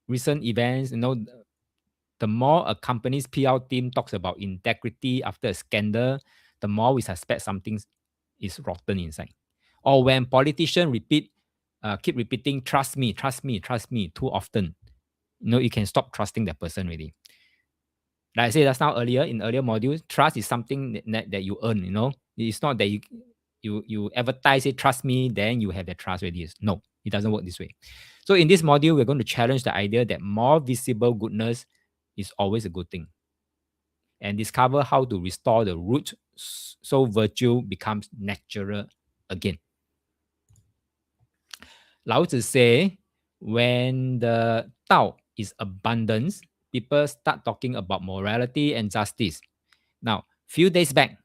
recent events, the more a company's PR team talks about integrity after a scandal, the more we suspect something is rotten inside. Or when politicians keep repeating, trust me, trust me, trust me too often, you can stop trusting that person already. Like I said just now earlier in earlier modules, trust is something that you earn. It's not that you advertise it, trust me, then you have the trust already. No, it doesn't work this way. So in this module, we're going to challenge the idea that more visible goodness is always a good thing, and discover how to restore the root so virtue becomes natural again. Lao Tzu say, when the Tao is abundance, people start talking about morality and justice. Now, few days back,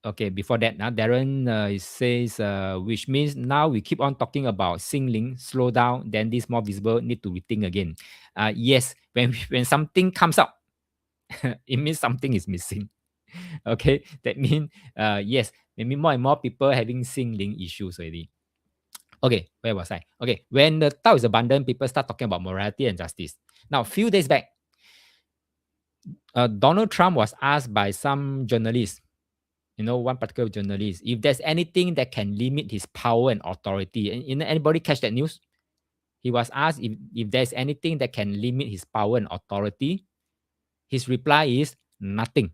okay, before that, now Darren says, which means now we keep on talking about Xingling, slow down, then this more visible, need to rethink again. Yes, when something comes up, it means something is missing. Okay, that means, yes, maybe more and more people having Xingling issues already. Okay, where was I? Okay, when the Tao is abundant, people start talking about morality and justice. Now, a few days back, Donald Trump was asked by some journalists, one particular journalist, if there's anything that can limit his power and authority. And anybody catch that news? He was asked if there's anything that can limit his power and authority. His reply is nothing,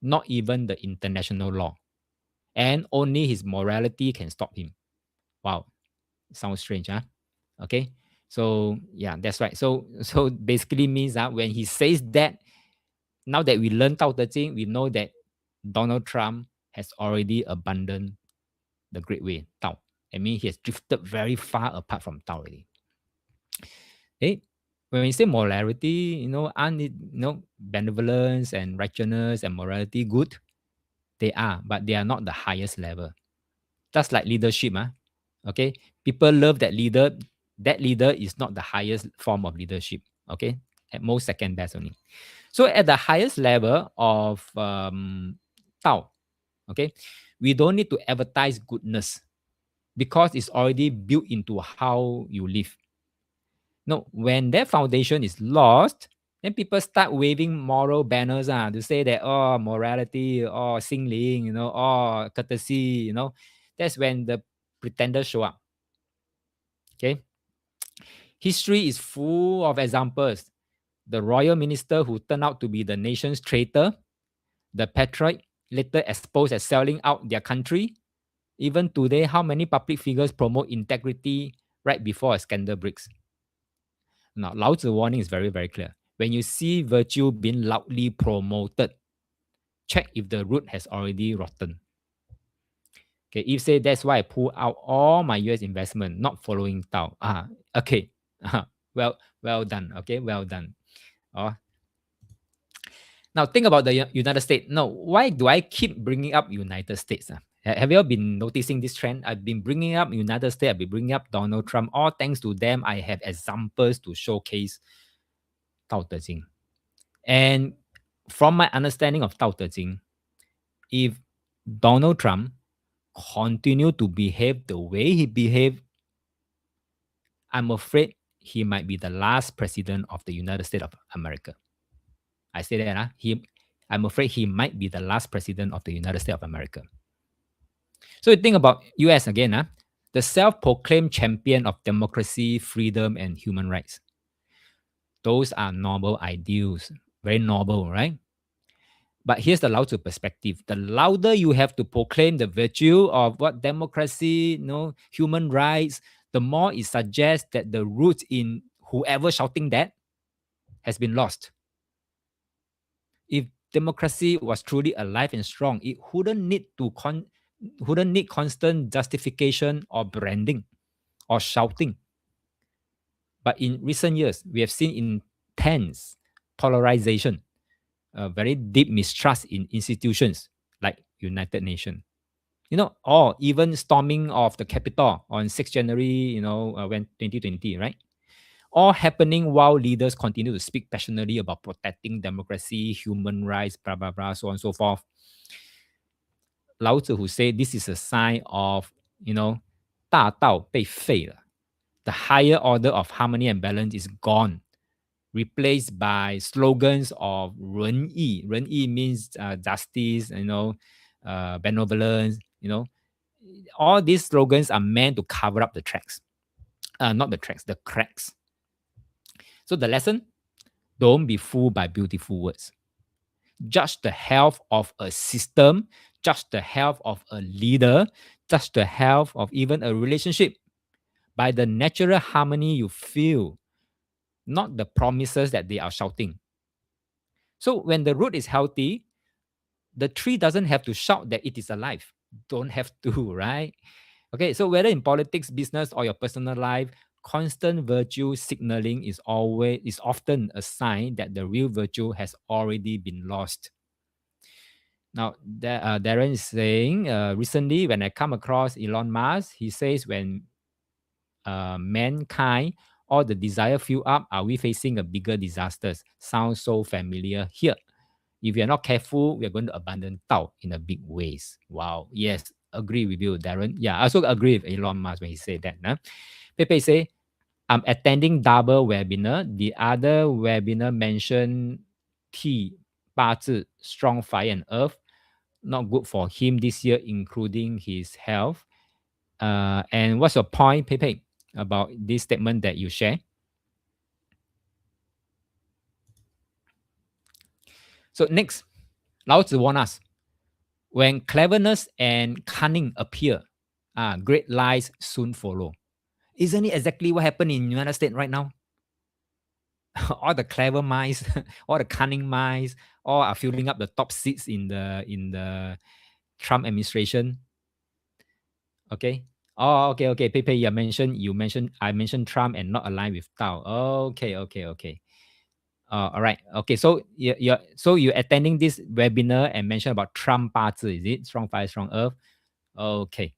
not even the international law. And only his morality can stop him. Wow, sounds strange, huh? Okay, so yeah, that's right. So basically means that when he says that, now that we learned Tao Te Ching, we know that Donald Trump has already abandoned the great way, Tao. I mean, he has drifted very far apart from Tao already. Okay, when we say morality, aren't it, benevolence and righteousness and morality good? They are, but they are not the highest level. Just like leadership, okay, people love that leader. That leader is not the highest form of leadership. Okay, at most second best only. So at the highest level of Tao, okay, we don't need to advertise goodness because it's already built into how you live. No, when that foundation is lost, then people start waving moral banners to say that, oh, morality, oh, Xingling, oh, courtesy, that's when the pretenders show up. Okay. History is full of examples. The royal minister who turned out to be the nation's traitor, the patriot later exposed as selling out their country. Even today, how many public figures promote integrity right before a scandal breaks? Now, Lao Tzu warning is very, very clear. When you see virtue being loudly promoted, check if the root has already rotten. Okay, if say that's why I pull out all my US investment, not following Tao. Okay. Well done. Okay, well done. Oh, now think about the United States. No, why do I keep bringing up United States? Have you all been noticing this trend? I've been bringing up United States. I've been bringing up Donald Trump. All thanks to them, I have examples to showcase Dao De Jing. And from my understanding of Dao De Jing, if Donald Trump continue to behave the way he behaved, I'm afraid he might be the last president of the United States of America. I say that, I'm afraid he might be the last president of the United States of America. So you think about US again, the self-proclaimed champion of democracy, freedom, and human rights. Those are noble ideals, very noble, right? But here's the Lao Tzu perspective. The louder you have to proclaim the virtue of what democracy, human rights, the more it suggests that the root in whoever shouting that has been lost. If democracy was truly alive and strong, it wouldn't need constant justification or branding or shouting. But in recent years, we have seen intense polarization, very deep mistrust in institutions like United Nations. Or even storming of the Capitol on 6th January, when 2020, right? All happening while leaders continue to speak passionately about protecting democracy, human rights, blah, blah, blah, so on and so forth. Lao Tzu who said this is a sign of, 大道被废了. The higher order of harmony and balance is gone, replaced by slogans of 仁义. 仁义 means justice, benevolence, all these slogans are meant to cover up the tracks. Not the tracks, the cracks. So the lesson, don't be fooled by beautiful words. Judge the health of a system, judge the health of a leader, judge the health of even a relationship by the natural harmony you feel, not the promises that they are shouting. So when the root is healthy, the tree doesn't have to shout that it is alive. Don't have to, right? Okay, so whether in politics, business, or your personal life, constant virtue signaling is often a sign that the real virtue has already been lost. Now, Darren is saying, recently when I come across Elon Musk, he says when mankind, all the desire fill up, are we facing a bigger disasters? Sounds so familiar here. If you're not careful, we're going to abandon Tao in a big ways. Wow. Yes, agree with you, Darren. Yeah, I also agree with Elon Musk when he said that. Pepe say, I'm attending double webinar. The other webinar mentioned T, 八字, strong fire and earth. Not good for him this year, including his health. And what's your point, Pepe, about this statement that you share? So next, Lao Tzu warned us, when cleverness and cunning appear, great lies soon follow. Isn't it exactly what happened in the United States right now? All the clever minds, all the cunning minds, all are filling up the top seats in the Trump administration. Okay. Oh, okay. Pepe, I mentioned Trump and not aligned with Tao. Okay. All right. Okay. So you're attending this webinar and mentioned about Trump 八字, is it? Strong fire, strong earth. Okay.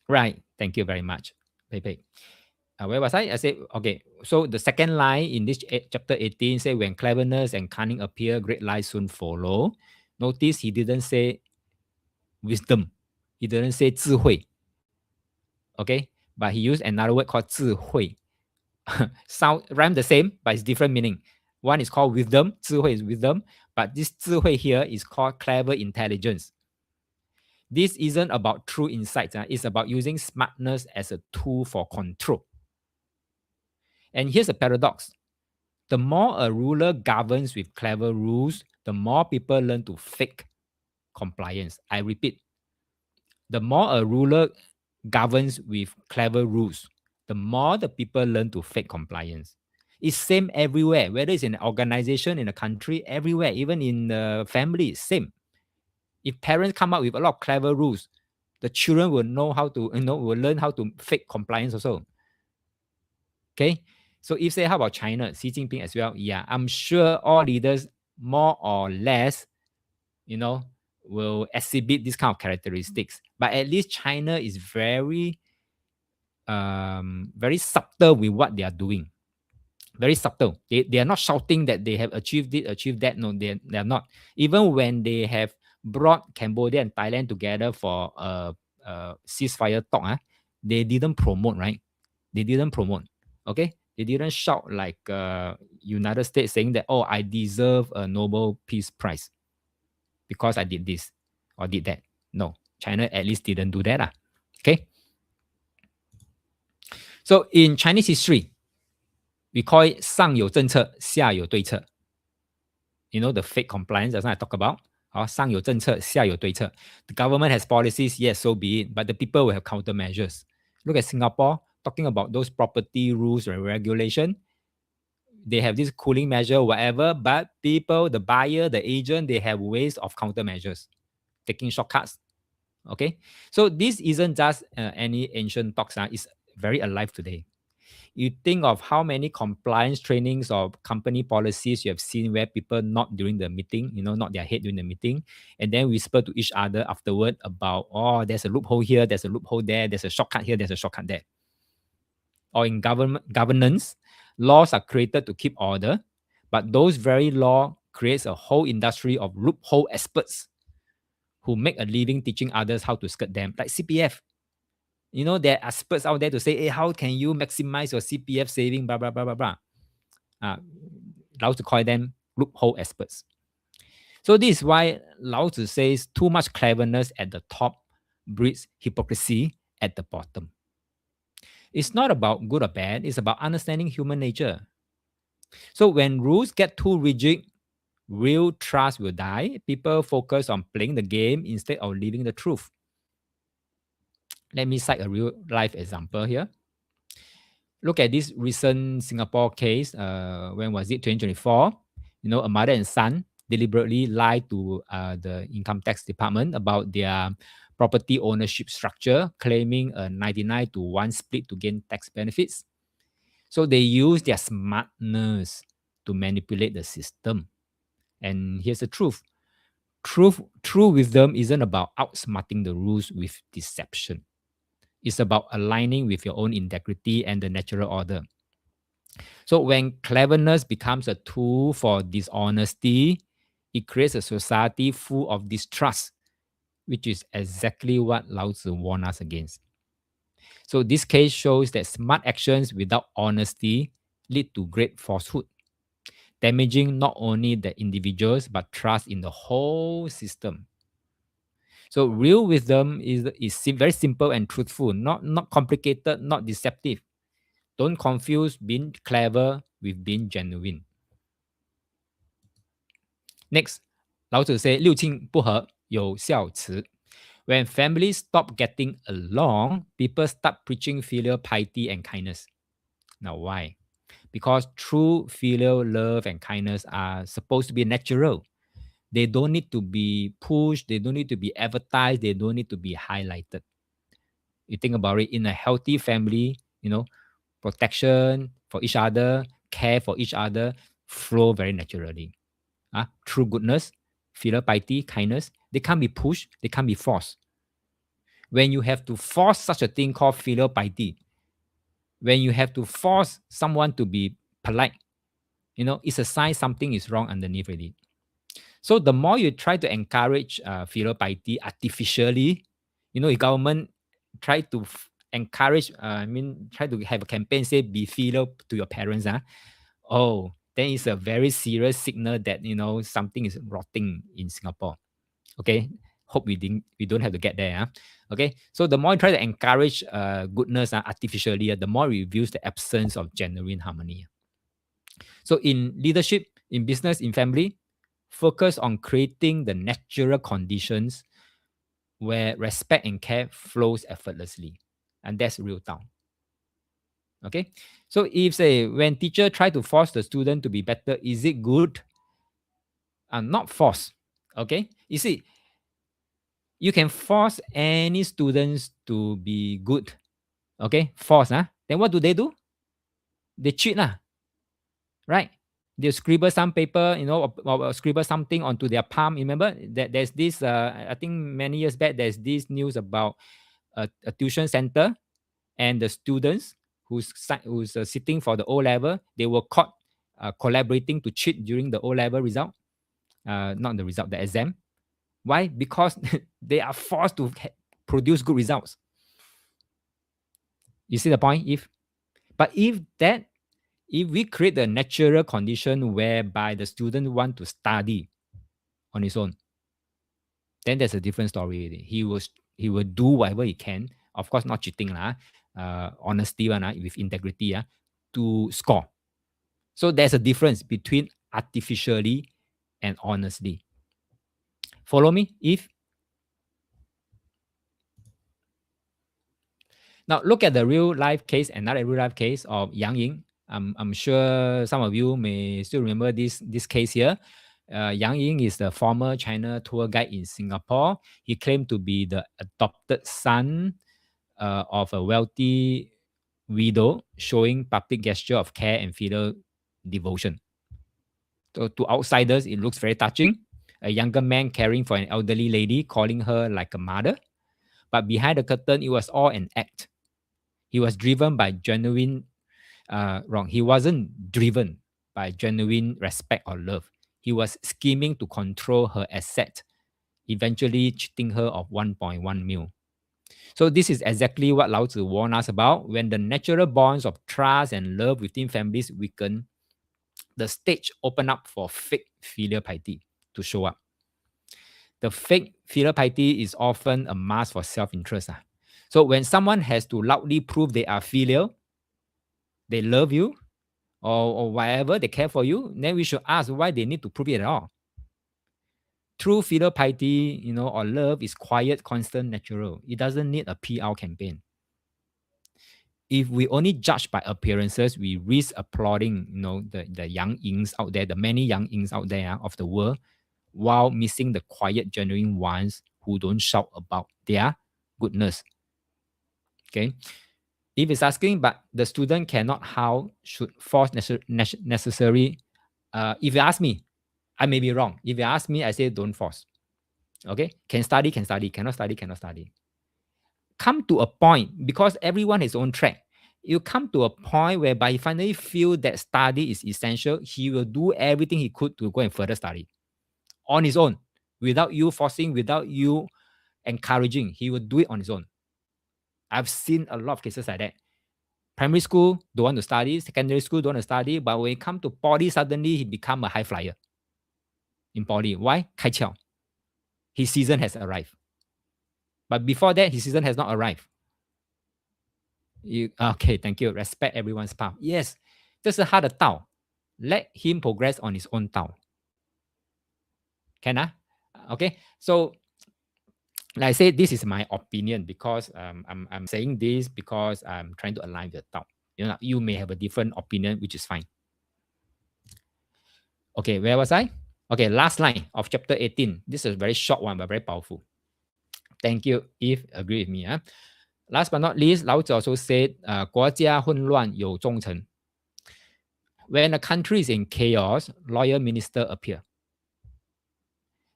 Right. Thank you very much, Pepe. Where was I? I said, okay. So the second line in this chapter 18 say, when cleverness and cunning appear, great lies soon follow. Notice he didn't say wisdom. He didn't say 智慧. Okay. But he used another word called 智慧. Rhyme the same, but it's different meaning. One is called wisdom. 智慧 is wisdom. But this 智慧 here is called clever intelligence. This isn't about true insights. It's about using smartness as a tool for control. And here's a paradox. The more a ruler governs with clever rules, the more people learn to fake compliance. I repeat, the more a ruler governs with clever rules, the more the people learn to fake compliance. It's same everywhere, whether it's in an organization, in a country, everywhere, even in the family, same. If parents come up with a lot of clever rules, the children will know how to, will learn how to fake compliance also. Okay. So if say, how about China, Xi Jinping as well? Yeah, I'm sure all leaders more or less, will exhibit this kind of characteristics. But at least China is very subtle with what they are doing. Very subtle. They are not shouting that they have achieved it, achieved that. No, they are not. Even when they have brought Cambodia and Thailand together for a ceasefire talk, they didn't promote, right? They didn't promote. Okay, they didn't shout like United States saying that, oh, I deserve a Nobel Peace Prize because I did this or did that. No, China at least didn't do that. Okay. So in Chinese history, we call it 上有政策,下有对策. The fake compliance that's what I talk about. 上有政策,下有对策. The government has policies, yes, so be it, but the people will have countermeasures. Look at Singapore, talking about those property rules and regulation. They have this cooling measure, whatever, but people, the buyer, the agent, they have ways of countermeasures, taking shortcuts. Okay, so this isn't just any ancient talks. It's very alive today. You think of how many compliance trainings or company policies you have seen where people not during the meeting, not their head during the meeting, and then whisper to each other afterward about, oh, there's a loophole here, there's a loophole there, there's a shortcut here, there's a shortcut there. Or in governance, laws are created to keep order, but those very law creates a whole industry of loophole experts who make a living teaching others how to skirt them, like CPF. There are experts out there to say, hey, how can you maximize your CPF saving, blah, blah, blah, blah, blah. Lao Tzu call them loophole experts. So this is why Lao Tzu says too much cleverness at the top breeds hypocrisy at the bottom. It's not about good or bad, it's about understanding human nature. So when rules get too rigid, real trust will die. People focus on playing the game instead of living the truth. Let me cite a real life example here. Look at this recent Singapore case. When was it? 2024. A mother and son deliberately lied to the income tax department about their property ownership structure, claiming a 99-1 split to gain tax benefits. So they use their smartness to manipulate the system. And here's the truth. True wisdom isn't about outsmarting the rules with deception. It's about aligning with your own integrity and the natural order. So when cleverness becomes a tool for dishonesty, it creates a society full of distrust, which is exactly what Lao Tzu warned us against. So this case shows that smart actions without honesty lead to great falsehood, damaging not only the individuals but trust in the whole system. So real wisdom is very simple and truthful, not complicated, not deceptive. Don't confuse being clever with being genuine. Next, 老子 say 六亲不和有孝慈. When families stop getting along, people start preaching filial piety and kindness. Now why? Because true filial love and kindness are supposed to be natural. They don't need to be pushed, they don't need to be advertised, they don't need to be highlighted. You think about it, in a healthy family, protection for each other, care for each other flow very naturally. True goodness, filial piety, kindness, they can't be pushed, they can't be forced. When you have to force such a thing called filial piety, when you have to force someone to be polite, it's a sign something is wrong underneath already. So the more you try to encourage filial piety artificially, if government try to encourage, try to have a campaign, say, be filial to your parents, then it's a very serious signal that, something is rotting in Singapore. Okay, hope we don't have to get there. Okay, so the more you try to encourage goodness artificially, the more it reveals the absence of genuine harmony. So in leadership, in business, in family, focus on creating the natural conditions where respect and care flows effortlessly. And that's real Tao. Okay. So if say when teacher try to force the student to be better, is it good? Not force. Okay. You see, you can force any students to be good. Okay. Force. Then what do? They cheat. Right? They scribble some paper, or scribble something onto their palm. Remember that there's this, I think many years back, there's this news about a tuition center and the students who's sitting for the O level, they were caught collaborating to cheat during the O level result, not the result, the exam. Why? Because they are forced to produce good results. You see the point? If we create the natural condition whereby the student want to study on his own, then there's a different story. He will do whatever he can. Of course, not cheating honesty with integrity to score. So there's a difference between artificially and honestly. Follow me? If now look at the real life case, another real life case of Yang Ying. I'm sure some of you may still remember this case here. Yang Ying is the former China tour guide in Singapore. He claimed to be the adopted son of a wealthy widow, showing public gesture of care and filial devotion. So to outsiders, it looks very touching. A younger man caring for an elderly lady, calling her like a mother. But behind the curtain, it was all an act. He was driven by genuine, wrong. He wasn't driven by genuine respect or love. He was scheming to control her asset, eventually cheating her of 1.1 mil. So this is exactly what Lao Tzu warned us about. When the natural bonds of trust and love within families weaken, the stage open up for fake filial piety to show up. The fake filial piety is often a mask for self-interest. So when someone has to loudly prove they are filial, they love you, or whatever, they care for you, then we should ask why they need to prove it at all. True filial piety, or love is quiet, constant, natural. It doesn't need a PR campaign. If we only judge by appearances, we risk applauding, the young yings out there, the many young yings out there of the world, while missing the quiet, genuine ones who don't shout about their goodness. Okay. If it's asking, but the student cannot, how should force necessary? If you ask me, I may be wrong. If you ask me, I say don't force. Okay. Can study, cannot study, cannot study. Come to a point, because everyone has own track. You come to a point whereby he finally feel that study is essential. He will do everything he could to go and further study on his own, without you forcing, without you encouraging. He will do it on his own. I've seen a lot of cases like that. Primary school don't want to study, secondary school don't want to study, but when it comes to poly, suddenly he become a high flyer in poly. Why? Kai Chiao. His season has arrived. But before that, his season has not arrived. Okay, thank you. Respect everyone's path. Yes, 这是他的道. Let him progress on his own 道. Can Okay, so like I say, this is my opinion, because I'm saying this because I'm trying to align with the Tao. You may have a different opinion, which is fine. Okay, where was I? Okay, last line of chapter 18. This is a very short one, but very powerful. Thank you, if agree with me. Last but not least, Lao Tzu also said, 国家混乱有忠臣. When a country is in chaos, loyal minister appear.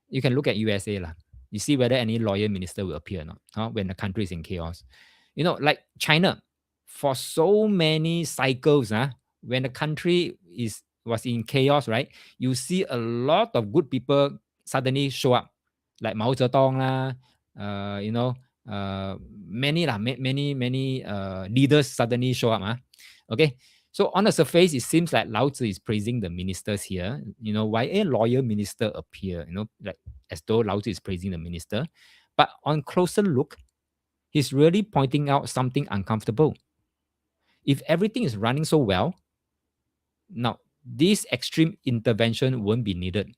You can look at USA lah. You see whether any loyal minister will appear or not when the country is in chaos. Like China, for so many cycles, when the country was in chaos, right? You see a lot of good people suddenly show up, like Mao Zedong many leaders suddenly show up. Okay, so on the surface, it seems like Lao Tzu is praising the ministers here. Why a loyal minister appear? Like as though Lao Tzu is praising the minister, but on closer look, he's really pointing out something uncomfortable. If everything is running so well, now this extreme intervention won't be needed.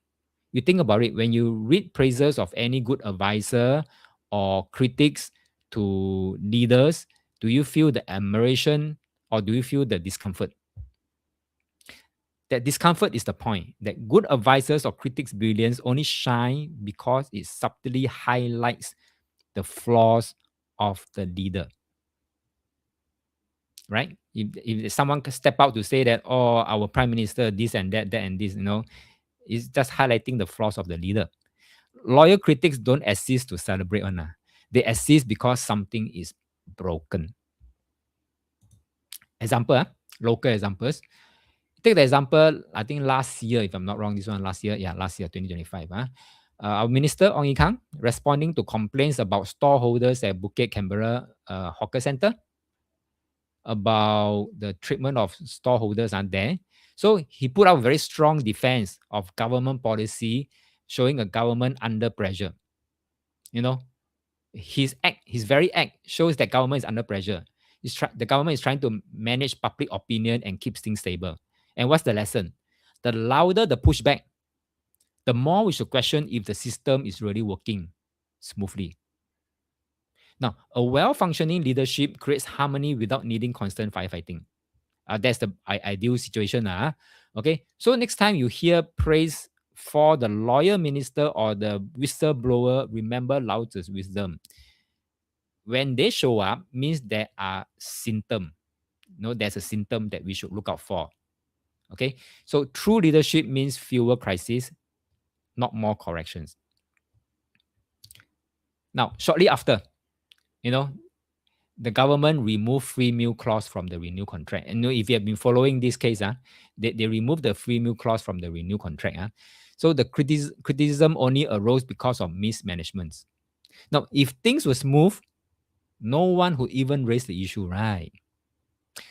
You think about it, when you read praises of any good advisor or critics to leaders, do you feel the admiration or do you feel the discomfort? That discomfort is the point. That good advisors or critics' brilliance only shine because it subtly highlights the flaws of the leader. Right? If someone can step out to say that, oh, our prime minister, this and that and this, it's just highlighting the flaws of the leader. Loyal critics don't assist to celebrate on. They assist because something is broken. Example, local examples. Take the example, I think last year, if I'm not wrong, this one last year, 2025. Our minister, Ong Yi Kang, responding to complaints about storeholders at Bukit Canberra Hawker Centre about the treatment of storeholders are there. So he put out very strong defense of government policy, showing a government under pressure. You know, his very act shows that government is under pressure. The government is trying to manage public opinion and keep things stable. And what's the lesson? The louder the pushback, the more we should question if the system is really working smoothly. Now, a well-functioning leadership creates harmony without needing constant firefighting. That's the ideal situation. Okay, so next time you hear praise for the loyal minister or the whistleblower, remember Lao Tzu's wisdom. When they show up, means there are symptoms. There's a symptom that we should look out for. Okay, so true leadership means fewer crises, not more corrections. Now, shortly after, the government removed free meal clause from the renew contract. And if you have been following this case, they removed the free meal clause from the renew contract. So the criticism only arose because of mismanagement. Now, if things were smooth, no one would even raise the issue, right?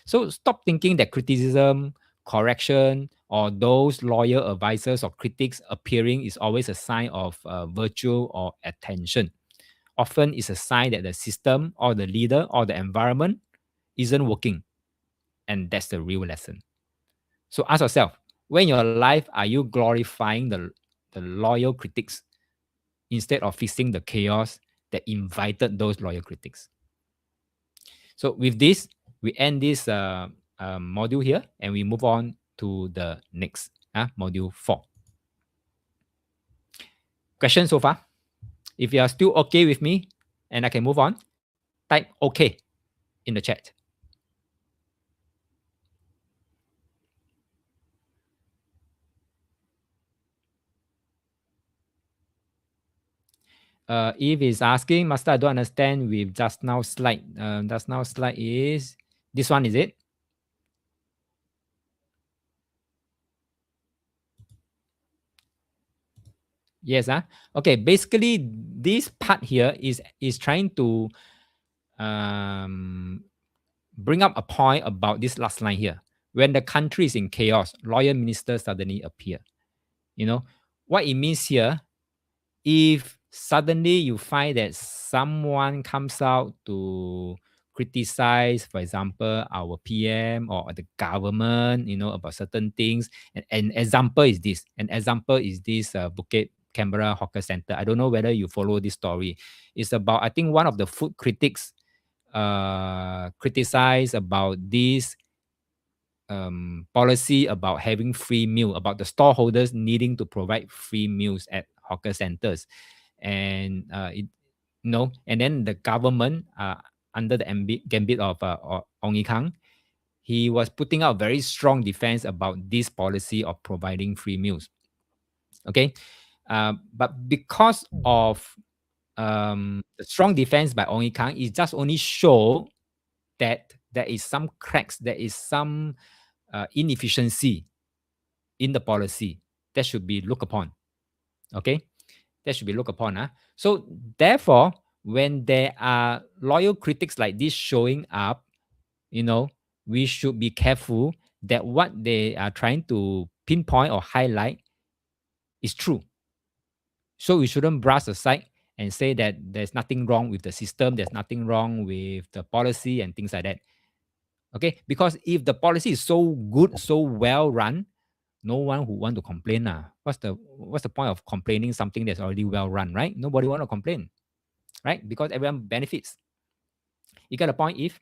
So stop thinking that criticism, correction, or those loyal advisors or critics appearing is always a sign of virtue or attention. Often it's a sign that the system or the leader or the environment isn't working. And that's the real lesson. So ask yourself, when in your life are you glorifying the loyal critics instead of fixing the chaos that invited those loyal critics? So with this, we end this module here and we move on to the next module 4. Question so far? If you are still okay with me and I can move on, type okay in the chat. Eve is asking, Master, I don't understand with just now slide. Just now slide is this one, is it? Yes. Okay. Basically, this part here is trying to bring up a point about this last line here. When the country is in chaos, loyal ministers suddenly appear. What it means here, if suddenly you find that someone comes out to criticize, for example, our PM or the government, about certain things. And an example is this. Bukit Canberra Hawker Centre. I don't know whether you follow this story. It's about, I think, one of the food critics criticized about this policy about having free meal, about the storeholders needing to provide free meals at hawker centers. And and then the government under the gambit of Ong Yi Kang, he was putting out very strong defense about this policy of providing free meals. Okay, but because of the strong defense by Ong Yi Kang, it just only show that there is some cracks, there is some inefficiency in the policy that should be looked upon. Okay, that should be looked upon. So therefore, when there are loyal critics like this showing up, we should be careful that what they are trying to pinpoint or highlight is true. So we shouldn't brush aside and say that there's nothing wrong with the system, there's nothing wrong with the policy and things like that. Okay, because if the policy is so good, so well run, No one who want to complain. What's the point of complaining something that's already well run, right? Nobody want to complain, right? Because everyone benefits. You get the point, if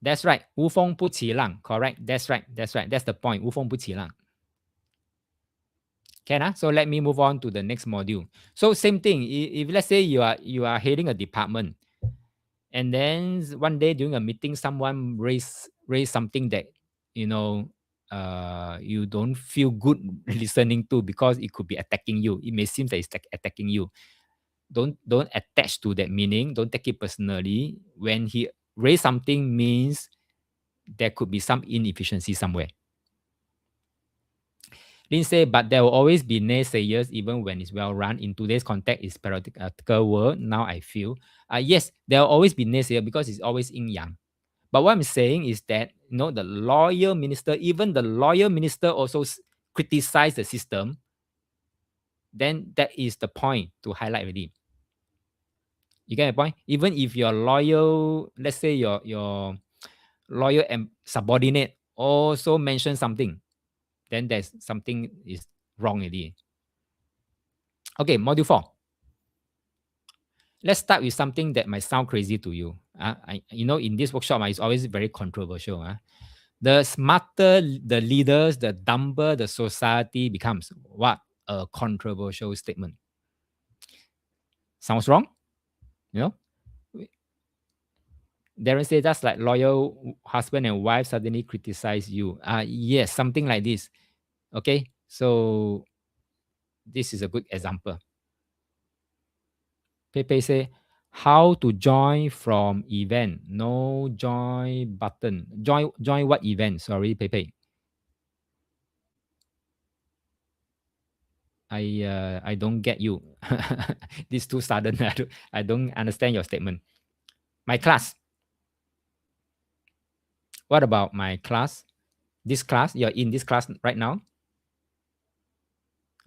that's right. 无风不起浪, correct. That's right. That's right. That's the point. 无风不起浪. Can so let me move on to the next module. So same thing. If let's say you are heading a department, and then one day during a meeting, someone raise something that you know you don't feel good listening to because it could be attacking you. It may seem that it's attacking you. Don't attach to that meaning. Don't take it personally. When he raise something means there could be some inefficiency somewhere. Lin say, but there will always be naysayers even when it's well run. In today's context, it's paradoxical world. Now I feel, yes, there will always be naysayers because it's always yin yang. But what I'm saying is that the loyal minister, even the loyal minister also criticize the system. Then that is the point to highlight already. You get my point? Even if your loyal, let's say your loyal and subordinate also mention something, then there's something is wrong already. Okay, module 4. Let's start with something that might sound crazy to you. In this workshop, it's always very controversial. The smarter the leaders, the dumber the society becomes. What a controversial statement. Sounds wrong? Darren said that's like loyal husband and wife suddenly criticize you. Yes, something like this. Okay, so this is a good example. Pepe say, how to join from event? No join button. Join what event? Sorry, Pepe. I don't get you. This too sudden. I don't understand your statement. My class. What about my class? This class, you're in this class right now.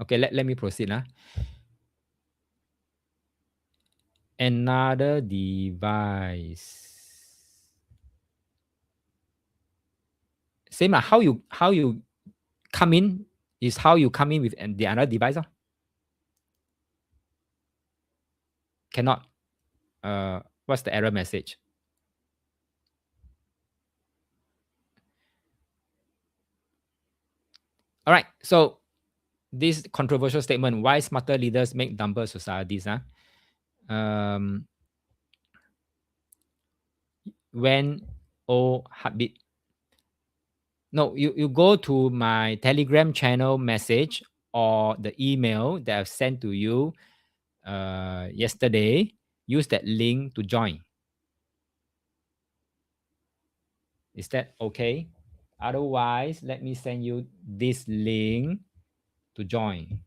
Okay, let me proceed. Another device. Same how you come in is how you come in with the another device. Cannot. What's the error message? All right. So this controversial statement: why smarter leaders make dumber societies? When heartbeat. No, you go to my Telegram channel message or the email that I've sent to you yesterday. Use that link to join. Is that okay? Otherwise, let me send you this link to join.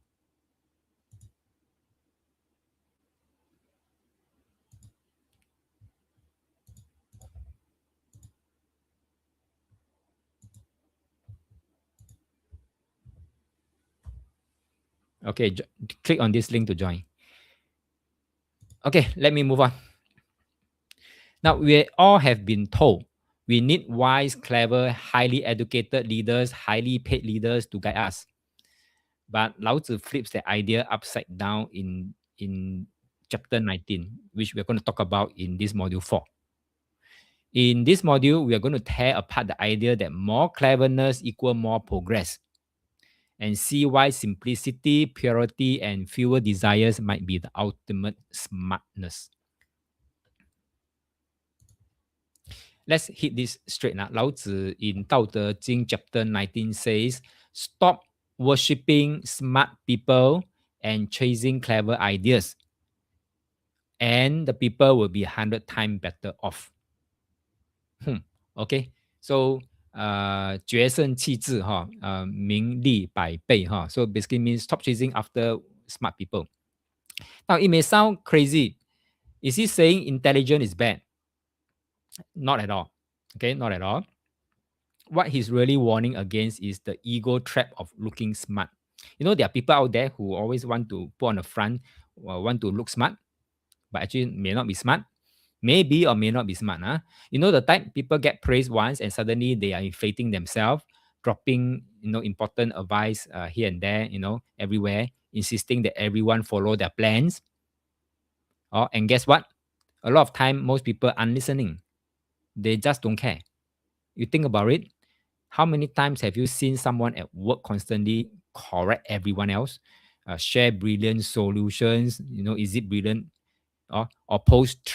Okay, click on this link to join. Okay, let me move on. Now, we all have been told we need wise, clever, highly educated leaders, highly paid leaders to guide us. But Lao Tzu flips the idea upside down in chapter 19, which we're going to talk about in this module 4. In this module, we are going to tear apart the idea that more cleverness equal more progress and see why simplicity, purity, and fewer desires might be the ultimate smartness. Let's hit this straight now. Lao Tzu in Dao De Jing chapter 19 says, stop worshipping smart people and chasing clever ideas, and the people will be 100 times better off. Okay, so 决胜气质名利百倍so basically means stop chasing after smart people. Now it may sound crazy. Is he saying intelligence is bad? Not at all. Okay, not at all. What he's really warning against is the ego trap of looking smart. There are people out there who always want to put on the front, want to look smart, but actually may not be smart. Maybe or may not be smart. Huh? You know the type people get praised once and suddenly they are inflating themselves, dropping important advice here and there, everywhere, insisting that everyone follow their plans. And guess what? A lot of time, most people aren't listening. They just don't care. You think about it. How many times have you seen someone at work constantly correct everyone else, share brilliant solutions? Is it brilliant? Or post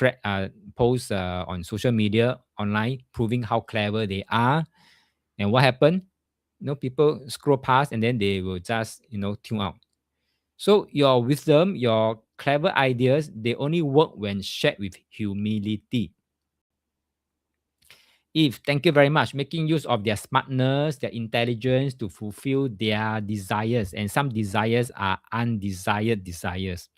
on social media online, proving how clever they are. And what happened? People scroll past and then they will just tune out. So your wisdom, your clever ideas, they only work when shared with humility. If thank you very much, making use of their smartness, their intelligence to fulfill their desires, and some desires are undesired desires.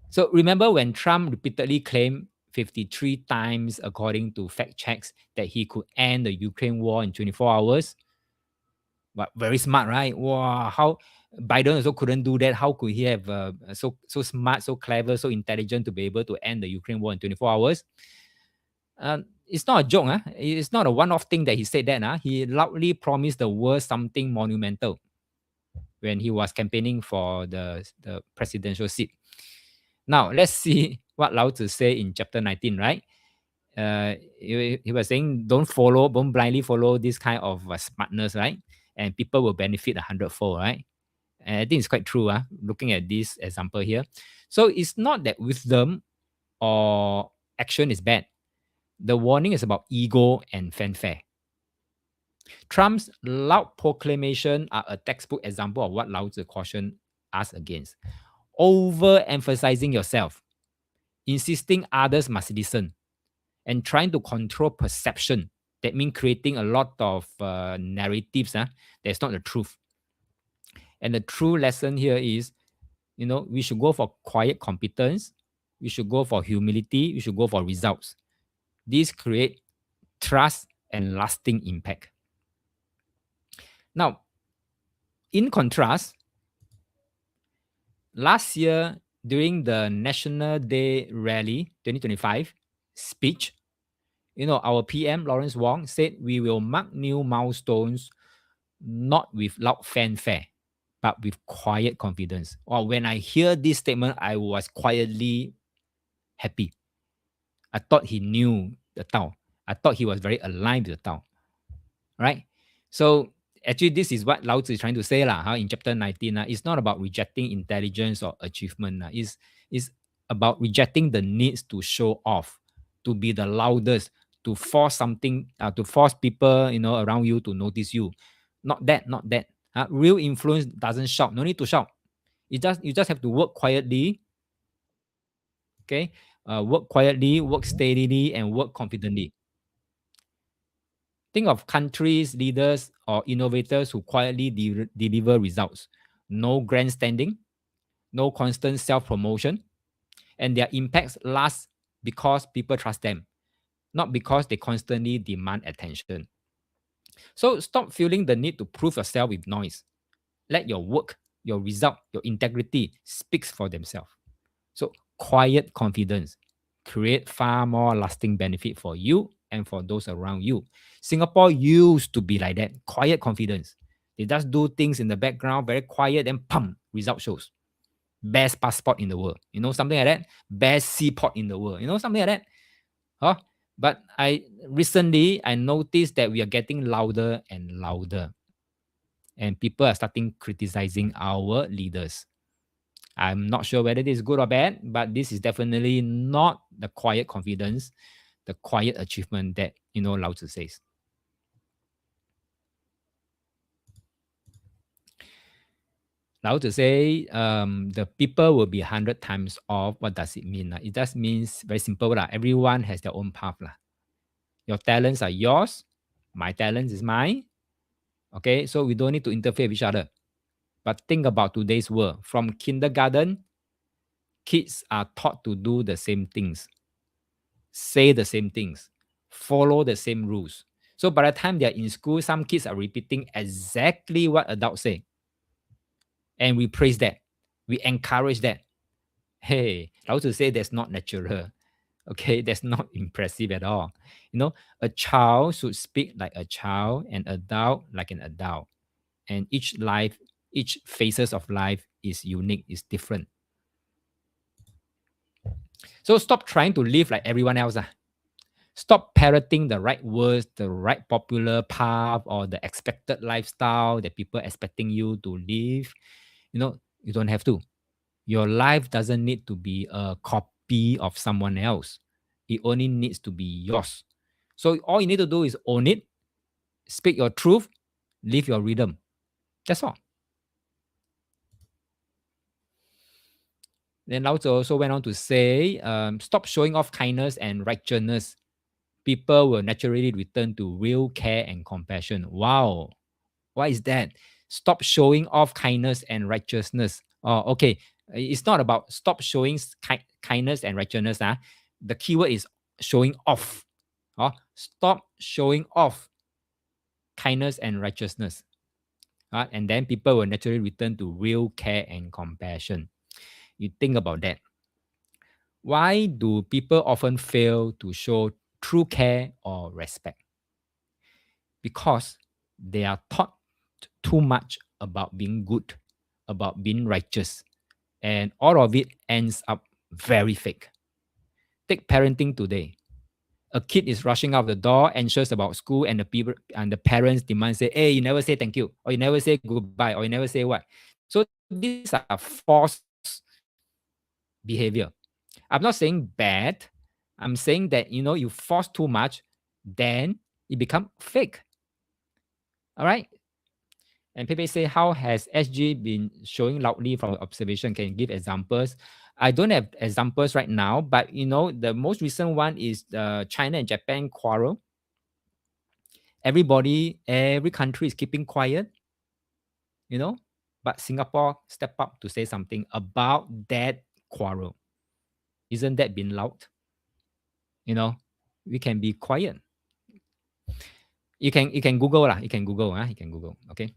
So remember when Trump repeatedly claimed 53 times, according to fact checks, that he could end the Ukraine war in 24 hours? But very smart, right? Wow, how Biden also couldn't do that. How could he have so smart, so clever, so intelligent to be able to end the Ukraine war in 24 hours? It's not a joke. It's not a one-off thing that he said that. He loudly promised the world something monumental when he was campaigning for the presidential seat. Now, let's see what Lao Tzu say in chapter 19, right? He was saying, don't blindly follow this kind of smartness, right? And people will benefit a hundredfold, right? And I think it's quite true, looking at this example here. So it's not that wisdom or action is bad. The warning is about ego and fanfare. Trump's loud proclamation are a textbook example of what Lao Tzu cautioned us against. Overemphasizing yourself, insisting others must listen, and trying to control perception. That means creating a lot of narratives that's not the truth. And the true lesson here is, we should go for quiet competence. We should go for humility. We should go for results. These create trust and lasting impact. Now, in contrast, last year during the National Day Rally 2025 speech, our PM, Lawrence Wong, said we will mark new milestones not with loud fanfare, but with quiet confidence. Or when I hear this statement, I was quietly happy. I thought he knew the Tao. I thought he was very aligned with the Tao. Right? So actually, this is what Lao Tzu is trying to say in chapter 19. It's not about rejecting intelligence or achievement. It's about rejecting the needs to show off, to be the loudest, to force something, to force people around you to notice you. Not that. Real influence doesn't shout. No need to shout. You just have to work quietly. Okay, work quietly, work steadily, and work confidently. Think of countries, leaders, or innovators who quietly deliver results. No grandstanding, no constant self promotion, and their impacts last because people trust them, not because they constantly demand attention. So stop feeling the need to prove yourself with noise. Let your work, your result, your integrity speaks for themselves. So quiet confidence create far more lasting benefit for you and for those around you. Singapore used to be like that, quiet confidence. They just do things in the background, very quiet, then pump, result shows. Best passport in the world, something like that. Best seaport in the world, something like that. Huh? But I noticed that we are getting louder and louder, and people are starting criticizing our leaders. I'm not sure whether this is good or bad, but this is definitely not the quiet confidence, the quiet achievement that Lao Tzu says. Lao Tzu say the people will be 100 times off. What does it mean? It just means very simple. Everyone has their own path. Your talents are yours. My talents is mine. Okay, so we don't need to interfere with each other. But think about today's world. From kindergarten, kids are taught to do the same things, say the same things, follow the same rules. So by the time they're in school, some kids are repeating exactly what adults say. And we praise that. We encourage that. Hey, Lao Tzu say that's not natural. Okay, that's not impressive at all. You know, a child should speak like a child, and adult like an adult. And each phases of life is unique, is different. So stop trying to live like everyone else. Stop parroting the right words, the right popular path, or the expected lifestyle that people expecting you to live. You don't have to. Your life doesn't need to be a copy of someone else. It only needs to be yours. So all you need to do is own it, speak your truth, live your rhythm. That's all. Then Lao Tzu also went on to say, stop showing off kindness and righteousness. People will naturally return to real care and compassion. Wow. Why is that? Stop showing off kindness and righteousness. Oh, okay. It's not about stop showing kindness and righteousness. The keyword is showing off. Stop showing off kindness and righteousness. And then people will naturally return to real care and compassion. You think about that. Why do people often fail to show true care or respect? Because they are taught too much about being good, about being righteous, and all of it ends up very fake. Take parenting today. A kid is rushing out the door, anxious about school, and the people and the parents demand say, "Hey, you never say thank you, or you never say goodbye, or you never say what." So these are forced behavior. I'm not saying bad. I'm saying that you force too much, then it become fake. All right. And Pepe say, how has SG been showing loudly from observation? Can you give examples? I don't have examples right now, but the most recent one is the China and Japan quarrel. Every country is keeping quiet, you know, but Singapore step up to say something about that quarrel. Isn't that been loud? You know, we can be quiet. You can Google lah. You can Google. You can Google. Okay.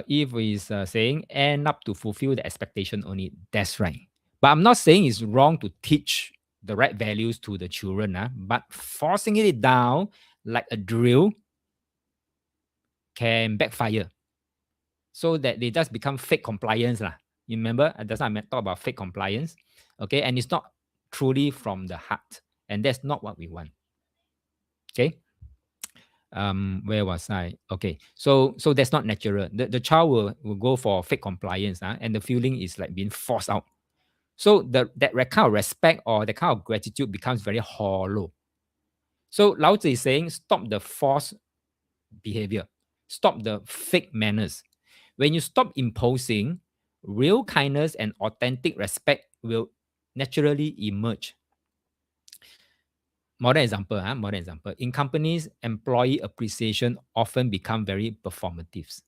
Eve is saying end up to fulfill the expectation only. That's right. But I'm not saying it's wrong to teach the right values to the children, but forcing it down like a drill can backfire. So that they just become fake compliance. Lah. You remember? That's not I talk about fake compliance. Okay. And it's not truly from the heart. And that's not what we want. Okay. Where was I? Okay, so that's not natural. The child will go for fake compliance, and the feeling is like being forced out. So that kind of respect or the kind of gratitude becomes very hollow. So Lao Tzu is saying, stop the forced behavior, stop the fake manners. When you stop imposing, real kindness and authentic respect will naturally emerge. Modern example. In companies, employee appreciation often become very performative.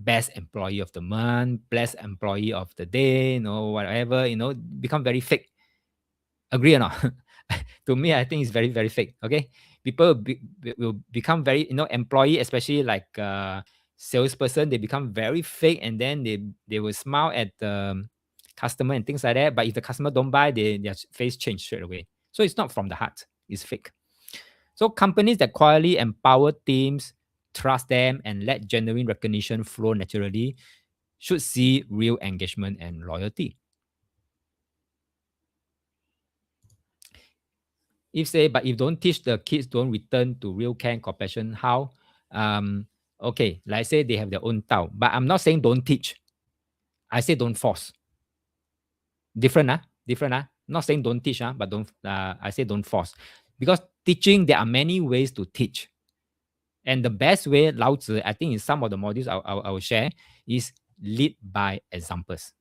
Best employee of the month, best employee of the day, whatever, become very fake. Agree or not? To me, I think it's very, very fake. Okay. People will become very, employee, especially like salesperson, they become very fake, and then they will smile at the customer and things like that. But if the customer don't buy, their face change straight away. So it's not from the heart, it's fake. So companies that quietly empower teams, trust them, and let genuine recognition flow naturally should see real engagement and loyalty. But if don't teach the kids, don't return to real care and compassion, how? Okay, like say they have their own Tao, but I'm not saying don't teach. I say don't force. Different, different. Not saying don't teach, but don't. I say don't force, because teaching, there are many ways to teach. And the best way, Lao Tzu, I think in some of the modules I will share, is lead by examples.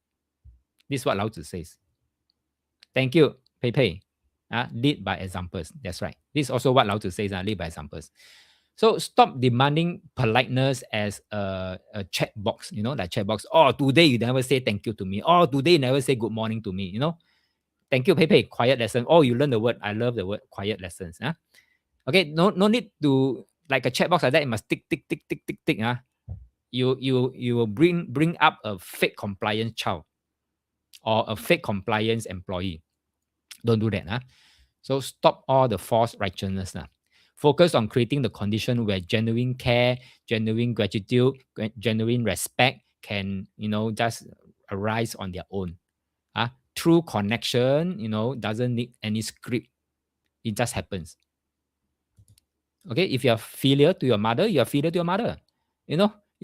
This is what Lao Tzu says. Thank you, Pei Pei. Lead by examples. That's right. This is also what Lao Tzu says, lead by examples. So stop demanding politeness as a checkbox, like checkbox. Oh, today you never say thank you to me. Oh, today you never say good morning to me, Thank you, Pei Pei. Quiet lesson. Oh, you learn the word. I love the word quiet lessons. Okay, no need to like a checkbox like that. It must tick, tick, tick, tick, tick, tick. You will bring up a fake compliant child. or a fake compliance employee. Don't do that. So stop all the false righteousness. Focus on creating the condition where genuine care, genuine gratitude, genuine respect can, just arise on their own. True connection, doesn't need any script. It just happens. Okay, if you're filial to your mother, you're filial to your mother. You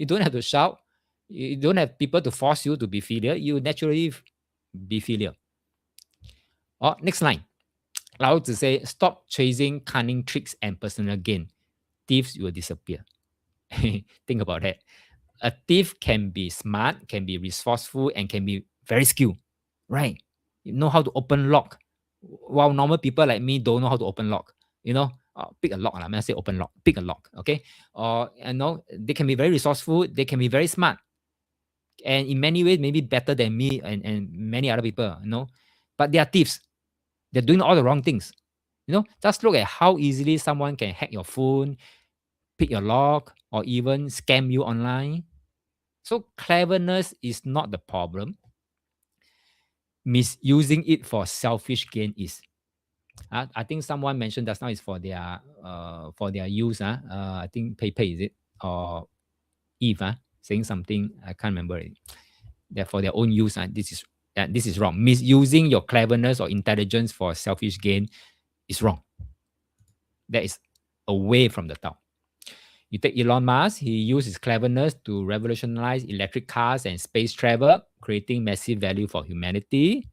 don't have to shout. You don't have people to force you to be filial. You naturally be filial. Next line. Lao Tzu say, stop chasing cunning tricks and personal gain. Thieves will disappear. Think about that. A thief can be smart, can be resourceful, and can be very skilled, right? You know how to open lock. While normal people like me don't know how to open lock. Pick a lock. I'm gonna say open lock. Pick a lock, okay? Or they can be very resourceful. They can be very smart, and in many ways maybe better than me and many other people. But they are thieves. They're doing all the wrong things. Just look at how easily someone can hack your phone, pick your lock, or even scam you online. So cleverness is not the problem. Misusing it for selfish gain is. I think someone mentioned just now is for their use. I think PayPay is it or Eve saying something I can't remember it. That for their own use. This is wrong. Misusing your cleverness or intelligence for selfish gain is wrong. That is away from the Tao. You take Elon Musk, he used his cleverness to revolutionize electric cars and space travel, creating massive value for humanity.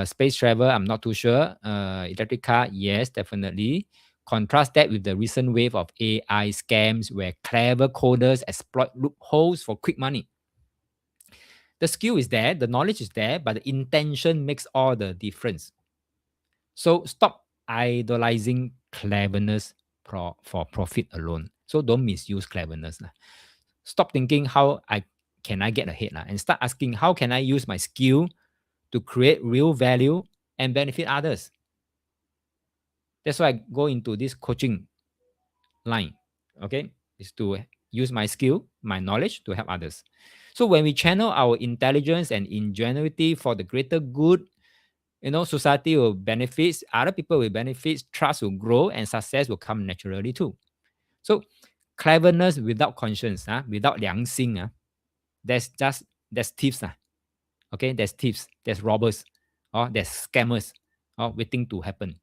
Space travel, I'm not too sure. Electric car, yes, definitely. Contrast that with the recent wave of AI scams where clever coders exploit loopholes for quick money. The skill is there, the knowledge is there, but the intention makes all the difference. So stop idolizing cleverness for profit alone. So don't misuse cleverness. Stop thinking how can I get ahead and start asking how can I use my skill to create real value and benefit others. That's why I go into this coaching line. Okay, is to use my skill, my knowledge to help others. So when we channel our intelligence and ingenuity for the greater good, society will benefit, other people will benefit, trust will grow, and success will come naturally too. So cleverness without conscience, without 良心, there's thieves. Okay, there's thieves, there's robbers, or there's scammers waiting to happen.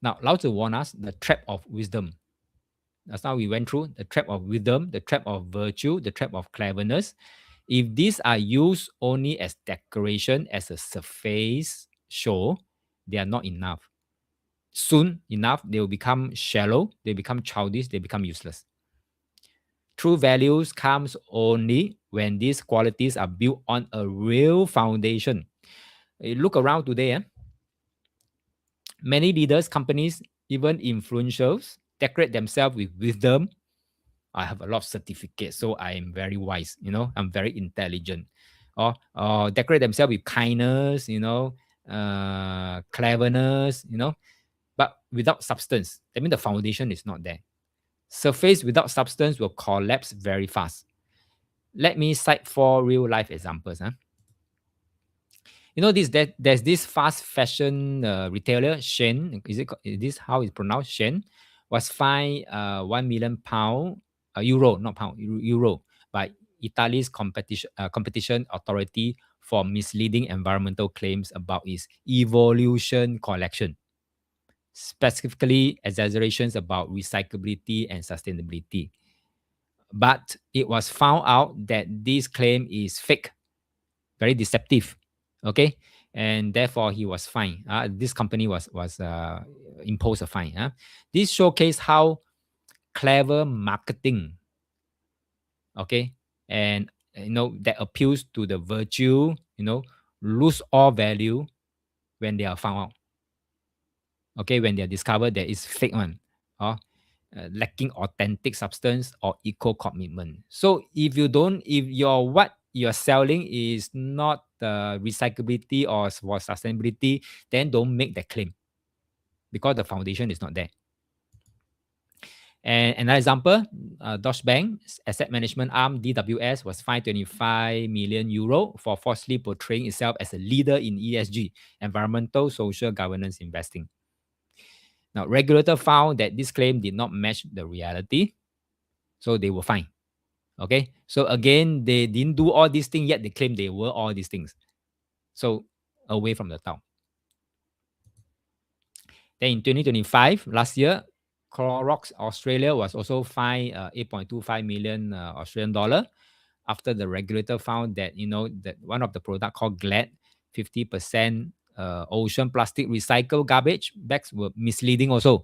Now, Lao Tzu warned us the trap of wisdom. That's how we went through the trap of wisdom, the trap of virtue, the trap of cleverness. If these are used only as decoration, as a surface show, they are not enough. Soon enough, they will become shallow, they become childish, they become useless. True values comes only when these qualities are built on a real foundation. You look around today, many leaders, companies, even influencers decorate themselves with wisdom. I have a lot of certificates, so I am very wise. I'm very intelligent. Or decorate themselves with kindness, cleverness, but without substance. That means the foundation is not there. Surface without substance will collapse very fast. Let me cite 4 real life examples. There's this fast fashion retailer, Shein. Is this how it's pronounced? Shein was fined £1 million, euro, not pound, euro, by Italy's competition authority for misleading environmental claims about its Evolution collection, specifically exaggerations about recyclability and sustainability. But it was found out that this claim is fake, very deceptive. Okay, and therefore he was fined. This company was imposed a fine. This showcase how clever marketing, okay, and that appeals to the virtue, lose all value when they are found out. Okay, when they are discovered that it's fake one, or lacking authentic substance or eco commitment. So if what you're selling is not recyclability or for sustainability, then don't make that claim because the foundation is not there. And another example, Deutsche Bank asset management arm DWS was fined 25 million euro for falsely portraying itself as a leader in ESG, environmental, social governance investing. Now, regulator found that this claim did not match the reality, so they were fined. Okay, so again, they didn't do all these things yet they claim they were all these things. So away from the town. Then in 2025, last year, Clorox Australia was also fined 8.25 million Australian dollar after the regulator found that that one of the product called Glad 50% ocean plastic recycled garbage bags were misleading also.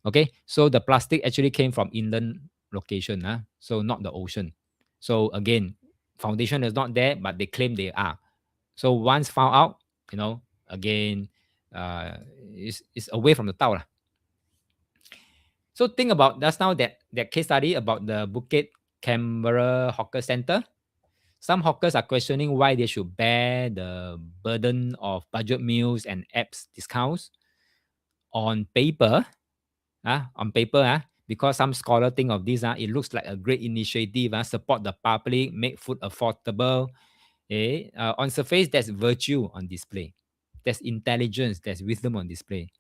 Okay, so the plastic actually came from inland location, so not the ocean. So again, foundation is not there, but they claim they are. So once found out, again, it's away from the town. So think about just now that case study about the Bukit Canberra Hawker Center. Some hawkers are questioning why they should bear the burden of budget meals and apps discounts on paper. Because some scholar think of this, it looks like a great initiative, support the public, make food affordable. On surface, there's virtue on display. There's intelligence, there's wisdom on display.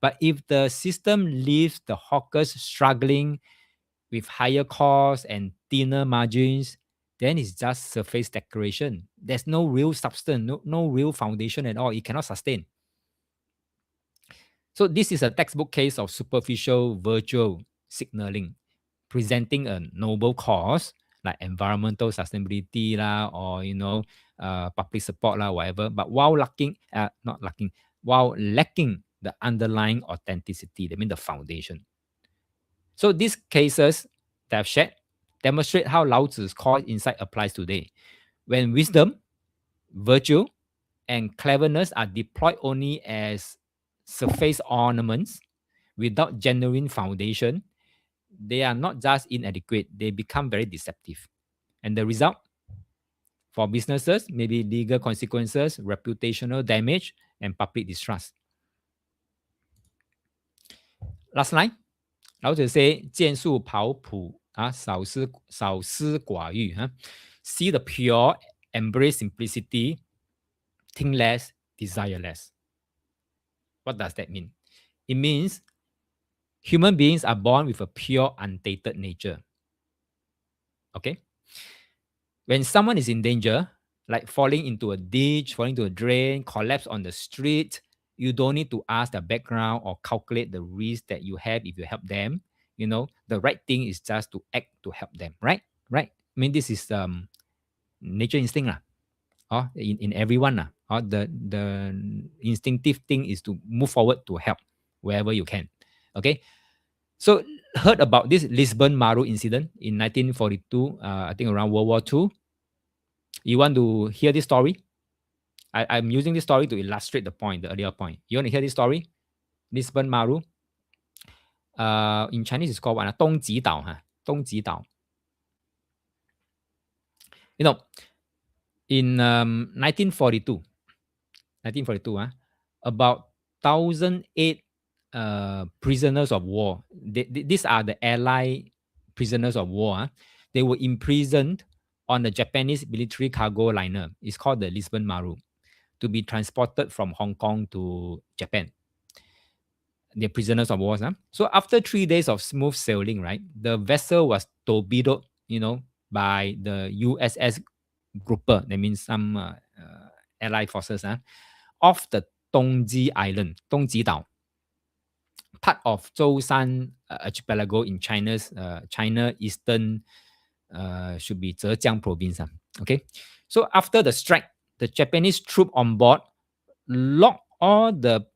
But if the system leaves the hawkers struggling with higher costs and thinner margins, then it's just surface decoration. There's no real substance, no real foundation at all. It cannot sustain. So this is a textbook case of superficial virtual signaling, presenting a noble cause like environmental sustainability lah, or public support lah, whatever. But while while lacking the underlying authenticity, that means the foundation. So these cases that I've shared demonstrate how Lao Tzu's core insight applies today. When wisdom, virtue, and cleverness are deployed only as surface ornaments without genuine foundation, they are not just inadequate, they become very deceptive. And the result for businesses may be legal consequences, reputational damage, and public distrust. Last line, 老子 say, 见树跑谱少思寡欲 See the pure, embrace simplicity, think less, desire less. What does that mean? It means human beings are born with a pure, untainted nature. Okay? When someone is in danger, like falling into a ditch, falling into a drain, collapse on the street, you don't need to ask the background or calculate the risk that you have if you help them. The right thing is just to act to help them, right? Right? I mean, this is nature instinct in everyone. The instinctive thing is to move forward to help wherever you can. Okay, so heard about this Lisbon Maru incident in 1942, I think around World War II. You want to hear this story? I'm using this story to illustrate the earlier point. You want to hear this story? Lisbon Maru. In Chinese, it's called what? Dongji Dao. Dongji Dao. In 1942, about 1,008 prisoners of war. These are the Allied prisoners of war. They were imprisoned on the Japanese military cargo liner. It's called the Lisbon Maru, to be transported from Hong Kong to Japan. They're prisoners of war. So after 3 days of smooth sailing, right, the vessel was torpedoed, by the USS Grouper. That means some Allied forces off the Dongji Island, Dongji Dao, part of Zhoushan archipelago in China eastern, should be Zhejiang province. Okay, so after the strike, the Japanese troop on board locked all the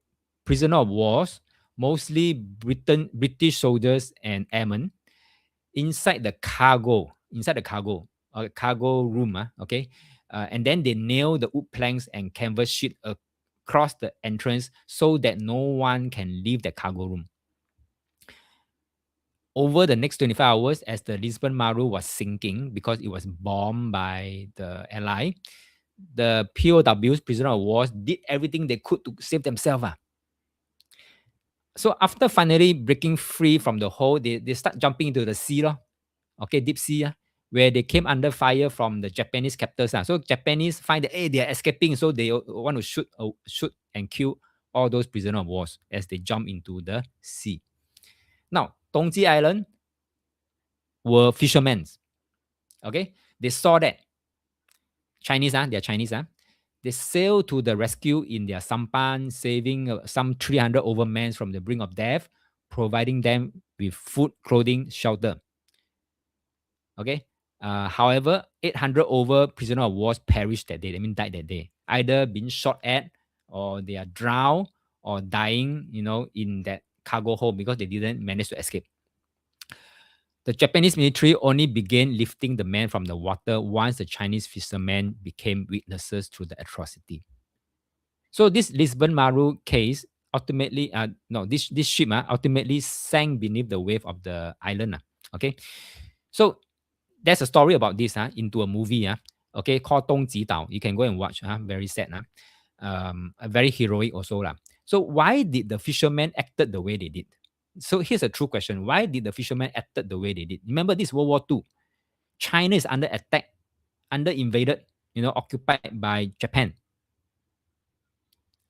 prisoner of wars, mostly British soldiers and airmen, inside the cargo room. Okay, and then they nailed the wood planks and canvas sheet across the entrance so that no one can leave the cargo room. Over the next 25 hours, as the Lisbon Maru was sinking because it was bombed by the Ally, the POWs, prisoner of war, did everything they could to save themselves. So after finally breaking free from the hole, they start jumping into the sea, lor. Okay, deep sea, where they came under fire from the Japanese captors. So Japanese find that hey, they are escaping, so they want to shoot and kill all those prisoner of wars as they jump into the sea. Now, Dongji Island were fishermen. Okay, they saw that Chinese, they are Chinese, they sailed to the rescue in their sampan, saving some 300 over men from the brink of death, providing them with food, clothing, shelter. Okay. However, 800 over prisoner of wars perished that day. I mean, died that day, either being shot at, or they are drowned, or dying, in that cargo hold because they didn't manage to escape. The Japanese military only began lifting the men from the water once the Chinese fishermen became witnesses to the atrocity. So this Lisbon Maru case ultimately, this ship ultimately sank beneath the wave of the island. Okay, so there's a story about this into a movie okay, called Dongji Dao. You can go and watch. Very sad. Very heroic also lah. So why did the fishermen acted the way they did? So here's a true question. Why did the fishermen acted the way they did? Remember this World War II. China is under attack, under invaded, occupied by Japan.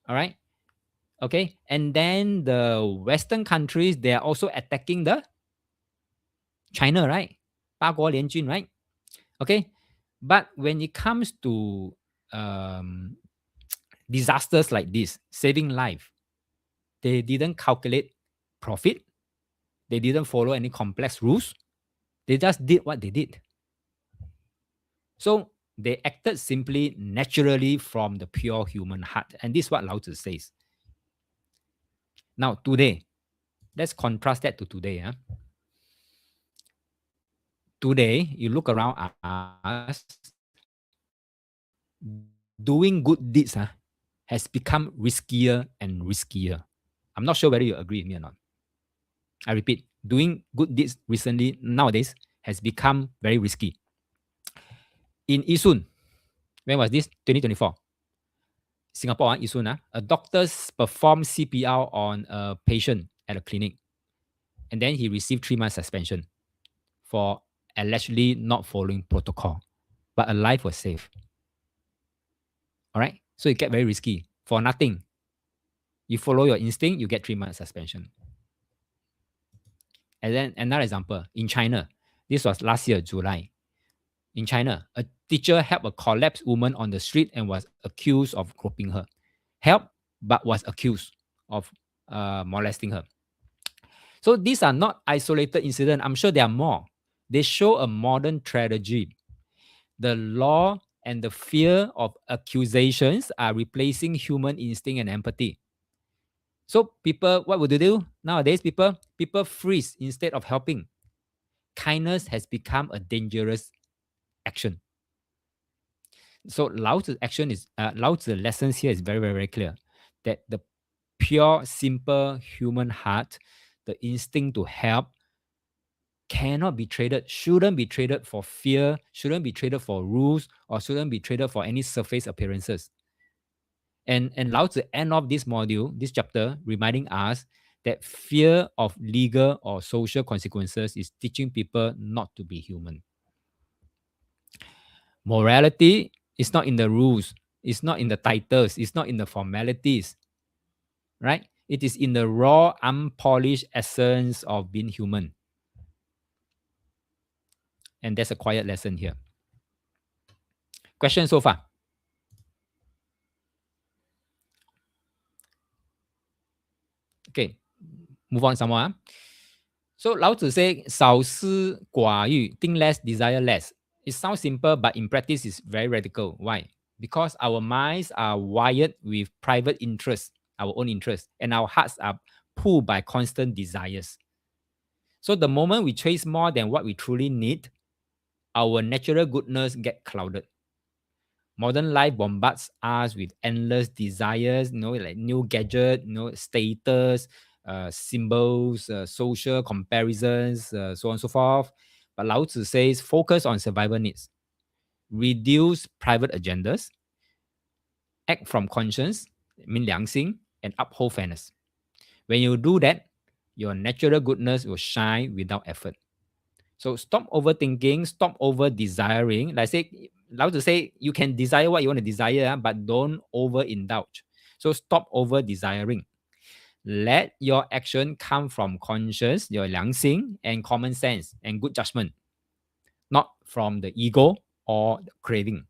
All right. Okay. And then the Western countries, they are also attacking the China, right? 八国联军, right? Okay. But when it comes to disasters like this, saving life, they didn't calculate profit. They didn't follow any complex rules. They just did what they did. So they acted simply naturally from the pure human heart. And this is what Lao Tzu says. Now, today, let's contrast that to today. Today, you look around us, doing good deeds has become riskier and riskier. I'm not sure whether you agree with me or not. I repeat, doing good deeds recently, nowadays, has become very risky. In Yisun, when was this? 2024. Singapore, Yisun, a doctor performed CPR on a patient at a clinic. And then he received 3 months suspension for allegedly not following protocol. But a life was saved. All right? So it get very risky for nothing. You follow your instinct, you get 3 months suspension. And then another example, in China, this was last year, July. In China, a teacher helped a collapsed woman on the street and was accused of groping her. Helped, but was accused of molesting her. So these are not isolated incidents. I'm sure there are more. They show a modern tragedy. The law and the fear of accusations are replacing human instinct and empathy. So people, what would they do? Nowadays, people freeze instead of helping. Kindness has become a dangerous action. So Lao Tzu's lessons here is very, very, very clear. That the pure, simple human heart, the instinct to help, cannot be traded, shouldn't be traded for fear, shouldn't be traded for rules, or shouldn't be traded for any surface appearances. And Lao Tzu end off this module, this chapter, reminding us that fear of legal or social consequences is teaching people not to be human. Morality is not in the rules, it's not in the titles, it's not in the formalities, right? It is in the raw, unpolished essence of being human. And there's a quiet lesson here. Question so far? Okay, move on some more. So Lao Tzu say, 少思寡欲, think less, desire less. It sounds simple, but in practice, it's very radical. Why? Because our minds are wired with private interests, our own interests, and our hearts are pulled by constant desires. So the moment we chase more than what we truly need, our natural goodness get clouded. Modern life bombards us with endless desires, like new gadget, status, symbols, social comparisons, so on and so forth. But Lao Tzu says, focus on survival needs, reduce private agendas, act from conscience, 良心, and uphold fairness. When you do that, your natural goodness will shine without effort. So stop overthinking, stop over desiring. Like say, Lao to say, you can desire what you want to desire, but don't overindulge. So stop over desiring. Let your action come from conscious, your 良心 and common sense and good judgment, not from the ego or the craving.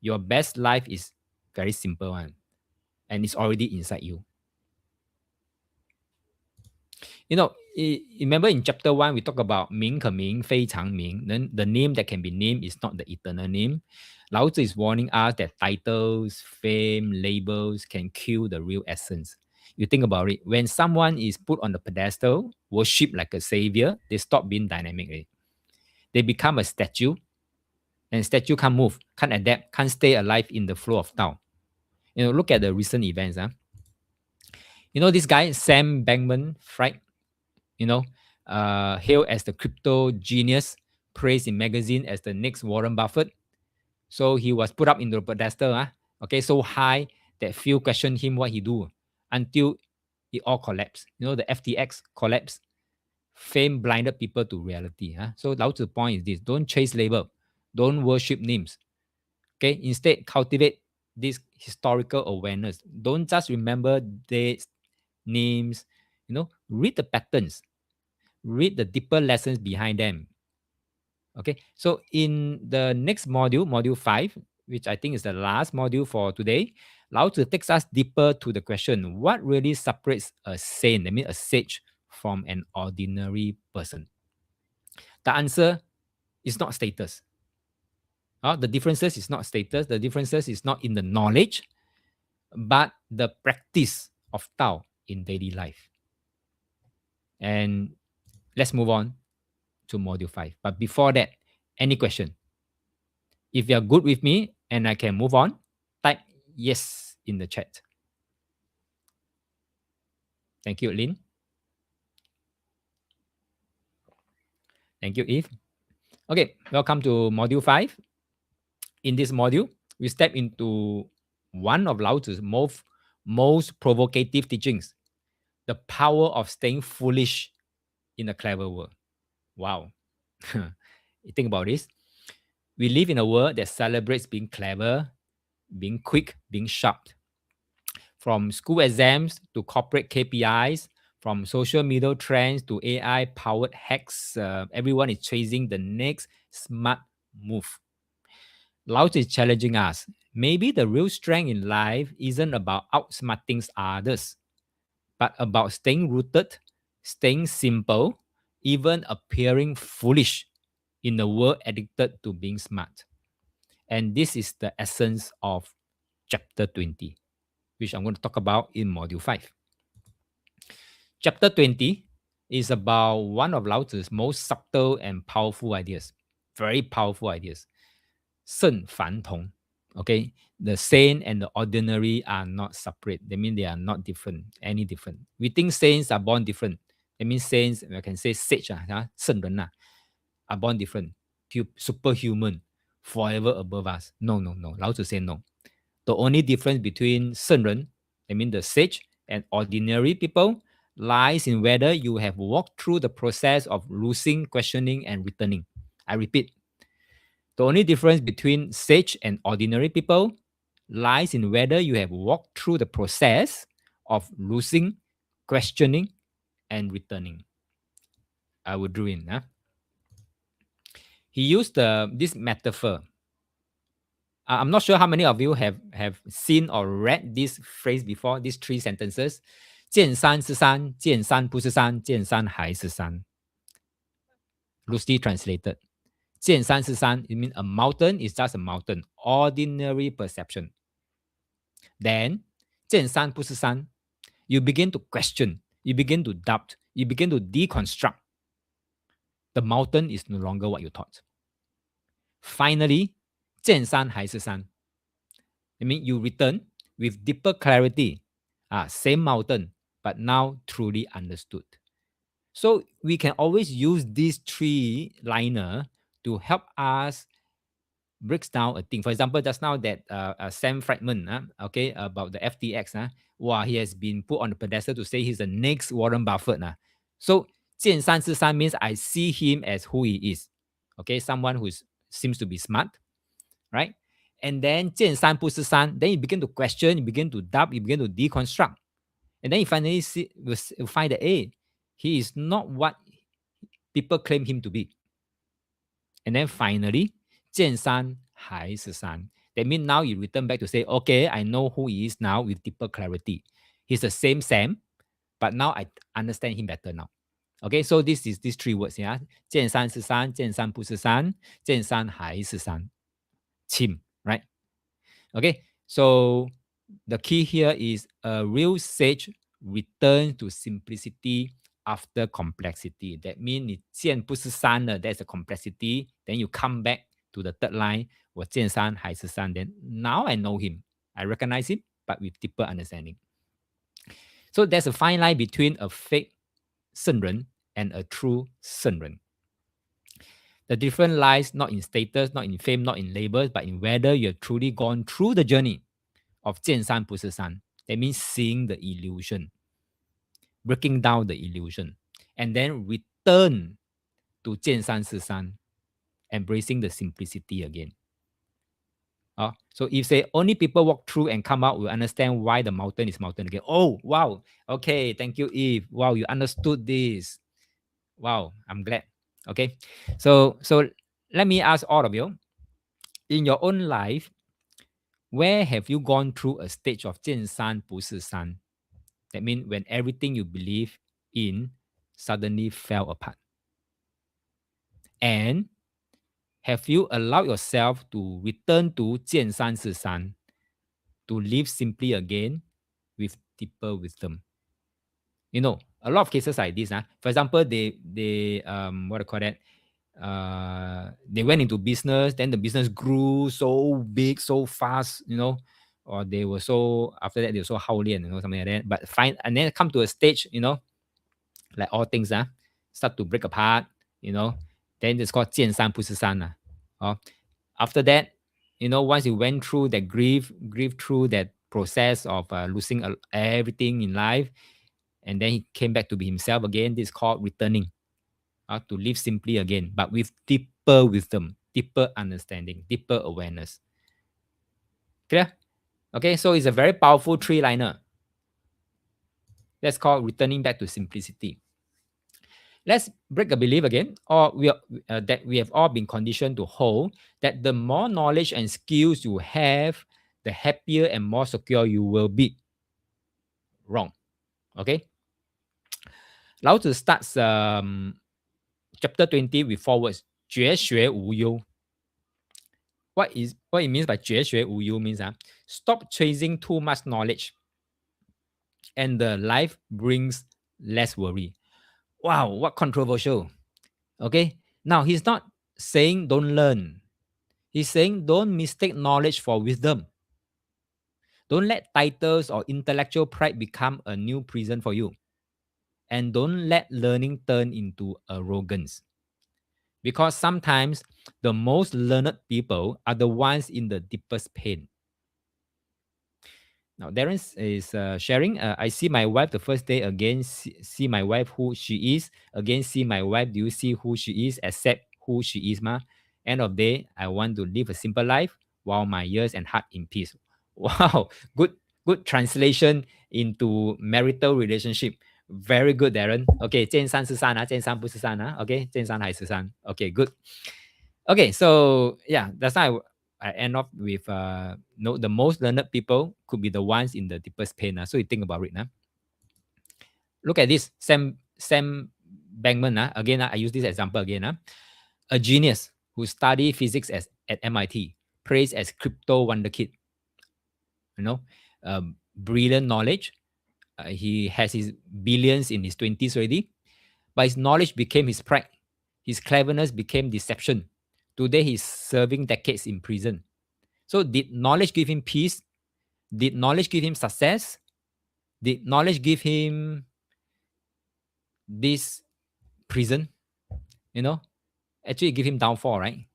Your best life is very simple one, and it's already inside you. You know, remember in chapter 1, we talk about 名可名,非常名. Then the name that can be named is not the eternal name. Lao Tzu is warning us that titles, fame, labels can kill the real essence. You think about it. When someone is put on the pedestal, worshipped like a savior, they stop being dynamic. Right? They become a statue, and statue can't move, can't adapt, can't stay alive in the flow of Tao. You know, look at the recent events. Huh? You know this guy, Sam Bankman-Fried, you know, hailed as the crypto genius, praised in magazine as the next Warren Buffett. So he was put up in the pedestal, okay, so high that few questioned him what he do until it all collapsed. You know, the FTX collapsed. Fame blinded people to reality. So Lao Tzu's point is this: don't chase label, don't worship names. Okay, instead cultivate this historical awareness. Don't just remember dates, names. You know, read the patterns, read the deeper lessons behind them. Okay, so in the next module, module 5, which I think is the last module for today, Lao Tzu takes us deeper to the question: what really separates a saint, I mean a sage, from an ordinary person? The answer is not status. The differences is not status. The differences is not in the knowledge, but the practice of Tao in daily life. And let's move on to module 5. But before that, any question? If you're good with me and I can move on, type yes in the chat. Thank you, Lynn. Thank you, Eve. Okay, welcome to module 5. In this module, we step into one of Lao Tzu's most provocative teachings: the power of staying foolish in a clever world. Wow. You think about this. We live in a world that celebrates being clever, being quick, being sharp. From school exams to corporate KPIs, from social media trends to AI powered hacks, everyone is chasing the next smart move. Lao Tzu is challenging us. Maybe the real strength in life isn't about outsmarting others, but about staying rooted, staying simple, even appearing foolish in a world addicted to being smart. And this is the essence of chapter 20, which I'm going to talk about in module 5. Chapter 20 is about one of Lao Tzu's most subtle and powerful ideas, very powerful ideas. 圣凡同. Okay, the saint and the ordinary are not separate. That means they are not different, any different. We think saints are born different. That means saints, I can say sage, 圣人, are born different, superhuman, forever above us. No, no, no. Lao Tzu say no. The only difference between 圣人, I mean the sage, and ordinary people lies in whether you have walked through the process of losing, questioning, and returning. I repeat, the only difference between sage and ordinary people lies in whether you have walked through the process of losing, questioning, and returning. I will do it. He used this metaphor. I'm not sure how many of you have seen or read this phrase before, these 3 sentences. 见山是山,见山不是山,见山还是山. Loosely translated. 见山是山, it means a mountain is just a mountain, ordinary perception. Then, 见山不是山, you begin to question, you begin to doubt, you begin to deconstruct. The mountain is no longer what you thought. Finally, 见山还是山. I mean, you return with deeper clarity. Same mountain, but now truly understood. So we can always use these 3 liner to help us breaks down a thing. For example, just now that Sam Fragment, okay, about the FTX, wow, he has been put on the pedestal to say he's the next Warren Buffett. So 见山是山 means I see him as who he is. Okay, someone who seems to be smart, right? And then 见山不是山, then you begin to question, you begin to doubt, you begin to deconstruct. And then you finally will find that, hey, he is not what people claim him to be. And then finally, 见山还是山. That means now you return back to say, okay, I know who he is now with deeper clarity. He's the same Sam, but now I understand him better now. Okay, so this is these three words, yeah. 见山是山,见山不是山,见山还是山. Qim, right? Okay, so the key here is a real sage return to simplicity after complexity. That means 你见不是山了, that's the complexity. Then you come back to the third line, 我见山还是山. Then now I know him. I recognize him, but with deeper understanding. So there's a fine line between a fake 圣人 and a true 圣人. The difference lies not in status, not in fame, not in labels, but in whether you have truly gone through the journey of 见山不是山. That means seeing the illusion, breaking down the illusion, and then return to 见山是山, embracing the simplicity again. So if say only people walk through and come out will understand why the mountain is mountain again. Oh, wow. Okay, thank you, Eve. Wow, you understood this. Wow, I'm glad. Okay, so let me ask all of you, in your own life, where have you gone through a stage of 见山不是山? That means when everything you believe in suddenly fell apart. And have you allowed yourself to return to 见山是山, to live simply again with deeper wisdom? You know, a lot of cases like this. For example, they what do you call that? They went into business, then the business grew so big, so fast, or they were so, after that, they were so 好练, something like that. But and then come to a stage, like all things, start to break apart, then it's called 见山不是山. After that, once you went through that grief through that process of losing everything in life, and then he came back to be himself again, this is called returning. To live simply again, but with deeper wisdom, deeper understanding, deeper awareness. Clear? Okay, so it's a very powerful three-liner. That's called returning back to simplicity. Let's break a belief again, or that we have all been conditioned to hold that the more knowledge and skills you have, the happier and more secure you will be. Wrong. Okay. Lao Tzu starts chapter 20 with 4 words: 绝学无忧. What it means by 绝学无忧 means stop chasing too much knowledge, and the life brings less worry. Wow, what controversial. Okay, now he's not saying don't learn. He's saying don't mistake knowledge for wisdom. Don't let titles or intellectual pride become a new prison for you. And don't let learning turn into arrogance. Because sometimes the most learned people are the ones in the deepest pain. Now, Darren is sharing, I see my wife the first day again, see my wife who she is. Again, see my wife, do you see who she is? Accept who she is, ma. End of day, I want to live a simple life while my ears and heart in peace. Wow, good translation into marital relationship. Very good, Darren. Okay, 见山是山, 见山不是山, okay, 见山还是山. Okay, good. Okay, so yeah, that's how I end off with the most learned people could be the ones in the deepest pain. So you think about it. Look at this, Sam Bankman. Again, I use this example again. A genius who studied physics at MIT, praised as crypto wonder kid. Brilliant knowledge. He has his billions in his 20s already, but his knowledge became his pride. His cleverness became deception. Today, he's serving decades in prison. So did knowledge give him peace? Did knowledge give him success? Did knowledge give him this prison? Actually give him downfall, right?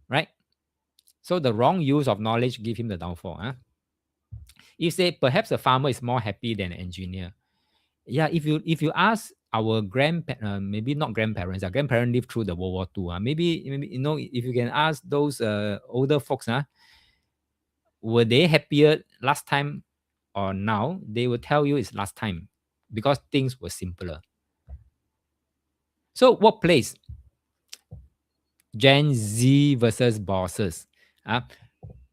Right? So the wrong use of knowledge give him the downfall. Huh? You say perhaps a farmer is more happy than an engineer. Yeah, if you ask our maybe not grandparents, our grandparents lived through the World War II. Maybe if you can ask those older folks, were they happier last time or now? They will tell you it's last time because things were simpler. So workplace, Gen Z versus bosses.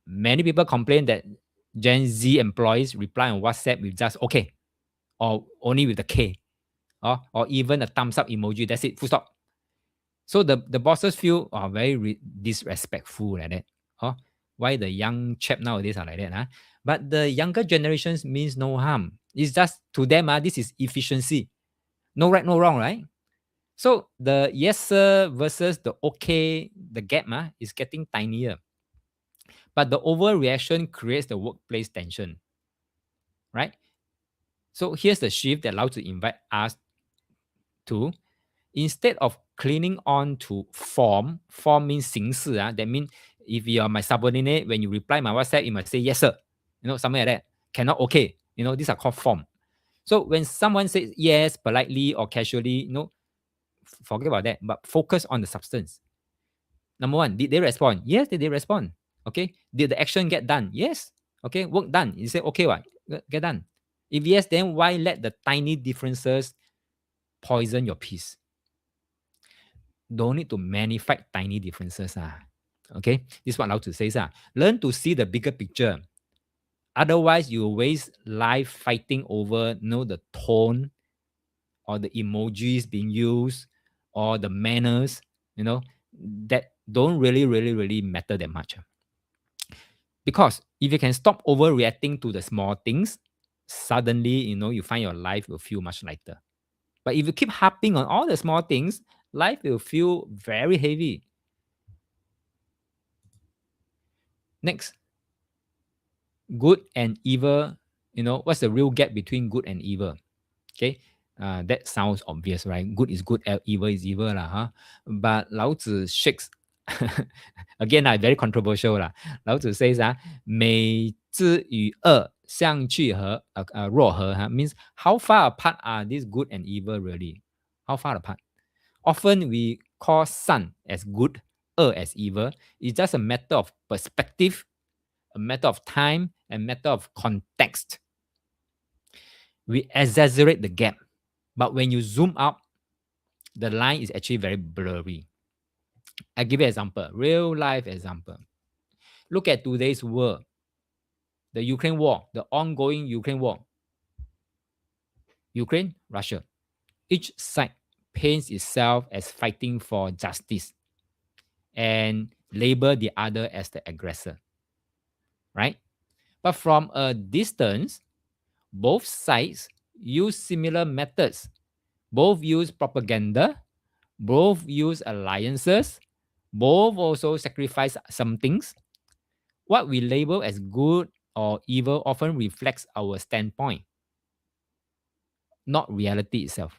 Many people complain that Gen Z employees reply on WhatsApp with just okay or only with the K or even a thumbs up emoji. That's it, full stop. So the bosses feel very disrespectful like that. Why the young chap nowadays are like that? But the younger generations means no harm. It's just to them, this is efficiency. No right, no wrong, right? So the yes sir versus the okay, the gap is getting tinier. But the overreaction creates the workplace tension, right? So here's the shift that allows to invite us to, instead of clinging on to form means 形式, that means if you are my subordinate, when you reply my WhatsApp, you must say yes sir, something like that. Cannot okay, these are called form. So when someone says yes politely or casually, forget about that, but focus on the substance. Number one, did they respond? Yes, did they respond? Okay. Did the action get done? Yes. Okay. Work done. You say, okay, what? Get done. If yes, then why let the tiny differences poison your peace? Don't need to magnify tiny differences. Okay. This is what Lao Tzu says. Learn to see the bigger picture. Otherwise, you will waste life fighting over the tone or the emojis being used or the manners, that don't really matter that much. Because if you can stop overreacting to the small things, suddenly, you find your life will feel much lighter. But if you keep harping on all the small things, life will feel very heavy. Next, good and evil. What's the real gap between good and evil? Okay, that sounds obvious, right? Good is good, evil is evil, But Lao Tzu shakes. Again, very controversial, 老子 says, 美之与恶相去和若合, means how far apart are these good and evil really? How far apart? Often we call sun as good, 恶 as evil. It's just a matter of perspective, a matter of time, and matter of context. We exaggerate the gap, but when you zoom out, the line is actually very blurry. I give you an example, real life example. Look at today's world, the Ukraine war, the ongoing Ukraine war. Ukraine, Russia. Each side paints itself as fighting for justice and label the other as the aggressor, right? But from a distance, both sides use similar methods. Both use propaganda, both use alliances, both also sacrifice some things. What we label as good or evil often reflects our standpoint, not reality itself.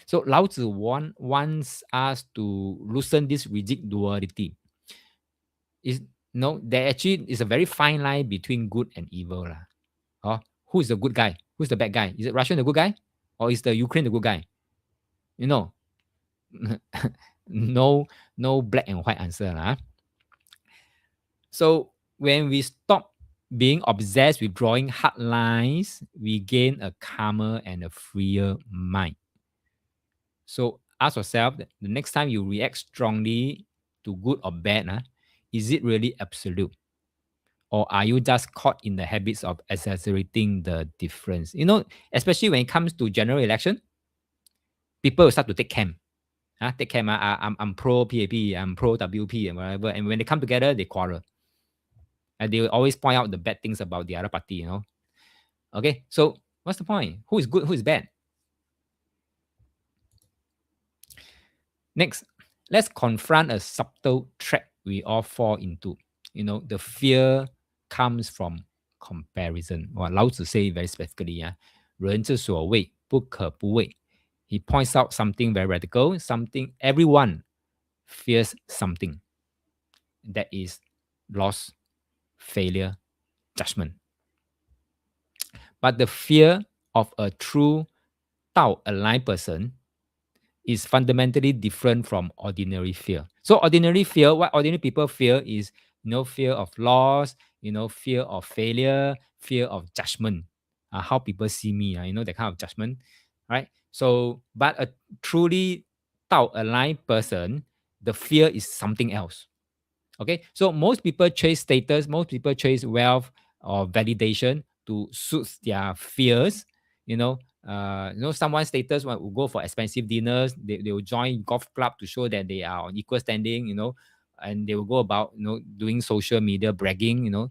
So Lao Tzu wants us to loosen this rigid duality. There actually is a very fine line between good and evil. Who is the good guy? Who's the bad guy? Is it Russia the good guy? Or is the Ukraine the good guy? No black and white answer. So when we stop being obsessed with drawing hard lines, we gain a calmer and a freer mind. So ask yourself, the next time you react strongly to good or bad, is it really absolute? Or are you just caught in the habits of exaggerating the difference? Especially when it comes to general election, people will start to take camp. Take camp. I'm pro PAP, I'm pro WP and whatever. And when they come together, they quarrel. And they will always point out the bad things about the other party, Okay, so what's the point? Who is good, who is bad? Next, let's confront a subtle trap we all fall into. The fear comes from comparison. Lao Tzu say very specifically, 人之所谓不可不畏. He points out something very radical, something everyone fears something. That is loss, failure, judgment. But the fear of a true Tao aligned person is fundamentally different from ordinary fear. So ordinary fear, what ordinary people fear is, fear of loss, fear of failure, fear of judgment, how people see me, that kind of judgment, right? So, but a truly Tao aligned person, the fear is something else. Okay, so most people chase status, most people chase wealth or validation to suit their fears. Someone's status will go for expensive dinners. They will join golf club to show that they are on equal standing. And they will go about doing social media bragging.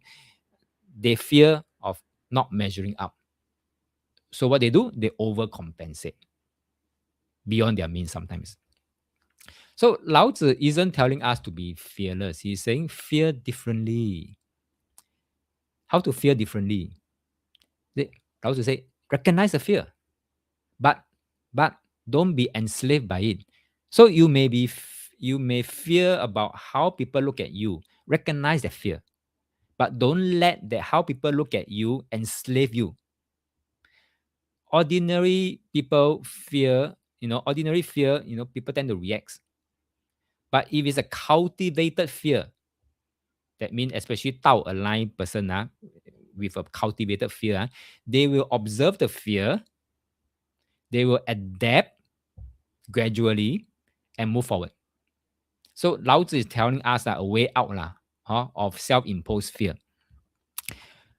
They fear of not measuring up. So what they do, they overcompensate beyond their means sometimes. So Lao Tzu isn't telling us to be fearless. He's saying fear differently. How to fear differently? Lao Tzu say, recognize the fear, but don't be enslaved by it. So you may fear about how people look at you. Recognize that fear, but don't let that how people look at you enslave you. Ordinary people fear, ordinary fear, people tend to react. But if it's a cultivated fear, that means especially Tao aligned person with a cultivated fear, they will observe the fear, they will adapt gradually and move forward. So Lao Tzu is telling us a way out of self-imposed fear.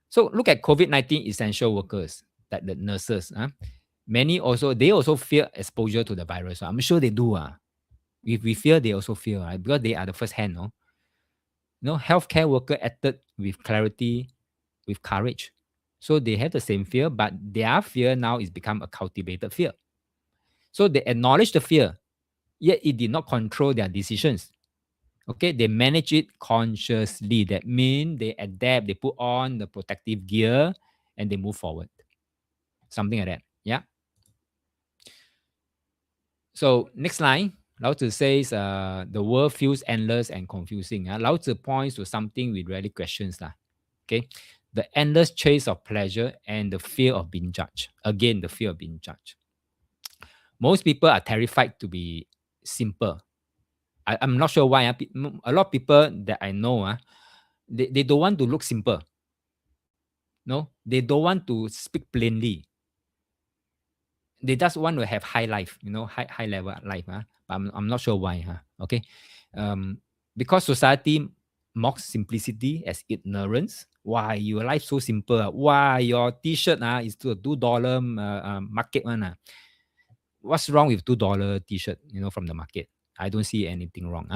So look at COVID-19 essential workers, like the nurses. They also fear exposure to the virus. I'm sure they do. If we fear, they also fear, right? Because they are the first hand. Healthcare worker acted with clarity, with courage. So they have the same fear, but their fear now is become a cultivated fear. So they acknowledge the fear, yet it did not control their decisions. Okay, they manage it consciously. That means they adapt, they put on the protective gear, and they move forward. Something like that. Yeah. So next line, Lao Tzu says, the world feels endless and confusing. Lao Tzu points to something we rarely questions. Okay, the endless chase of pleasure and the fear of being judged. Again, the fear of being judged. Most people are terrified to be simple. I'm not sure why. A lot of people that I know, they don't want to look simple. No, they don't want to speak plainly. They just want to have high life, high level life. But I'm not sure why. Okay. Because society mocks simplicity as ignorance. Why your life so simple? Why your t-shirt is to a $2 market one? What's wrong with $2 t-shirt, from the market? I don't see anything wrong.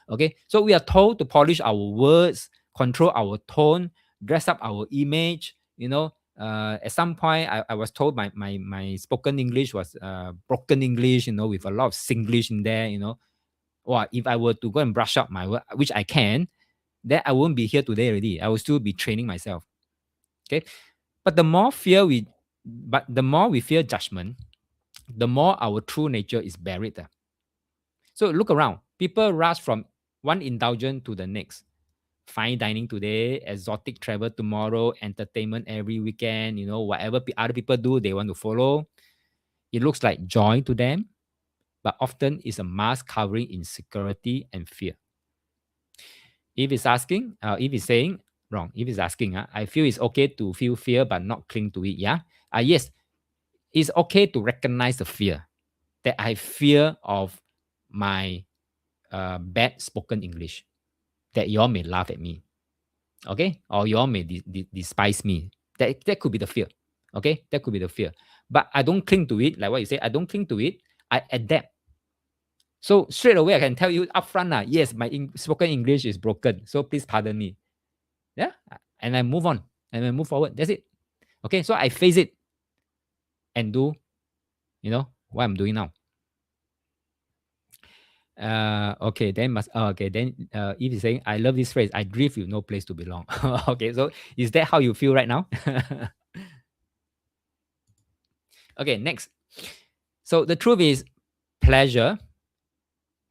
Okay. So we are told to polish our words, control our tone, dress up our image. At some point, I was told my spoken English was broken English, with a lot of Singlish in there. Or if I were to go and brush up my word, which I can, then I won't be here today already. I will still be training myself. Okay. But the more we fear judgment, the more our true nature is buried. So look around. People rush from one indulgence to the next. Fine dining today, exotic travel tomorrow, entertainment every weekend, whatever other people do, they want to follow. It looks like joy to them, but often it's a mask covering insecurity and fear. If it's saying, wrong. If it's asking, I feel it's okay to feel fear, but not cling to it. Yeah. Yes, it's okay to recognize the fear that I fear of my bad spoken English, that you all may laugh at me, okay, or you all may despise me. That could be the fear, okay, that could be the fear. But I don't cling to it, like what you say. I don't cling to it. I adapt. So straight away, I can tell you upfront, yes, my spoken English is broken. So please pardon me. Yeah, and I move on and I move forward. That's it. Okay, so I face it and do, what I'm doing now. Okay, then if you're saying I love this phrase, I drift with no place to belong. Okay, so is that how you feel right now? Okay, next. So the truth is, pleasure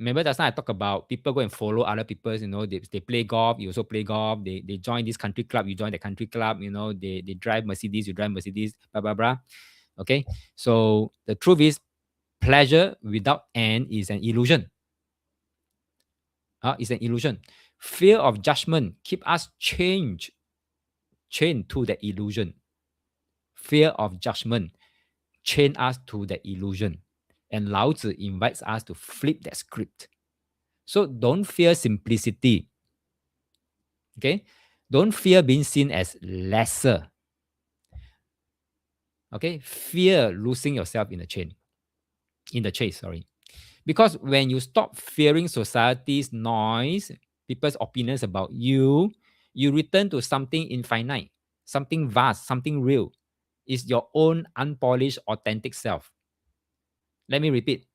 Remember just now I talked about people go and follow other people, they play golf, you also play golf, they join this country club, you join the country club, they drive Mercedes, you drive Mercedes, blah blah blah. Okay. So the truth is pleasure without end is an illusion. It's an illusion. Fear of judgment keep us chained to the illusion. Fear of judgment chain us to the illusion. And Lao Tzu invites us to flip that script. So don't fear simplicity. Okay? Don't fear being seen as lesser. Okay? Fear losing yourself in the chase, sorry. Because when you stop fearing society's noise, people's opinions about you, you return to something infinite, something vast, something real. It's your own unpolished, authentic self. Let me repeat.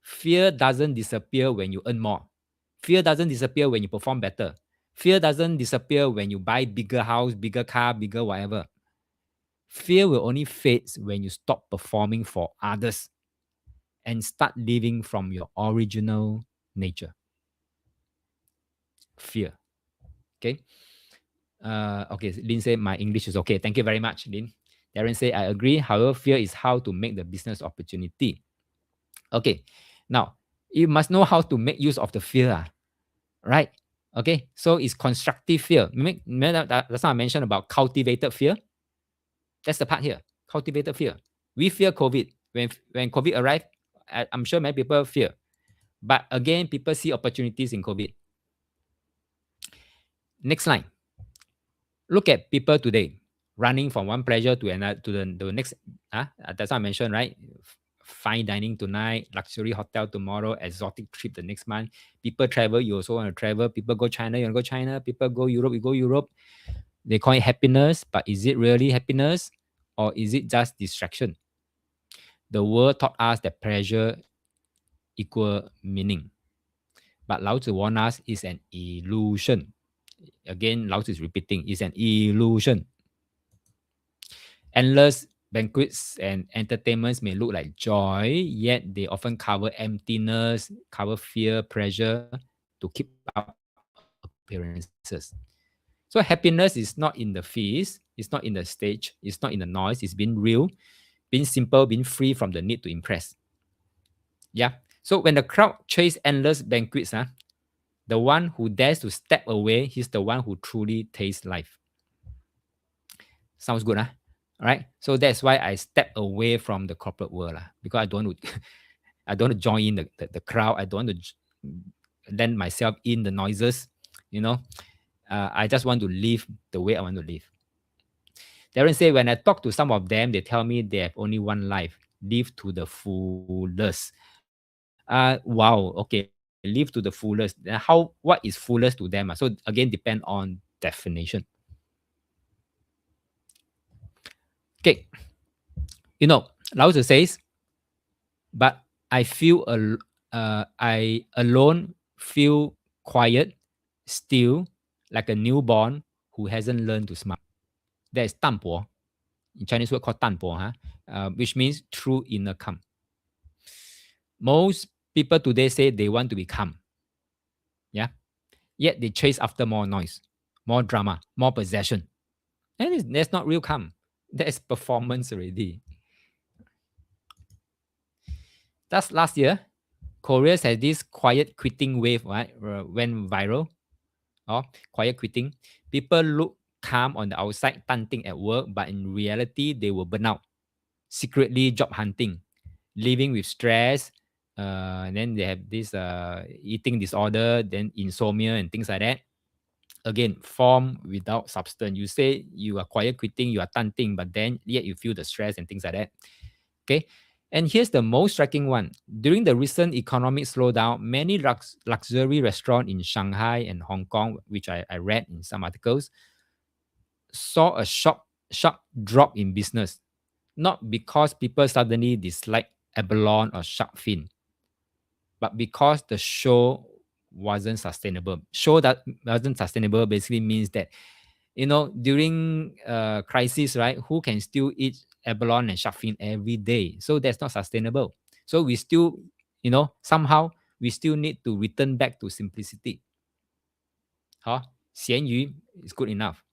Fear doesn't disappear when you earn more. Fear doesn't disappear when you perform better. Fear doesn't disappear when you buy bigger house, bigger car, bigger whatever. Fear will only fade when you stop performing for others and start living from your original nature. Fear. Okay. Okay. Lin said my English is okay. Thank you very much, Lin. Darren said I agree. However, fear is how to make the business opportunity. Okay. Now you must know how to make use of the fear, right? Okay. So it's constructive fear. That's what I mentioned about cultivated fear. That's the part here. Cultivated fear. We fear COVID. When COVID arrived, I'm sure many people fear. But again, people see opportunities in COVID. Next line. Look at people today running from one pleasure to another to the next. That's what I mentioned, right? Fine dining tonight, luxury hotel tomorrow, exotic trip the next month. People travel, you also want to travel. People go China, you want to go China. People go Europe, you go Europe. They call it happiness, but is it really happiness or is it just distraction? The world taught us that pleasure equal meaning. But Lao Tzu warned us it's an illusion. Again, Lao Tzu is repeating, it's an illusion. Endless banquets and entertainments may look like joy, yet they often cover emptiness, cover fear, pressure to keep up appearances. So happiness is not in the feast, it's not in the stage, it's not in the noise, it's being real, being simple, being free from the need to impress. Yeah. So when the crowd chase endless banquets, the one who dares to step away, he's the one who truly tastes life. Sounds good, huh? All right. So that's why I step away from the corporate world, because I don't want to, I don't want to join in the crowd. I don't want to lend myself in the noises. I just want to live the way I want to live. Darren say, when I talk to some of them, they tell me they have only one life, live to the fullest. Wow. Okay, live to the fullest. Then what is fullest to them? So again, depend on definition. Okay. Lao Tzu says, but I alone feel quiet, still, like a newborn who hasn't learned to smile. That is 淡泊. In Chinese word called 淡泊, which means true inner calm. Most people today say they want to be calm. Yeah. Yet they chase after more noise, more drama, more possession. And that's not real calm. That is performance already. That's last year. Korea had this quiet quitting wave, right? Went viral. Quiet quitting. People look calm on the outside, tanting at work, but in reality, they were burnt out. Secretly job hunting, living with stress. And then they have this eating disorder, then insomnia and things like that. Again, form without substance. You say you are quiet quitting, you are tanting, but then yet you feel the stress and things like that. Okay. And here's the most striking one. During the recent economic slowdown, many luxury restaurants in Shanghai and Hong Kong, which I read in some articles, saw a sharp drop in business. Not because people suddenly dislike abalone or shark fin, but because the show wasn't sustainable. Show that wasn't sustainable basically means that, during crisis, right, who can still eat abalone and shark fin every day? So that's not sustainable. So we still, somehow we still need to return back to simplicity. 好，咸鱼 is good enough.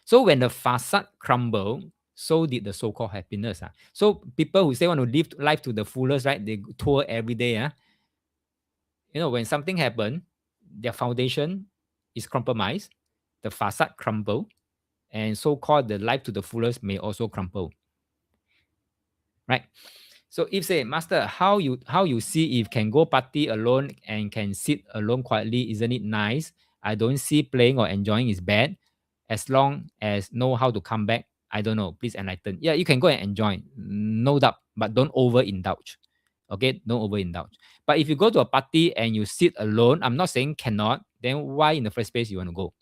So when the facade crumbled, so did the so-called happiness. So people who say want to live life to the fullest, right? They tour every day. When something happened, their foundation is compromised, the facade crumble, and so-called the life to the fullest may also crumble. Right? So if say, Master, how you see if can go party alone and can sit alone quietly, isn't it nice? I don't see playing or enjoying is bad. As long as know how to come back, I don't know. Please enlighten. Yeah, you can go and enjoy, no doubt, but don't overindulge. Okay, don't overindulge. But if you go to a party and you sit alone, I'm not saying cannot. Then why in the first place you want to go?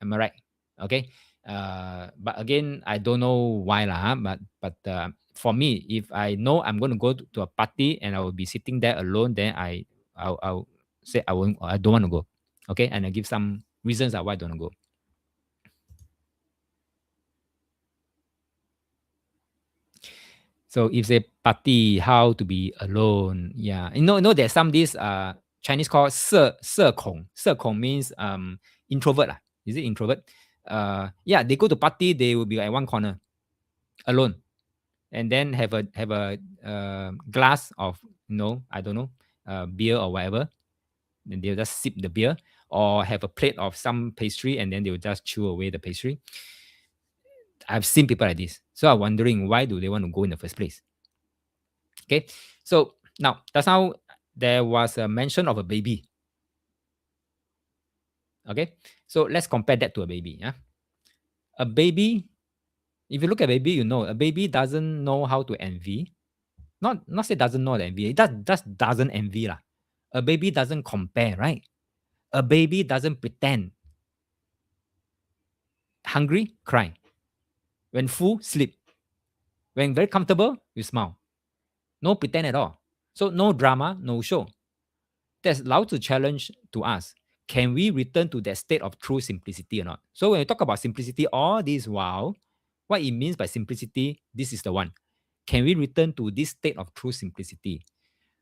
Am I right? Okay. But again, I don't know why lah. But for me, if I know I'm going to go to a party and I will be sitting there alone, then I'll say I don't want to go. Okay, and I give some reasons why I don't want to go. So if they party, how to be alone? Yeah, there's some this Chinese called 社恐. 社恐 means introvert lah. Is it introvert? Yeah, they go to party, they will be at one corner, alone, and then have a glass of I don't know, beer or whatever. Then they'll just sip the beer or have a plate of some pastry, and then they'll just chew away the pastry. I've seen people like this. So I'm wondering why do they want to go in the first place? Okay, so now that's how there was a mention of a baby. Okay, so let's compare that to a baby. Yeah, a baby. If you look at a baby, a baby doesn't know how to envy. Not say doesn't know the envy. It just doesn't envy lah. A baby doesn't compare, right? A baby doesn't pretend. Hungry, cry. When full, sleep. When very comfortable, you smile. No pretend at all. So no drama, no show. That's Lao Tzu challenge to us. Can we return to that state of true simplicity or not? So when we talk about simplicity, all this while, what it means by simplicity, this is the one. Can we return to this state of true simplicity?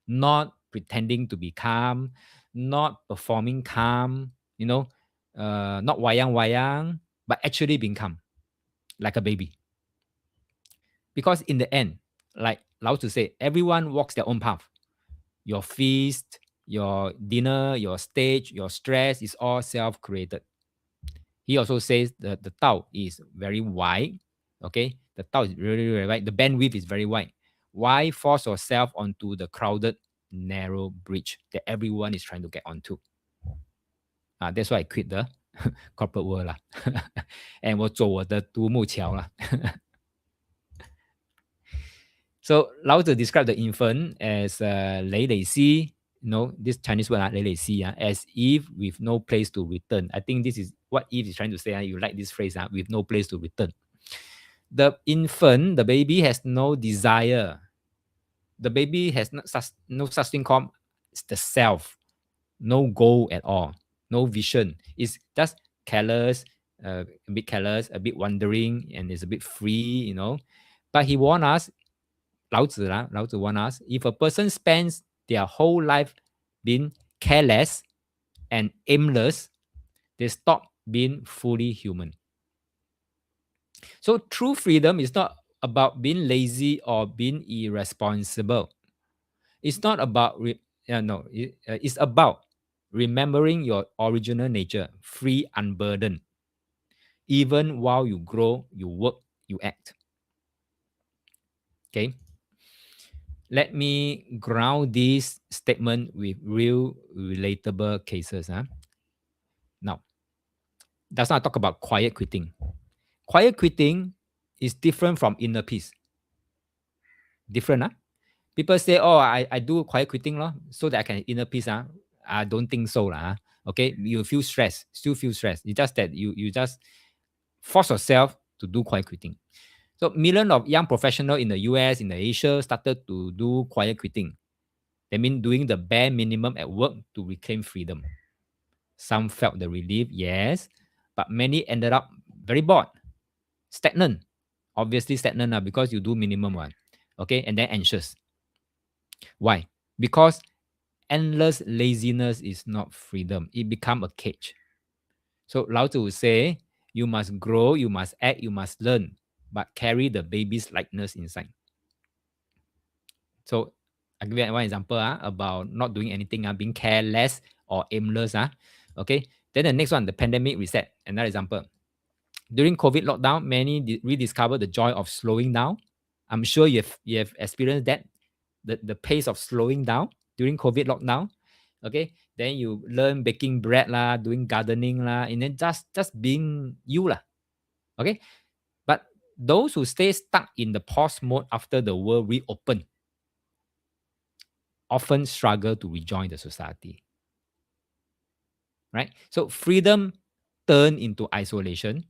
Not pretending to be calm, not performing calm, not wayang wayang, but actually being calm, like a baby. Because in the end, like Lao Tzu say, everyone walks their own path. Your feast, your dinner, your stage, your stress is all self-created. He also says that the Tao is very wide. Okay, the Tao is really, really wide. The bandwidth is very wide. Why force yourself onto the crowded, narrow bridge that everyone is trying to get onto? That's why I quit the corporate world 啦，and 我走我的独木桥啦。So Lao Tzu described the infant as 累累兮, this Chinese word 累累兮, as if with no place to return. I think this is what Eve is trying to say. You like this phrase, with no place to return. The infant, the baby has no desire. The baby has no such thing called the self, no goal at all, no vision. It's just careless, a bit careless, a bit wandering, and it's a bit free, But he warned us, Lao Tzu warned us, if a person spends their whole life being careless and aimless, they stop being fully human. So true freedom is not about being lazy or being irresponsible. It's not about it's about remembering your original nature, free, unburdened. Even while you grow, you work, you act. Okay. Let me ground this statement with real relatable cases. Now, that's not talk about quiet quitting. Quiet quitting is different from inner peace. Different, People say, oh, I do quiet quitting so that I can inner peace. I don't think so. Okay, you feel stressed, still feel stressed. It's just that you just force yourself to do quiet quitting. So millions of young professionals in the US, in the Asia, started to do quiet quitting. They mean doing the bare minimum at work to reclaim freedom. Some felt the relief, yes, but many ended up very bored, stagnant. Obviously stagnant because you do minimum one. Okay, and then anxious. Why? Because endless laziness is not freedom. It become a cage. So Lao Tzu would say, you must grow, you must act, you must learn, but carry the baby's likeness inside. So I give you one example about not doing anything, being careless or aimless. Okay. Then the next one, the pandemic reset. Another example. During COVID lockdown, many rediscovered the joy of slowing down. I'm sure you have experienced that, the pace of slowing down during COVID lockdown. Okay. Then you learn baking bread lah, doing gardening lah, and then just being you lah. Okay. But those who stay stuck in the pause mode after the world reopened often struggle to rejoin the society. Right? So freedom turn into isolation.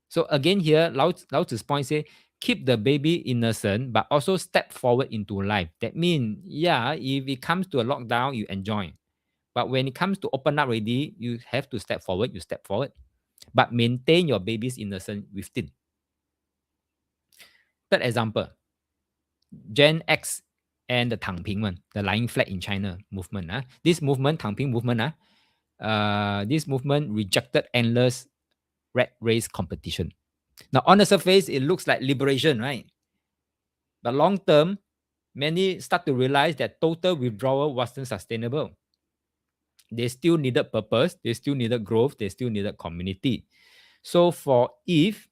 So again here, Lao Tzu's point say, keep the baby innocent, but also step forward into life. That means, yeah, if it comes to a lockdown, you enjoy. But when it comes to open up already, you have to step forward, you step forward. But maintain your baby's innocence within. Third example, Gen X and the Tang Ping one, the lying flat in China movement. This movement, Tang Ping movement, this movement rejected endless rat race competition. Now, on the surface, it looks like liberation, right? But long term, many start to realize that total withdrawal wasn't sustainable. They still needed purpose, they still needed growth, they still needed community. So for Eve,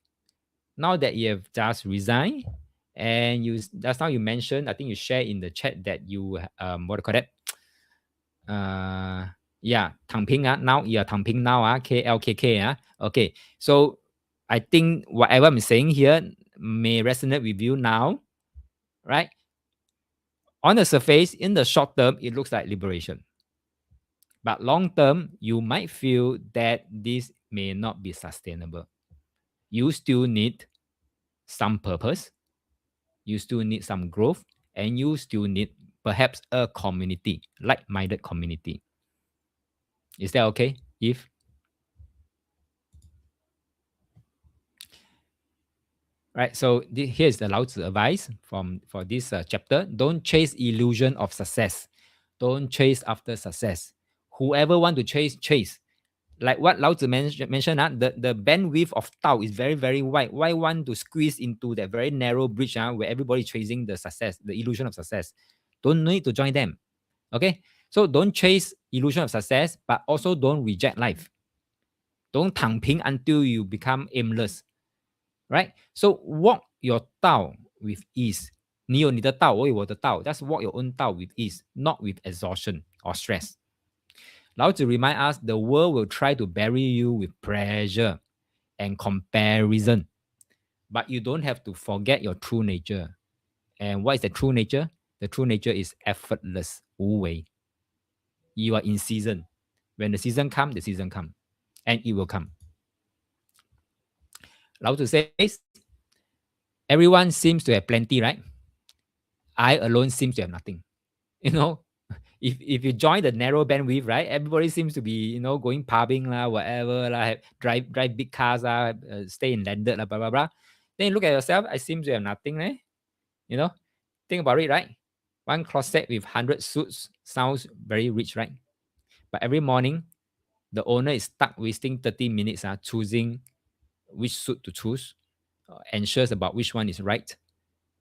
now that you have just resigned, and you just now you mentioned, I think you share in the chat that you what do you call that? Yeah, 躺平 now you're 躺平 now KLKK okay. So I think whatever I'm saying here may resonate with you now, right? On the surface, in the short term, it looks like liberation. But long term, you might feel that this may not be sustainable. You still need some purpose, you still need some growth, and you still need perhaps a community, like-minded community. Is that okay? If right, so here's the Lao Tzu advice for this chapter. Don't chase illusion of success. Don't chase after success. Whoever want to chase. Like what Lao Tzu mentioned, the bandwidth of Tao is very, very wide. Why want to squeeze into that very narrow bridge where everybody chasing the success, the illusion of success? Don't need to join them. Okay? So don't chase illusion of success, but also don't reject life. Don't 躺平 until you become aimless. Right? So walk your Tao with ease. 你有你的道，我有我的道. Just walk your own Tao with ease, not with exhaustion or stress. Lao Tzu remind us the world will try to bury you with pressure and comparison, but you don't have to forget your true nature. And what is the true nature? The true nature is effortless, 无为. You are in season. When the season comes, the season comes, and it will come. Lao Tzu says, everyone seems to have plenty, right? I alone seems to have nothing. You know, if you join the narrow bandwidth, right? Everybody seems to be, going pubbing lah, whatever lah, drive big cars lah, stay in landed lah, blah blah blah. Then you look at yourself, I seem to have nothing, eh? Think about it, right? One closet with 100 suits sounds very rich, right? But every morning, the owner is stuck wasting 30 minutes choosing which suit to choose, ensures about which one is right.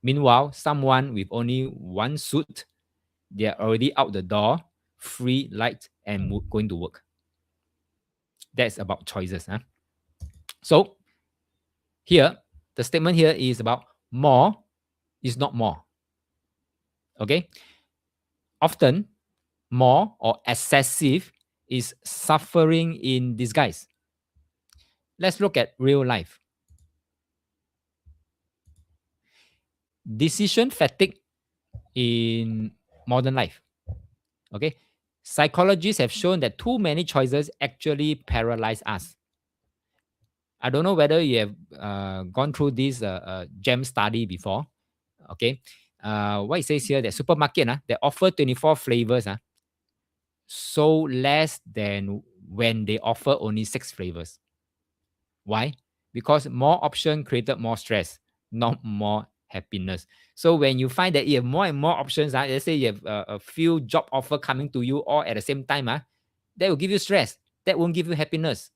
Meanwhile, someone with only one suit, they're already out the door, free, light, and going to work. That's about choices. So here, the statement here is about more is not more. Okay? Often, more or excessive is suffering in disguise. Let's look at real life. Decision fatigue in modern life. Okay? Psychologists have shown that too many choices actually paralyze us. I don't know whether you have gone through this GEM study before. Okay. What it says here, that supermarket they offer 24 flavors so less than when they offer only 6 flavors. Why? Because more option created more stress, not more happiness. So when you find that you have more and more options, let's say you have a few job offer coming to you all at the same time, that will give you stress. That won't give you happiness.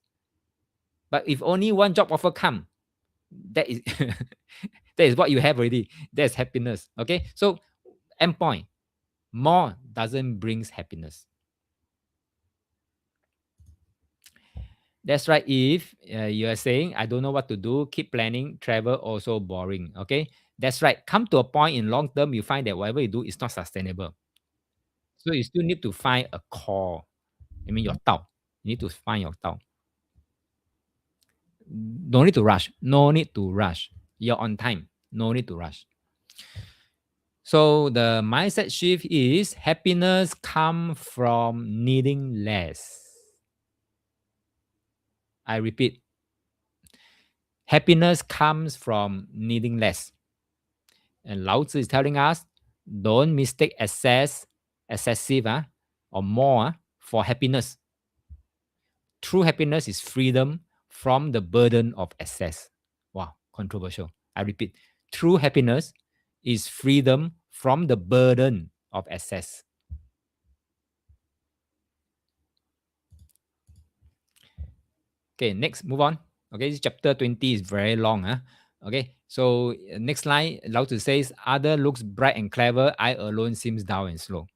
But if only one job offer come, that is that is what you have already. That's happiness. Okay. So end point. More doesn't brings happiness. That's right. If you are saying, I don't know what to do, keep planning, travel also boring. Okay. That's right. Come to a point in long term, you find that whatever you do is not sustainable. So you still need to find a core. I mean, your Dao. You need to find your Dao. No need to rush. No need to rush. You're on time. No need to rush. So the mindset shift is happiness come from needing less. I repeat, happiness comes from needing less. And Lao Tzu is telling us, don't mistake excessive or more for happiness. True happiness is freedom from the burden of excess. Wow, controversial. I repeat, true happiness is freedom from the burden of excess. Okay, next, move on. Okay, this chapter 20 is very long. Okay, so next line, Lao Tzu says, other looks bright and clever, I alone seems dull and slow.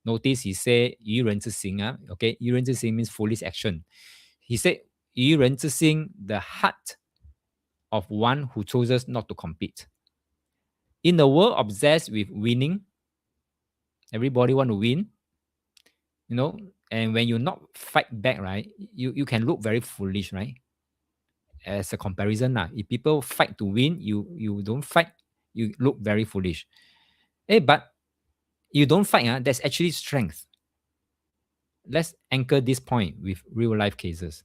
Notice he say, 愚人之行, okay, 愚人之行 means foolish action. He said, 愚人之心, the heart of one who chooses not to compete. In the world obsessed with winning, everybody want to win, and when you not fight back, right, you can look very foolish, right? As a comparison, if people fight to win, you don't fight, you look very foolish. But you don't fight, that's actually strength. Let's anchor this point with real life cases.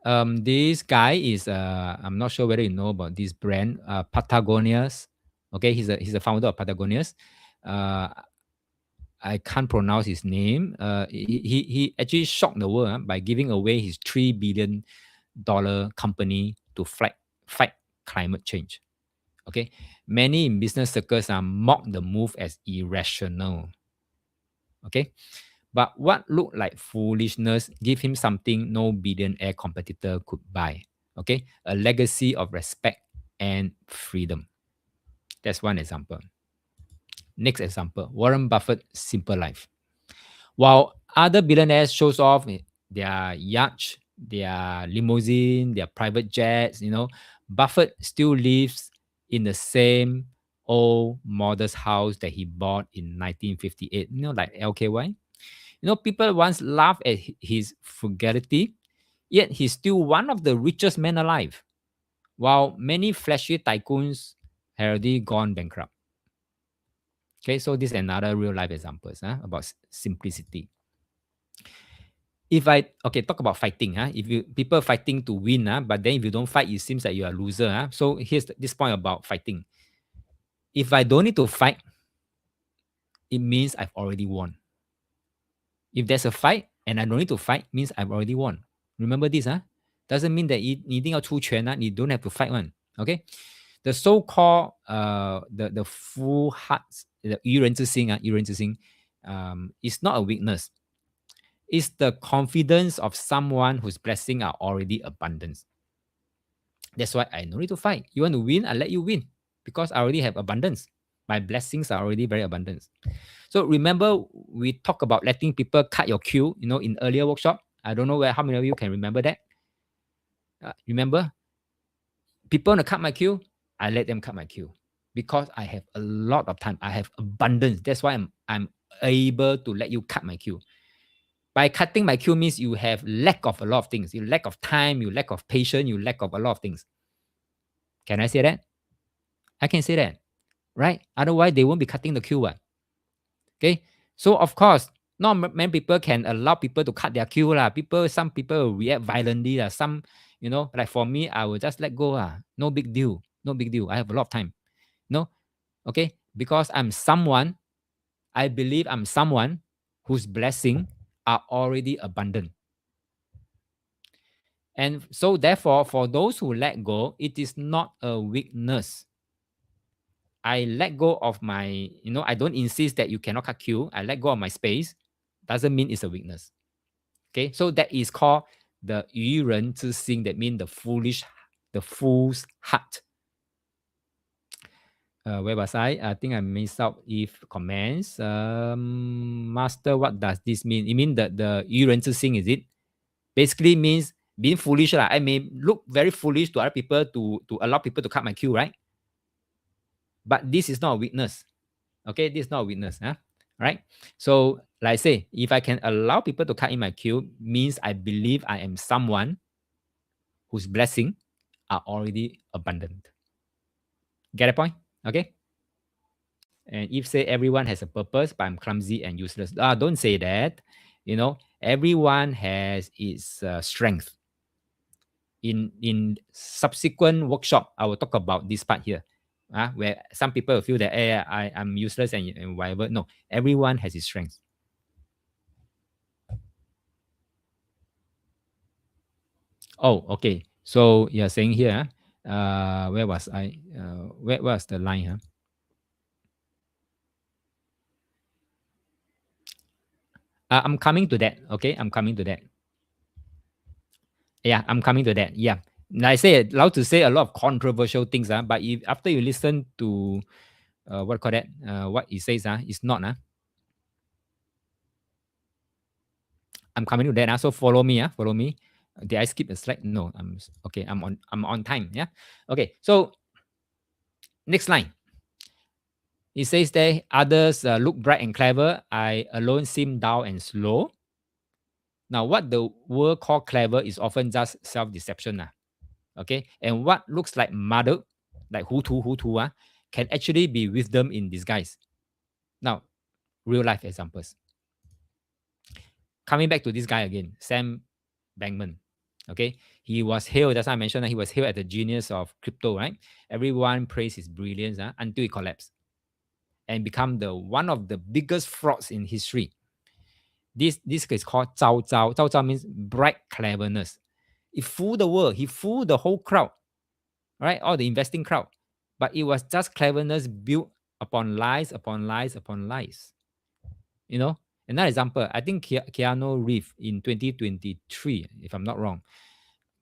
This guy is I'm not sure whether you know about this brand, Patagonia's. Okay, he's a founder of Patagonia's. I can't pronounce his name. He actually shocked the world by giving away his $3 billion company to fight climate change. Okay, many in business circles mock the move as irrational. Okay, but what looked like foolishness give him something no billionaire competitor could buy. Okay, a legacy of respect and freedom. That's one example. Next example, Warren Buffett, simple life. While other billionaires shows off their yacht, their limousine, their private jets, Buffett still lives in the same old modest house that he bought in 1958, like LKY. People once laughed at his frugality, yet he's still one of the richest men alive, while many flashy tycoons have already gone bankrupt. Okay, so this is another real life examples about simplicity. If I talk about fighting, if you people fighting to win, but then if you don't fight, it seems like you are a loser. So here's this point about fighting. If I don't need to fight, it means I've already won. If there's a fight and I don't need to fight, means I've already won. Remember this, doesn't mean that 你一定要出拳, you don't have to fight one. Okay, the so-called the full hearts, the 愚人之心, 愚人之心, is not a weakness. It's the confidence of someone whose blessings are already abundant. That's why I no need to fight. You want to win, I let you win because I already have abundance. My blessings are already very abundant. So remember, we talk about letting people cut your queue, in earlier workshop. I don't know how many of you can remember that. Remember, people want to cut my queue, I let them cut my queue because I have a lot of time. I have abundance. That's why I'm able to let you cut my queue. By cutting my queue means you have lack of a lot of things. You lack of time, you lack of patience, you lack of a lot of things. Can I say that? I can say that, right? Otherwise, they won't be cutting the queue. Okay, so of course, not many people can allow people to cut their queue. Some people react violently. Some, like for me, I will just let go. No big deal. No big deal. I have a lot of time. Okay, because I believe I'm someone whose blessing are already abundant. And so therefore, for those who let go, it is not a weakness. I let go of my, I don't insist that you cannot cut queue. I let go of my space. Doesn't mean it's a weakness. Okay, so that is called the 愚人之心, that means the fool's heart. Where was I? I think I missed out if comments. Master, what does this mean? It means the 愚人之心, is it? Basically means being foolish. I may look very foolish to other people to allow people to cut my queue, right? But this is not a weakness. Okay, this is not a weakness. Huh? Right? So, like I say, if I can allow people to cut in my queue, means I believe I am someone whose blessing are already abundant. Get a point? Okay? And if say everyone has a purpose, but I'm clumsy and useless, don't say that. Everyone has its strength. In subsequent workshop, I will talk about this part here, where some people feel that I'm useless and whatever. No, everyone has its strength. Oh, okay. So you're saying here, where was I? Where was the line? I'm coming to that. Okay, I'm coming to that. Yeah, I'm coming to that. Yeah. Like I say, allowed to say a lot of controversial things, but if after you listen to what call that, what he says, it's not. I'm coming to that. So follow me. Follow me. Did I skip a slide? No. I'm okay. I'm on time. Yeah. Okay. So next line. It says there, others look bright and clever. I alone seem dull and slow. Now, what the word called clever is often just self-deception. Okay. And what looks like muddled, like hutu, can actually be wisdom in disguise. Now, real life examples. Coming back to this guy again, Sam Bankman. Okay. He was hailed, that's why I mentioned that he was hailed as the genius of crypto, right? Everyone praised his brilliance until he collapsed and become one of the biggest frauds in history. This is called Zhao Zhao. Zhao Zhao means bright cleverness. He fooled the world. He fooled the whole crowd, right? All the investing crowd. But it was just cleverness built upon lies, upon lies, upon lies. Another example, I think Keanu Reeves in 2023, if I'm not wrong.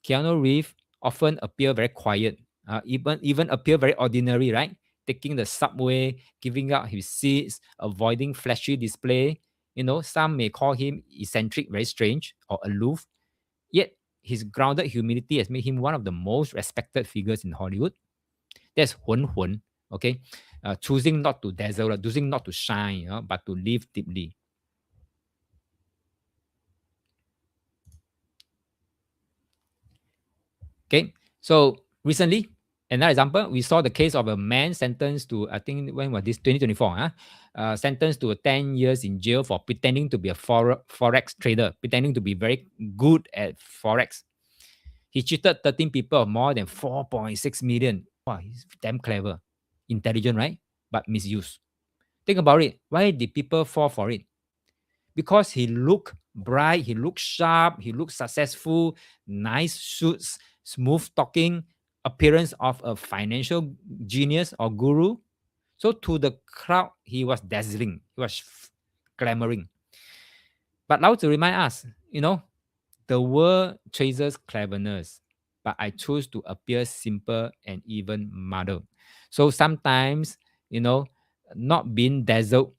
Keanu Reeves often appear very quiet, even appear very ordinary, right? Taking the subway, giving up his seats, avoiding flashy display. Some may call him eccentric, very strange, or aloof. Yet his grounded humility has made him one of the most respected figures in Hollywood. That's Hun, okay? Choosing not to dazzle, choosing not to shine, but to live deeply. Okay, so recently, another example, we saw the case of a man sentenced to, I think, when was this? 2024, sentenced to 10 years in jail for pretending to be a forex trader, pretending to be very good at forex. He cheated 13 people of more than 4.6 million. Wow, he's damn clever, intelligent, right? But misused. Think about it. Why did people fall for it? Because he looked bright, he looked sharp, he looked successful, nice suits, smooth talking, appearance of a financial genius or guru. So to the crowd, he was dazzling, he was glamoring. But Lao Tzu remind us, the world chases cleverness, but I choose to appear simple and even muddled. So sometimes, not being dazzled,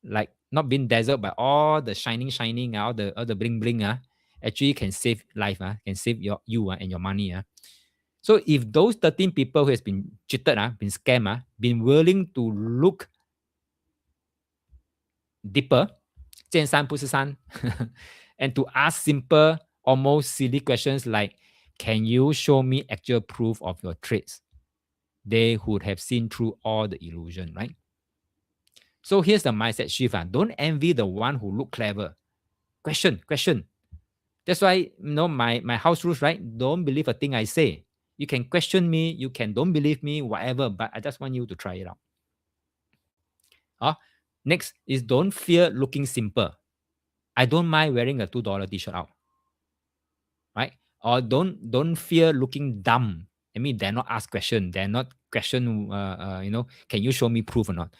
like not being dazzled by all the shining, all the bling bling, actually can save life, can save you and your money. So if those 13 people who has been cheated, been scammed, been willing to look deeper, 见山不是山, and to ask simple, almost silly questions like, can you show me actual proof of your trades? They would have seen through all the illusion, right? So here's the mindset shift. Don't envy the one who look clever. Question. That's why, my house rules, right? Don't believe a thing I say. You can question me, you can don't believe me, whatever, but I just want you to try it out. Next is don't fear looking simple. I don't mind wearing a $2 t-shirt out, right? or don't fear looking dumb. I mean, they're not ask question. They're not question. Can you show me proof or not?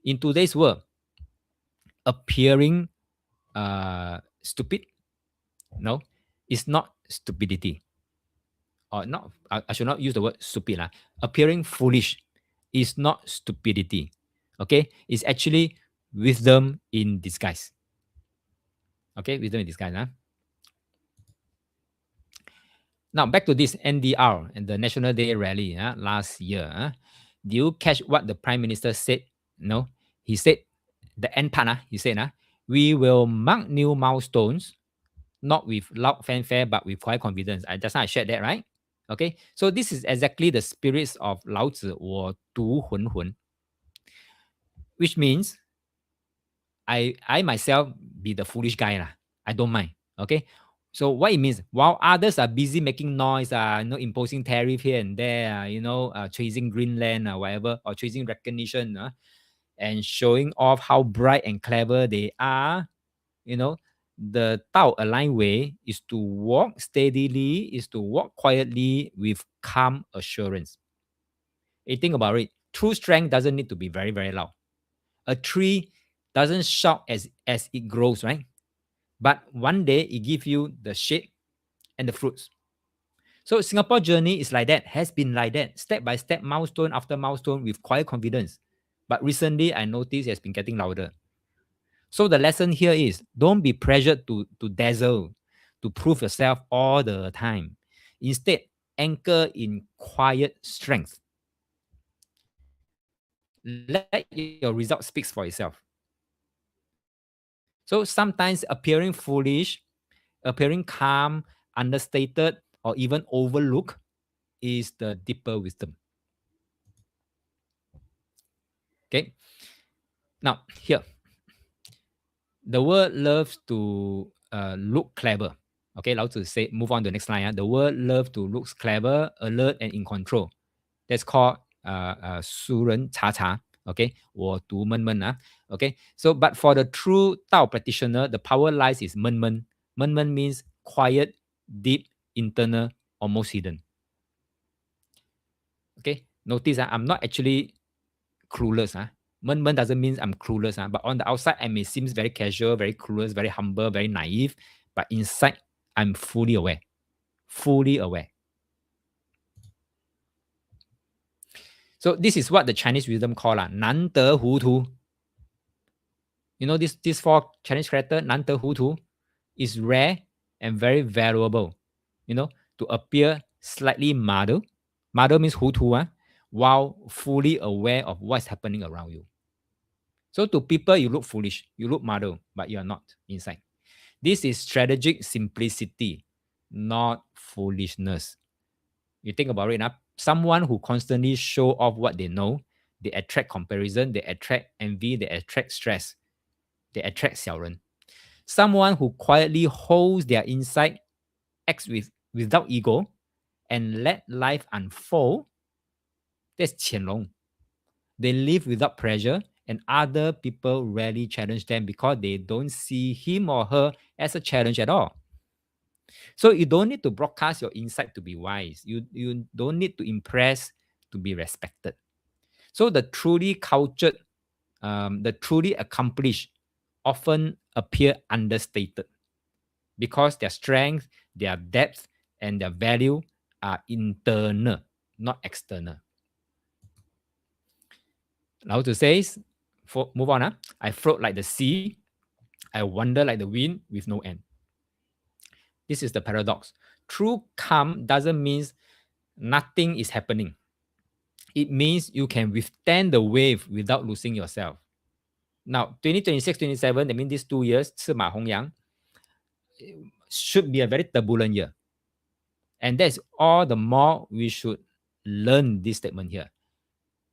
In today's world, appearing stupid, no, it's not stupidity. Or not. I should not use the word stupid. Appearing foolish is not stupidity. Okay, it's actually wisdom in disguise. Okay, wisdom in disguise. Now back to this NDR and the National Day rally last year. Do you catch what the Prime Minister said? No, he said the end part. He said, we will mark new milestones, not with loud fanfare, but with quiet confidence. Just now I shared that, right? Okay, so this is exactly the spirits of Lao Tzu, 我独混混, which means I myself be the foolish guy lah. I don't mind. Okay. So what it means, while others are busy making noise, imposing tariff here and there, chasing Greenland or whatever, or chasing recognition, and showing off how bright and clever they are, the Tao aligned way is to walk steadily, is to walk quietly with calm assurance. You think about it. True strength doesn't need to be very, very loud. A tree doesn't shout as it grows, right? But one day it gives you the shape and the fruits. So Singapore journey is like that, has been like that, step by step, milestone after milestone with quiet confidence. But recently I noticed it has been getting louder. So the lesson here is don't be pressured to dazzle, to prove yourself all the time. Instead, anchor in quiet strength. Let your result speak for itself. So sometimes appearing foolish, appearing calm, understated, or even overlooked is the deeper wisdom. Okay. Now, here, the world loves to look clever. Okay, Lao Tzu say, move on to the next line. The world loves to look clever, alert, and in control. That's called 俗人查查. Okay, 我读闷闷. Okay, so but for the true Tao practitioner, the power lies is 闷闷. 闷闷 means quiet, deep, internal, almost hidden. Okay, notice I'm not actually clueless. 闷闷 doesn't mean I'm clueless. But on the outside, I may seem very casual, very clueless, very humble, very naive. But inside, I'm fully aware. Fully aware. So this is what the Chinese wisdom call 难得糊涂. This four Chinese character, 难得糊涂, is rare and very valuable. To appear slightly muddled. Muddled means 糊涂, while fully aware of what's happening around you. So to people, you look foolish, you look muddled, but you are not inside. This is strategic simplicity, not foolishness. You think about it, someone who constantly show off what they know, they attract comparison, they attract envy, they attract stress, they attract 小人. Someone who quietly holds their insight, acts without ego, and let life unfold, that's 潜龙. They live without pressure, and other people rarely challenge them because they don't see him or her as a challenge at all. So you don't need to broadcast your insight to be wise. You don't need to impress to be respected. So the truly cultured, the truly accomplished often appear understated because their strength, their depth, and their value are internal, not external. Lao Tzu says, move on. I float like the sea. I wander like the wind with no end. This is the paradox. True calm doesn't mean nothing is happening. It means you can withstand the wave without losing yourself. Now, 2026, 27, that means these 2 years, 赤马红羊, should be a very turbulent year. And that's all the more we should learn this statement here.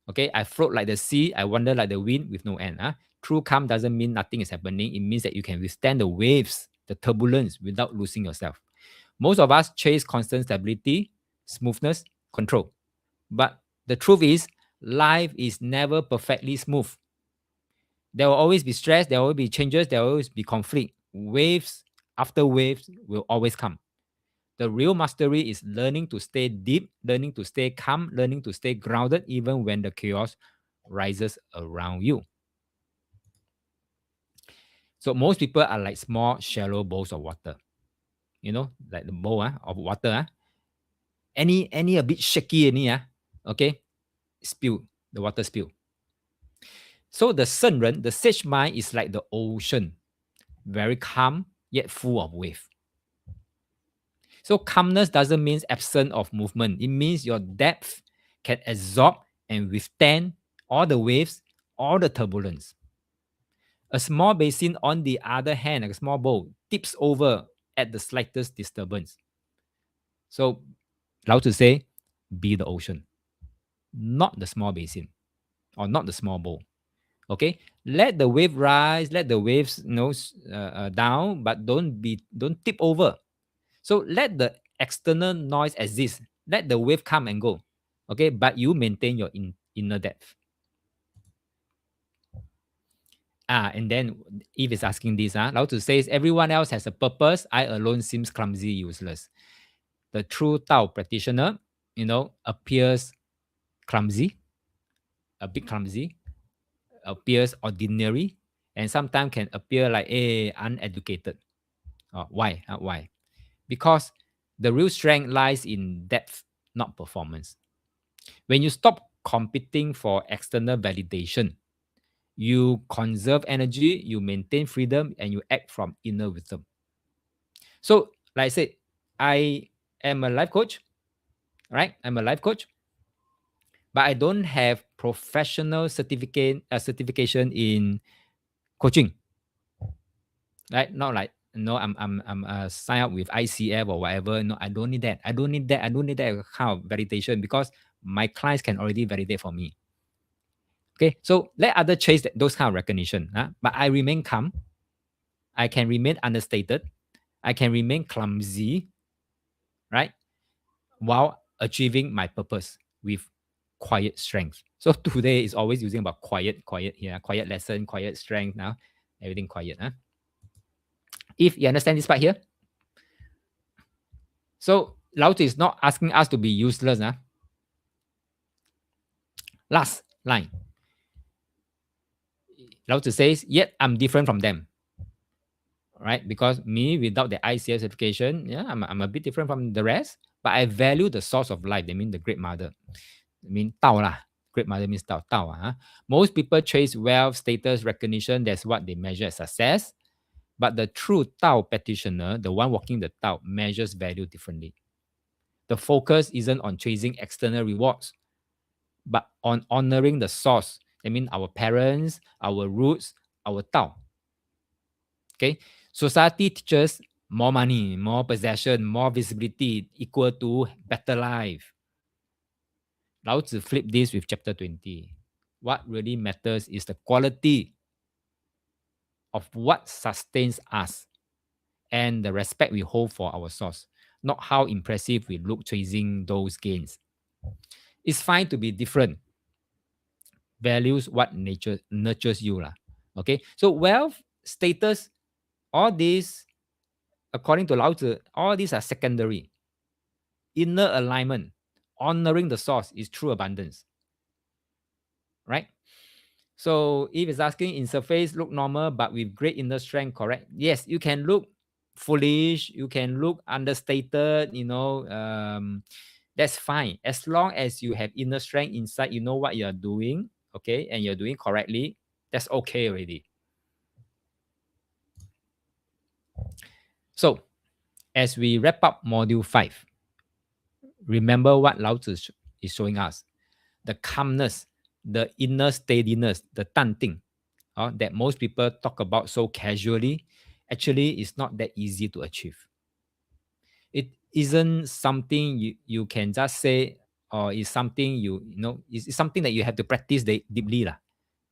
Okay, I float like the sea, I wander like the wind with no end. True calm doesn't mean nothing is happening. It means that you can withstand the waves, the turbulence without losing yourself. Most of us chase constant stability, smoothness, control. But the truth is, life is never perfectly smooth. There will always be stress, there will always be changes, there will always be conflict. Waves after waves will always come. The real mastery is learning to stay deep, learning to stay calm, learning to stay grounded even when the chaos rises around you. So most people are like small, shallow bowls of water. You know, like the bowl of water. Any a bit shaky, okay, spill, the water spill. So the Shen the sage mind, is like the ocean, very calm yet full of wave. So calmness doesn't mean absence of movement. It means your depth can absorb and withstand all the waves, all the turbulence. A small basin, on the other hand, like a small bowl, tips over at the slightest disturbance. So Lao Tzu say, be the ocean, not the small basin or not the small bowl. Okay, let the wave rise, let the waves down, but don't tip over. So let the external noise exist, let the wave come and go. Okay, but you maintain your inner depth. And then if it's asking this, Lao Tzu says, everyone else has a purpose. I alone seems clumsy, useless. The true Tao practitioner, appears clumsy, a bit clumsy, appears ordinary, and sometimes can appear like uneducated. Why? Why? Because the real strength lies in depth, not performance. When you stop competing for external validation, you conserve energy, you maintain freedom, and you act from inner wisdom. So, like I said, I am a life coach, right? I'm a life coach, but I don't have professional certification in coaching, right? Not like I'm sign up with ICF or whatever. No, I don't need that. I don't need that. I don't need that kind of validation because my clients can already validate for me. Okay, so let others chase those kind of recognition. But I remain calm. I can remain understated. I can remain clumsy, right? While achieving my purpose with quiet strength. So today is always using about quiet here, quiet lesson, quiet strength now, everything quiet. If you understand this part here, so Lao Tzu is not asking us to be useless. Last line. Lao Tzu says, yet I'm different from them. Right? Because me, without the ICF certification, I'm a bit different from the rest, but I value the source of life. They mean the Great Mother. I mean, Tao lah. Great Mother means Tao. Tao. Most people chase wealth, status, recognition. That's what they measure as success. But the true Tao practitioner, the one walking the Tao, measures value differently. The focus isn't on chasing external rewards, but on honoring the source. I mean, our parents, our roots, our Tao. Okay, society teaches more money, more possession, more visibility equal to better life. Lao Tzu flip this with chapter 20. What really matters is the quality of what sustains us and the respect we hold for our source, not how impressive we look chasing those gains. It's fine to be different. Values what nature nurtures you. Okay, so wealth, status, all these, according to Lao Tzu, all these are secondary. Inner alignment, honoring the source is true abundance, right? So if it's asking in surface look normal but with great inner strength, correct? Yes, you can look foolish, you can look understated, that's fine. As long as you have inner strength inside, you know what you're doing, okay, and you're doing correctly, that's okay already. So as we wrap up module 5, remember what Lao Tzu is showing us. The calmness, the inner steadiness, the danting, that most people talk about so casually, actually is not that easy to achieve. It isn't something you can just say, or it's something it's something that you have to practice deeply.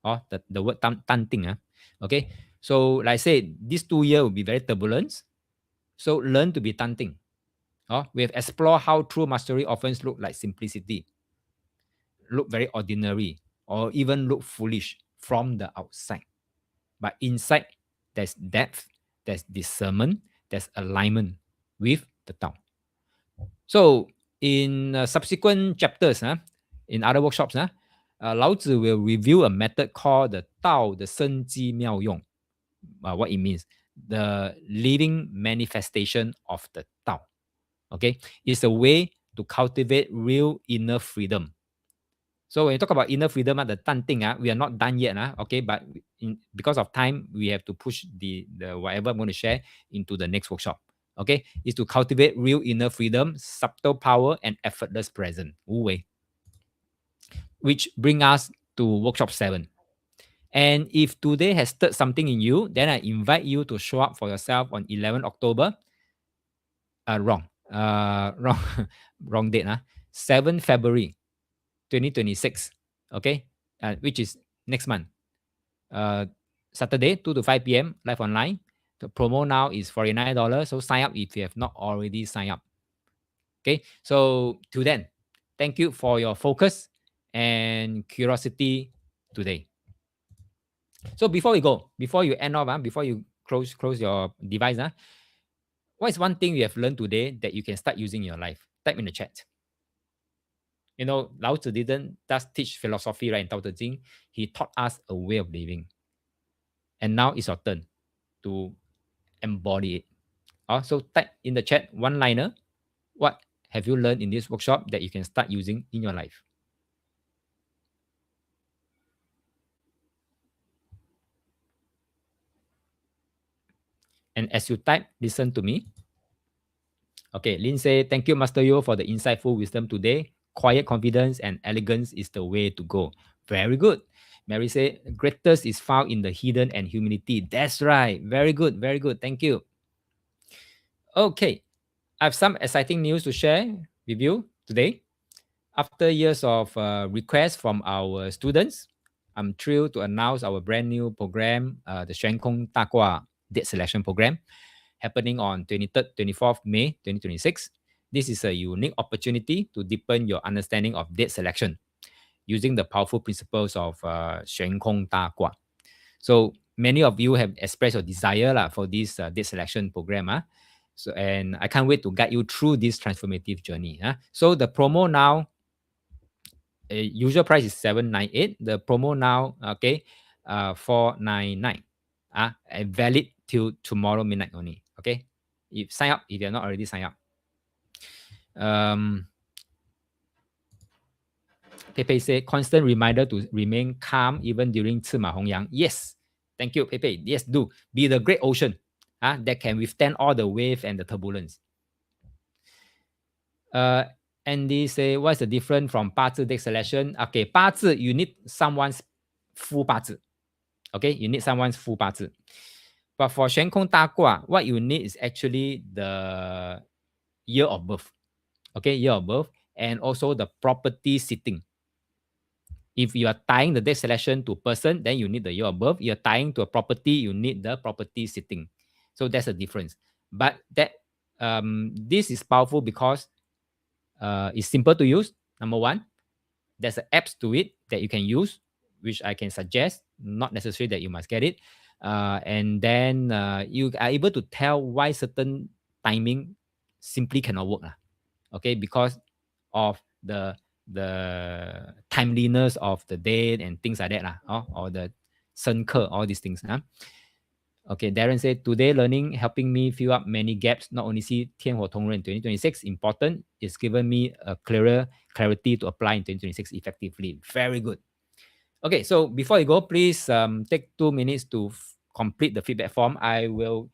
The word danting. Okay, so like I said, this 2 years will be very turbulent. So learn to be danting. We have explored how true mastery often look like simplicity, look very ordinary, or even look foolish from the outside. But inside, there's depth, there's discernment, there's alignment with the Tao. So in subsequent chapters, in other workshops, Lao Tzu will review a method called the Dao De Jing Workshop. What it means, the living manifestation of the Tao. Okay, it's a way to cultivate real inner freedom. So when you talk about inner freedom, the 淡定, we are not done yet. Okay, but because of time, we have to push the whatever I'm going to share into the next workshop. Okay, is to cultivate real inner freedom, subtle power, and effortless presence. Wu Wei. Which bring us to workshop 7. And if today has stirred something in you, then I invite you to show up for yourself on 11 October. Wrong. Wrong. Wrong date. 7 February 2026. Okay. Which is next month. Saturday, 2 to 5 p.m. live online. The promo now is $49. So sign up if you have not already signed up. Okay. So till then, thank you for your focus and curiosity today. So before we go, before you end off, before you close your device, what is one thing you have learned today that you can start using in your life? Type in the chat. You know, Lao Tzu didn't just teach philosophy, right? In Dao De Jing, he taught us a way of living. And now it's your turn to embody it. So type in the chat one-liner. What have you learned in this workshop that you can start using in your life? And as you type, listen to me. Okay, Lin say, thank you, Master Yo, for the insightful wisdom today. Quiet confidence and elegance is the way to go. Very good. Mary say, greatest is found in the hidden and humility. That's right. Very good. Very good. Thank you. Okay, I have some exciting news to share with you today. After years of requests from our students, I'm thrilled to announce our brand new program, the 悬空大卦 Date Selection Program, happening on 23rd, 24th May 2026. This is a unique opportunity to deepen your understanding of date selection using the powerful principles of 悬空大卦. So many of you have expressed your desire for this date selection program. So, and I can't wait to guide you through this transformative journey. So the promo now, usual price is 798. The promo now, okay, 499. And valid till tomorrow midnight only. Okay, if sign up, if you're not already signed up. Pepe say constant reminder to remain calm even during 赤马 Hongyang. Yes, thank you, Pepe. Yes, do be the great ocean that can withstand all the wave and the turbulence. Andy say, what's the difference from 八字 deck selection? Okay, 八字 you need someone's full 八字. Okay, you need someone's full 八字. But for 悬空大卦, what you need is actually the year of birth. Okay, year of birth, and also the property sitting. If you are tying the deck selection to a person, then you need the year of birth. You're tying to a property, you need the property sitting. So that's the difference. But that this is powerful because it's simple to use. Number one, there's apps to it that you can use, which I can suggest. Not necessary that you must get it. And then you are able to tell why certain timing simply cannot work. Okay, because of the timeliness of the date and things like that, or the 生克, all these things. Okay, Darren said, today learning helping me fill up many gaps. Not only see 天火同人 in 2026 important, it's given me a clearer clarity to apply in 2026 effectively. Very good. Okay, so before you go, please take 2 minutes to complete the feedback form. I will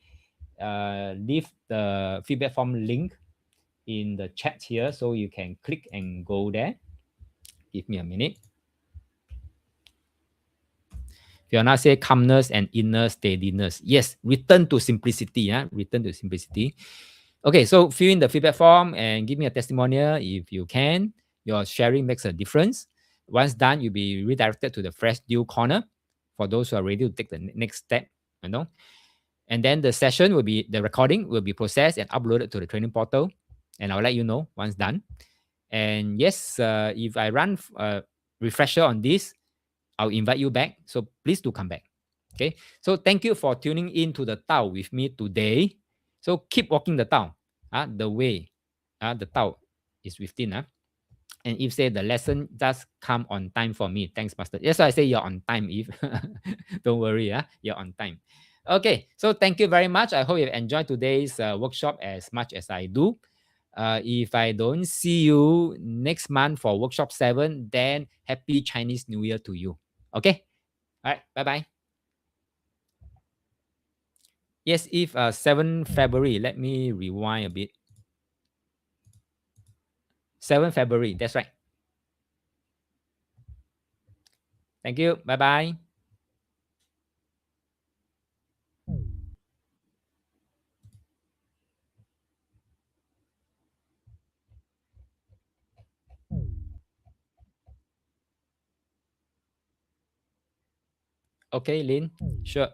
leave the feedback form link in the chat here, so you can click and go there. Give me a minute. Fiona say calmness and inner steadiness. Yes, return to simplicity. Return to simplicity. Okay, so fill in the feedback form and give me a testimonial if you can. Your sharing makes a difference. Once done, you'll be redirected to the fresh deal corner for those who are ready to take the next step. And then the session will be, the recording will be processed and uploaded to the training portal. And I'll let you know once done. And yes, if I run a refresher on this, I'll invite you back. So please do come back. Okay. So thank you for tuning in to the Tao with me today. So keep walking the Tao, the way, the Tao is 15. And Eve said the lesson does come on time for me. Thanks, Master. Yes, I say you're on time, Eve. Don't worry, you're on time. Okay, so thank you very much. I hope you enjoyed today's workshop as much as I do. If I don't see you next month for workshop 7, then happy Chinese New Year to you. Okay. All right. Bye bye. Yes, if 7 February, let me rewind a bit. 7 February, that's right. Thank you. Bye bye. Okay, Lynn. Sure.